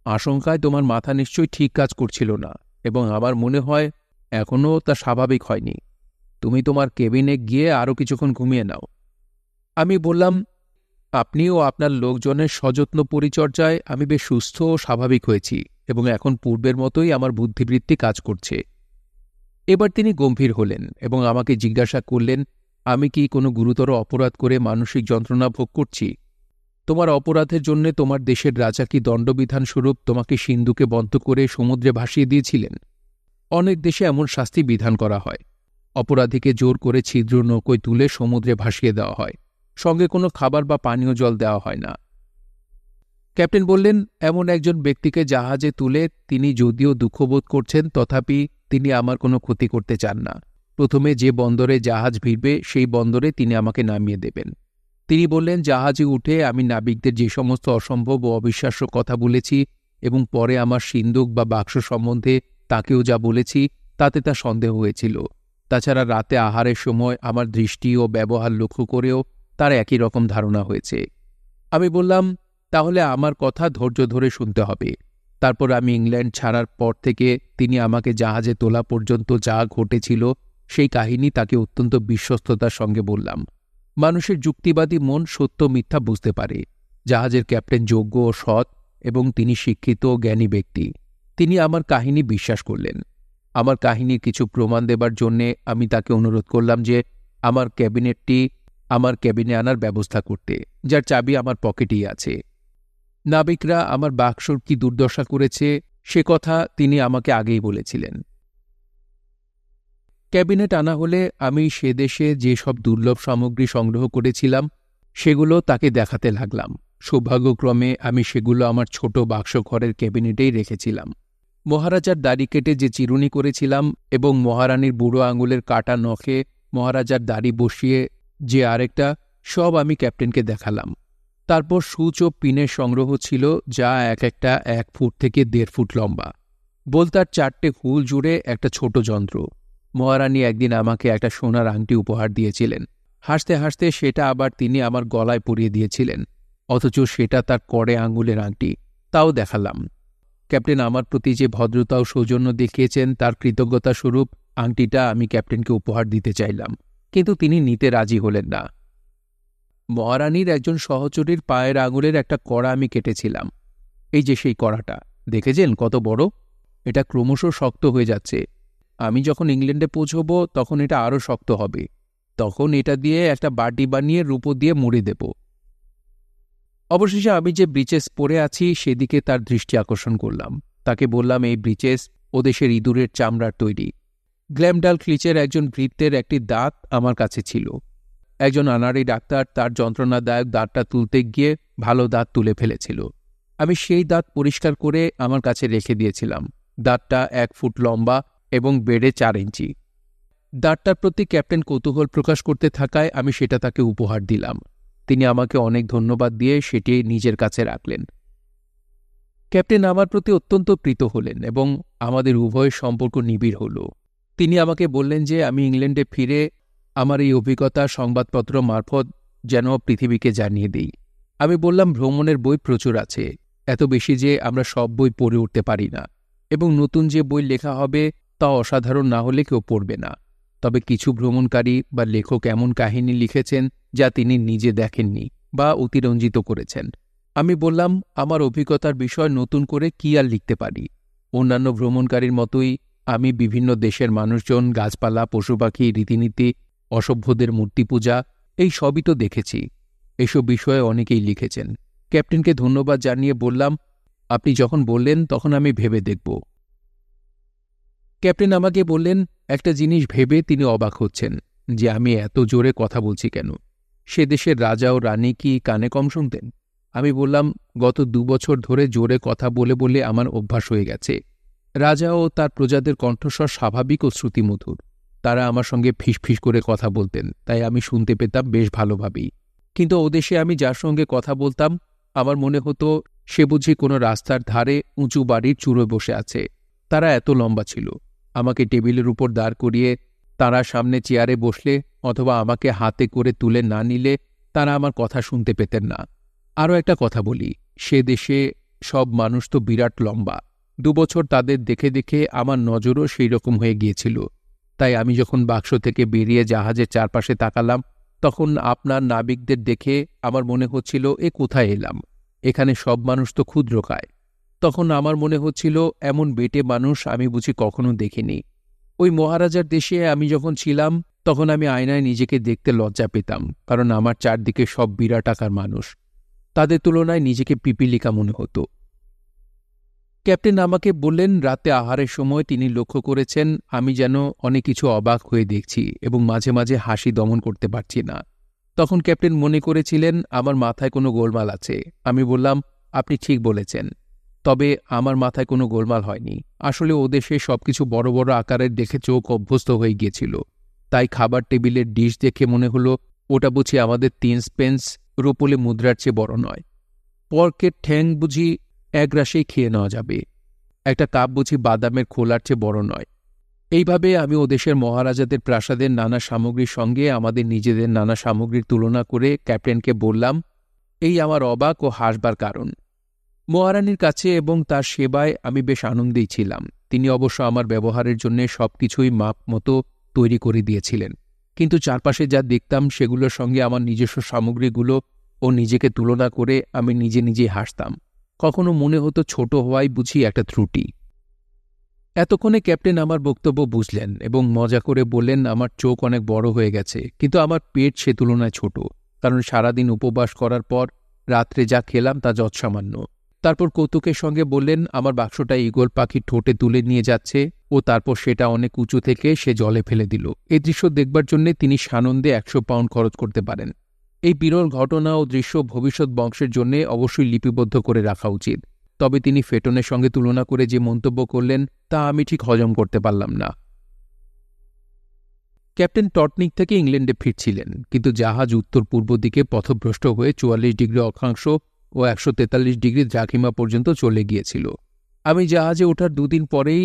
আশঙ্কায় তোমার মাথা নিশ্চয়ই ঠিক কাজ করছিল না এবং আমার মনে হয় এখনও তা স্বাভাবিক হয়নি। তুমি তোমার কেবিনে গিয়ে আরও কিছুক্ষণ ঘুমিয়ে নাও। আমি বললাম, আপনি ও আপনার লোকজনের সযত্ন পরিচর্যায় আমি বেশ সুস্থ ও স্বাভাবিক হয়েছি এবং এখন পূর্বের মতোই আমার বুদ্ধিবৃত্তি কাজ করছে। এবার তিনি গম্ভীর হলেন এবং আমাকে জিজ্ঞাসা করলেন, আমি কি কোনো গুরুতর অপরাধ করে মানসিক যন্ত্রণা ভোগ করছি? তোমার অপরাধের জন্য তোমার দেশের রাজা কি দণ্ডবিধানস্বরূপ তোমাকে সিন্ধুকে বন্ধ করে সমুদ্রে ভাসিয়ে দিয়েছিলেন? অনেক দেশে এমন শাস্তি বিধান করা হয়। অপরাধীকে জোর করে ছিদ্র নৌকোয় তুলে সমুদ্রে ভাসিয়ে দেওয়া হয়, সঙ্গে কোনো খাবার বা পানীয় জল দেওয়া হয় না। ক্যাপ্টেন বললেন, এমন একজন ব্যক্তিকে জাহাজে তুলে তিনি যদিও দুঃখবোধ করছেন তথাপি তিনি আমার কোনো ক্ষতি করতে চান না। প্রথমে যে বন্দরে জাহাজ ভিড়বে সেই বন্দরে তিনি আমাকে নামিয়ে দেবেন। তিনি বললেন, জাহাজে উঠে আমি নাবিকদের যে সমস্ত অসম্ভব ও অবিশ্বাস্য কথা বলেছি এবং পরে আমার সিন্দুক বা বাক্স সম্বন্ধে তাকেও যা বলেছি তাতে তার সন্দেহ হয়েছিল। তাছাড়া রাতে আহারের সময় আমার দৃষ্টি ও ব্যবহার লক্ষ্য করেও তার একই রকম ধারণা হয়েছে। আমি বললাম, তাহলে আমার কথা ধৈর্য ধরে শুনতে হবে। তারপর আমি ইংল্যান্ড ছাড়ার পর থেকে তিনি আমাকে জাহাজে তোলা পর্যন্ত যা ঘটেছিল সেই কাহিনী তাকে অত্যন্ত বিশ্বস্ততার সঙ্গে বললাম। মানুষের যুক্তিবাদী মন সত্য মিথ্যা বুঝতে পারে। জাহাজের ক্যাপ্টেন যোগ্য ও সৎ এবং তিনি শিক্ষিত ও জ্ঞানী ব্যক্তি। তিনি আমার কাহিনী বিশ্বাস করলেন। আমার কাহিনীর কিছু প্রমাণ দেবার জন্যে আমি তাকে অনুরোধ করলাম যে আমার ক্যাবিনে আনার ব্যবস্থা করতে, যার চাবি আমার পকেটেই আছে। নাবিকরা আমার বাক্সর কি দুর্দশা করেছে সে কথা তিনি আমাকে আগেই বলেছিলেন। ক্যাবিনেট আনা হলে আমি সে দেশে যে সব দুর্লভ সামগ্রী সংগ্রহ করেছিলাম সেগুলো তাকে দেখাতে লাগলাম। সৌভাগ্যক্রমে আমি সেগুলো আমার ছোট বাক্স ঘরের ক্যাবিনেটেই রেখেছিলাম। মহারাজার দাড়ি কেটে যে চিরুনি করেছিলাম এবং মহারানীর বুড়ো আঙুলের কাটা নখে মহারাজার দাড়ি বসিয়ে যে আরেকটা, সব আমি ক্যাপ্টেনকে দেখালাম। তারপর সূচ ও পিনের সংগ্রহ ছিল যা এক একটা 1 ফুট থেকে 1.5 ফুট লম্বা। বোলতার 4টে হুল জুড়ে একটা ছোট যন্ত্র। মহারানী একদিন আমাকে একটা সোনার আংটি উপহার দিয়েছিলেন। হাসতে হাসতে সেটা আবার তিনি আমার গলায় পরিয়ে দিয়েছিলেন, অথচ সেটা তার কড়ে আঙুলের আংটি। তাও দেখালাম। ক্যাপ্টেন আমার প্রতি যে ভদ্রতা ও সৌজন্য দেখিয়েছেন তার কৃতজ্ঞতাস্বরূপ আংটিটা আমি ক্যাপ্টেনকে উপহার দিতে চাইলাম, কিন্তু তিনি নিতে রাজি হলেন না। মহারানীর একজন সহচরীর পায়ের আঙুলের একটা কড়া আমি কেটেছিলাম। এই যে সেই কড়াটা, দেখেছেন কত বড়? এটা ক্রমশ শক্ত হয়ে যাচ্ছে। আমি যখন ইংল্যান্ডে পৌঁছব তখন এটা আরও শক্ত হবে। তখন এটা দিয়ে একটা বাটি বানিয়ে রূপো দিয়ে মুড়ে দেব। অবশেষে আমি যে ব্রিচেস পরে আছি সেদিকে তার দৃষ্টি আকর্ষণ করলাম। তাকে বললাম, এই ব্রিচেস ওদেশের ইঁদুরের চামড়ার তৈরি। গ্ল্যামডাল ক্লিচের একজন ভৃত্যের একটি দাঁত আমার কাছে ছিল। একজন আনাড়ি ডাক্তার তার যন্ত্রণাদায়ক দাঁতটা তুলতে গিয়ে ভালো দাঁত তুলে ফেলেছিল। আমি সেই দাঁত পরিষ্কার করে আমার কাছে রেখে দিয়েছিলাম। দাঁতটা 1 ফুট লম্বা এবং বেড়ে 4 ইঞ্চি। দাঁতটার প্রতি ক্যাপ্টেন কৌতূহল প্রকাশ করতে থাকায় আমি সেটা তাকে উপহার দিলাম। তিনি আমাকে অনেক ধন্যবাদ দিয়ে সেটি নিজের কাছে রাখলেন। ক্যাপ্টেন আমার প্রতি অত্যন্ত প্রীত হলেন এবং আমাদের উভয়ের সম্পর্ক নিবিড় হল। তিনি আমাকে বললেন যে আমি ইংল্যান্ডে ফিরে আমার এই অভিজ্ঞতা সংবাদপত্র মারফত যেন পৃথিবীকে জানিয়ে দিই। আমি বললাম, ভ্রমণের বই প্রচুর আছে, এত বেশি যে আমরা সব বই পড়ে উঠতে পারি না, এবং নতুন যে বই লেখা হবে তা অসাধারণ না হলে কেউ পড়বে না। তবে কিছু ভ্রমণকারী বা লেখক এমন কাহিনী লিখেছেন যা তিনি নিজে দেখেননি বা অতিরঞ্জিত করেছেন। আমি বললাম, আমার অভিজ্ঞতার বিষয় নতুন করে কি আর লিখতে পারি। অন্যান্য ভ্রমণকারীর মতোই আমি বিভিন্ন দেশের মানুষজন, গাছপালা, পশুপাখি, রীতিনীতি, অসভ্যদের মূর্তি পূজা, এই সবই তো দেখেছি। এসব বিষয়ে অনেকেই লিখেছেন। ক্যাপ্টেনকে ধন্যবাদ জানিয়ে বললাম, আপনি যখন বললেন তখন আমি ভেবে দেখব। ক্যাপ্টেন আমাকে বললেন, একটা জিনিস ভেবে তিনি অবাক হচ্ছেন যে আমি এত জোরে কথা বলছি কেন। সে দেশের রাজা ও রানী কি কানে কম শুনতেন? আমি বললাম, গত 2 বছর ধরে জোরে কথা বলে বলে আমার অভ্যাস হয়ে গেছে। রাজা ও তার প্রজাদের কণ্ঠস্বর স্বাভাবিক ও শ্রুতিমধুর। তারা আমার সঙ্গে ফিসফিস করে কথা বলতেন, তাই আমি শুনতে পেতাম বেশ ভালোভাবেই। কিন্তু ওদেশে আমি যার সঙ্গে কথা বলতাম, আমার মনে হতো সে বুঝি কোনো রাস্তার ধারে উঁচু বাড়ির চূড়োয় বসে আছে। তারা এত লম্বা ছিল। আমাকে টেবিলের উপর দাঁড় করিয়ে তারা সামনে চেয়ারে বসলে অথবা আমাকে হাতে করে তুলে না নিলে তারা আমার কথা শুনতে পেতেন না। আরও একটা কথা বলি, সে দেশে সব মানুষ তো বিরাট লম্বা। 2 বছর তাদের দেখে দেখে আমার নজরও সেই রকম হয়ে গিয়েছিল। তাই আমি যখন বাক্স থেকে বেরিয়ে জাহাজের চারপাশে তাকালাম, তখন আপনার নাবিকদের দেখে আমার মনে হচ্ছিল, এ কোথায় এলাম? এখানে সব মানুষ তো ক্ষুদ্রকায়। তখন আমার মনে হচ্ছিল, এমন বেটে মানুষ আমি বুঝি কখনো দেখিনি। ওই মহারাজার দেশে আমি যখন ছিলাম তখন আমি আয়নায় নিজেকে দেখতে লজ্জা পেতাম, কারণ আমার চারদিকে সব বিরাট আকার মানুষ। তাদের তুলনায় নিজেকে পিপীলিকা মনে হতো। ক্যাপ্টেন আমাকে বললেন, রাতে আহারের সময় তিনি লক্ষ্য করেছেন আমি যেন অনেক কিছু অবাক হয়ে দেখছি এবং মাঝে মাঝে হাসি দমন করতে পারছি না। তখন ক্যাপ্টেন মনে করেছিলেন আমার মাথায় কোনো গোলমাল আছে। আমি বললাম, আপনি ঠিক বলেছেন, তবে আমার মাথায় কোনো গোলমাল হয়নি। আসলে ও দেশে সবকিছু বড় বড় আকারের দেখে চোখ অভ্যস্ত হয়ে গিয়েছিল। তাই খাবার টেবিলের ডিশ দেখে মনে হলো ওটা বুঝি আমাদের 3 পেন্স রুপোলি মুদ্রার চেয়ে বড় নয়। পর্কের ঠ্যাং বুঝি এক রাশেই খেয়ে নেওয়া যাবে। একটা কাপ বুঝি বাদামের খোলার চেয়ে বড় নয়। এইভাবে আমি ওদেশের মহারাজাদের প্রাসাদের নানা সামগ্রীর সঙ্গে আমাদের নিজেদের নানা সামগ্রীর তুলনা করে ক্যাপ্টেনকে বললাম, এই আমার অবাক ও হাসবার কারণ। মহারানীর কাছে এবং তার সেবায় আমি বেশ আনন্দেই ছিলাম। তিনি অবশ্য আমার ব্যবহারের জন্য সবকিছুই মাপ মতো তৈরি করে দিয়েছিলেন। কিন্তু চারপাশে যা দেখতাম সেগুলোর সঙ্গে আমার নিজস্ব সামগ্রীগুলো ও নিজেকে তুলনা করে আমি নিজে নিজেই হাসতাম। কখনো মনে হতো ছোট হওয়াই বুঝি একটা ত্রুটি। এতক্ষণে ক্যাপ্টেন আমার বক্তব্য বুঝলেন এবং মজা করে বললেন, আমার চোখ অনেক বড় হয়ে গেছে, কিন্তু আমার পেট সে তুলনায় ছোট, কারণ সারাদিন উপবাস করার পর রাত্রে যা খেলাম তা যৎসামান্য। তারপর কৌতুকের সঙ্গে বললেন, আমার বাক্সটা ঈগল পাখির ঠোঁটে তুলে নিয়ে যাচ্ছে ও তারপর সেটা অনেক উঁচু থেকে সে জলে ফেলে দিল। এই দৃশ্য দেখবার জন্য তিনি সানন্দে 100 পাউন্ড খরচ করতে পারেন। এই বিরল ঘটনা ও দৃশ্য ভবিষ্যৎ বংশের জন্য অবশ্যই লিপিবদ্ধ করে রাখা উচিত। তবে তিনি ফেটনের সঙ্গে তুলনা করে যে মন্তব্য করলেন তা আমি ঠিক হজম করতে পারলাম না। ক্যাপ্টেন টটনিক থেকে ইংল্যান্ডে ফিরছিলেন, কিন্তু জাহাজ উত্তর পূর্ব দিকে পথভ্রষ্ট হয়ে 44 ডিগ্রি অক্ষাংশ ও 143 ডিগ্রি দ্রাঘিমা পর্যন্ত চলে গিয়েছিল। আমি জাহাজে ওঠার 2 দিন পরেই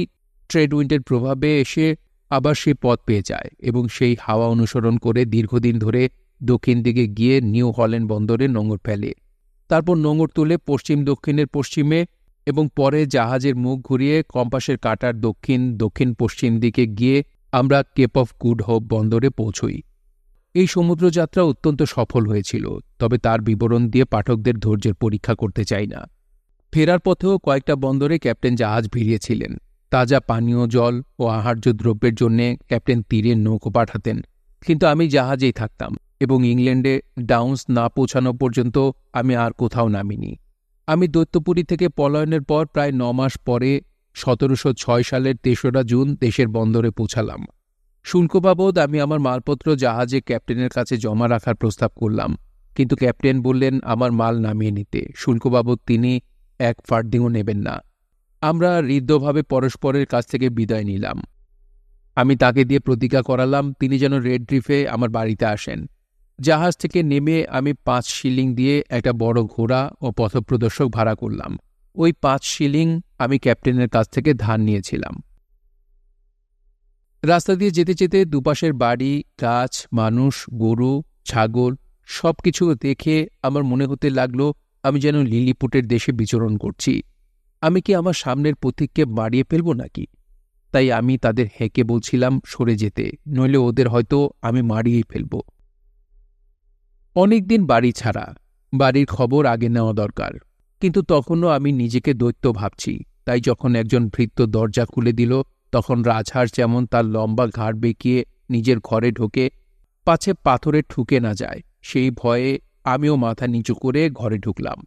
ট্রেড উইন্ডের প্রভাবে এসে আবার সে পথ পেয়ে যায় এবং সেই হাওয়া অনুসরণ করে দীর্ঘদিন ধরে দক্ষিণ দিকে গিয়ে নিউ হল্যান্ড বন্দরে নোঙর ফেলে। তারপর নোঙর তুলে পশ্চিম দক্ষিণের পশ্চিমে এবং পরে জাহাজের মুখ ঘুরিয়ে কম্পাসের কাঁটার দক্ষিণ দক্ষিণ পশ্চিম দিকে গিয়ে আমরা কেপ অফ গুড হোপ বন্দরে পৌঁছই। এই সমুদ্রযাত্রা অত্যন্ত সফল হয়েছিল, তবে তার বিবরণ দিয়ে পাঠকদের ধৈর্যের পরীক্ষা করতে চাই না। ফেরার পথেও কয়েকটা বন্দরে ক্যাপ্টেন জাহাজ ভিড়িয়েছিলেন। তাজা পানীয় জল ও আহার্য দ্রব্যের জন্য ক্যাপ্টেন তীরে নৌকো পাঠাতেন, কিন্তু আমি জাহাজেই থাকতাম এবং ইংল্যান্ডে ডাউন্স না পৌঁছানো পর্যন্ত আমি আর কোথাও নামিনি। আমি দৈত্যপুরী থেকে পলায়নের পর প্রায় 9 মাস পরে 1706 সালের 3রা জুন দেশের বন্দরে পৌঁছালাম। শুল্ক বাবদ আমি আমার মালপত্র জাহাজে ক্যাপ্টেনের কাছে জমা রাখার প্রস্তাব করলাম, কিন্তু ক্যাপ্টেন বললেন আমার মাল নামিয়ে নিতে। শুল্ক বাবদ তিনি 1 ফার্দিংও নেবেন না। আমরা হৃদ্যভাবে পরস্পরের কাছ থেকে বিদায় নিলাম। আমি তাকে দিয়ে প্রতিজ্ঞা করালাম তিনি যেন রেড রিফে আমার বাড়িতে আসেন। জাহাজ থেকে নেমে আমি 5 শিলিং দিয়ে একটা বড় ঘোড়া ও পথপ্রদর্শক ভাড়া করলাম। ওই 5 শিলিং আমি ক্যাপ্টেনের কাছ থেকে ধার নিয়েছিলাম। রাস্তা দিয়ে যেতে যেতে দুপাশের বাড়ি, গাছ, মানুষ, গরু, ছাগল সবকিছু দেখে আমার মনে হতে লাগলো আমি যেন লিলিপুটের দেশে বিচরণ করছি। আমি কি আমার সামনের পথিককে মারিয়ে ফেলব নাকি? তাই আমি তাদের হেঁকে বলছিলাম সরে যেতে, নইলে ওদের হয়তো আমি মারিয়েই ফেলব। অনেকদিন বাড়ি ছাড়া, বাড়ির খবর আগে নেওয়া দরকার। কিন্তু তখনও আমি নিজেকে দৈত্য ভাবছি। তাই যখন একজন ভৃত্য দরজা খুলে দিল, তখন রাজহাঁস যেমন তার লম্বা ঘাড় বেঁকিয়ে নিজের ঘরে ঢোকে, পাছে পাথরে ঠুকে না যায়, সেই ভয়ে আমিও মাথা নিচু করে ঘরে ঢুকলাম।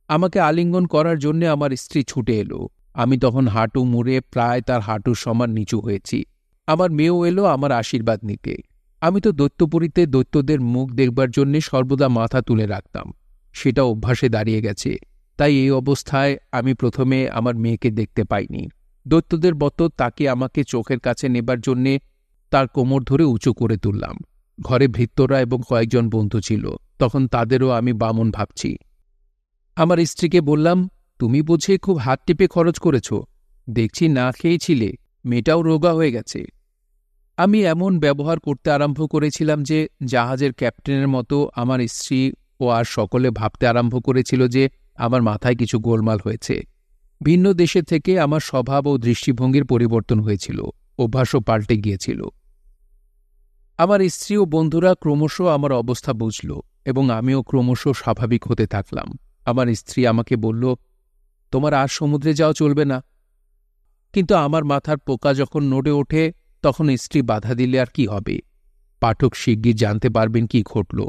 আমাকে আলিঙ্গন করার জন্যে আমার স্ত্রী ছুটে এলো। আমি তখন হাঁটু মুড়ে প্রায় তার হাঁটুর সমান নিচু হয়েছি। আমার মেয়েও এলো আমার আশীর্বাদ নিতে। আমি তো দৈত্যপুরীতে দৈত্যদের মুখ দেখবার জন্যে সর্বদা মাথা তুলে রাখতাম। সেটা অভ্যাসে দাঁড়িয়ে গেছে। তাই এই অবস্থায় আমি প্রথমে আমার মেয়েকে দেখতে পাইনি। দৈত্যদের মতো তাকে আমাকে চোখের কাছে নেবার জন্যে তার কোমর ধরে উঁচু করে তুললাম। ঘরে ভৃত্যরা এবং কয়েকজন বন্ধু ছিল। তখন তাদেরও আমি বামন ভাবছি। আমার স্ত্রীকে বললাম, তুমি বুঝি খুব হাত টিপে খরচ করেছ? দেখছি না খেয়েছিলে, মেয়েটাও রোগা হয়ে গেছে। আমি এমন ব্যবহার করতে আরম্ভ করেছিলাম যে জাহাজের ক্যাপ্টেনের মতো আমার স্ত্রী ও আর সকলে ভাবতে আরম্ভ করেছিল যে আমার মাথায় কিছু গোলমাল হয়েছে। ভিন্ন দেশে থেকে আমার স্বভাব ও দৃষ্টিভঙ্গির পরিবর্তন হয়েছিল, অভ্যাসও পাল্টে গিয়েছিল। আমার স্ত্রী ও বন্ধুরা ক্রমশ আমার অবস্থা বুঝল এবং আমিও ক্রমশ স্বাভাবিক হতে থাকলাম। আমার স্ত্রী আমাকে বলল, তোমার আর সমুদ্রে যাওয়া চলবে না। কিন্তু আমার মাথার পোকা যখন নড়ে ওঠে, তখন স্ত্রী বাধা দিলে আর কি হবে? পাঠক শিগগির জানতে পারবেন কি ঘটল।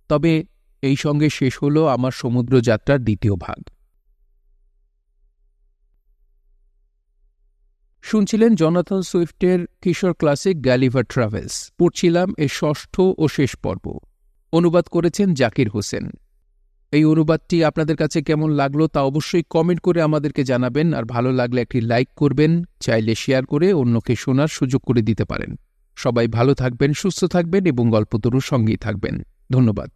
তবে এই সঙ্গে শেষ হল আমার সমুদ্র যাত্রার দ্বিতীয় ভাগ। শুনছিলেন জনাথন সুইফটের কিশোর ক্লাসিক গ্যালিভার ট্রাভেলস। পড়ছিলাম এর ষষ্ঠ ও শেষ পর্ব। অনুবাদ করেছেন জাকির হোসেন। এই অনুবাদটি আপনাদের কাছে কেমন লাগলো তা অবশ্যই কমেন্ট করে আমাদেরকে জানাবেন। আর ভালো লাগলে একটি লাইক করবেন, চাইলে শেয়ার করে অন্যকে শোনার সুযোগ করে দিতে পারেন। সবাই ভালো থাকবেন, সুস্থ থাকবেন এবং গল্পতরুর সঙ্গেই থাকবেন। ধন্যবাদ।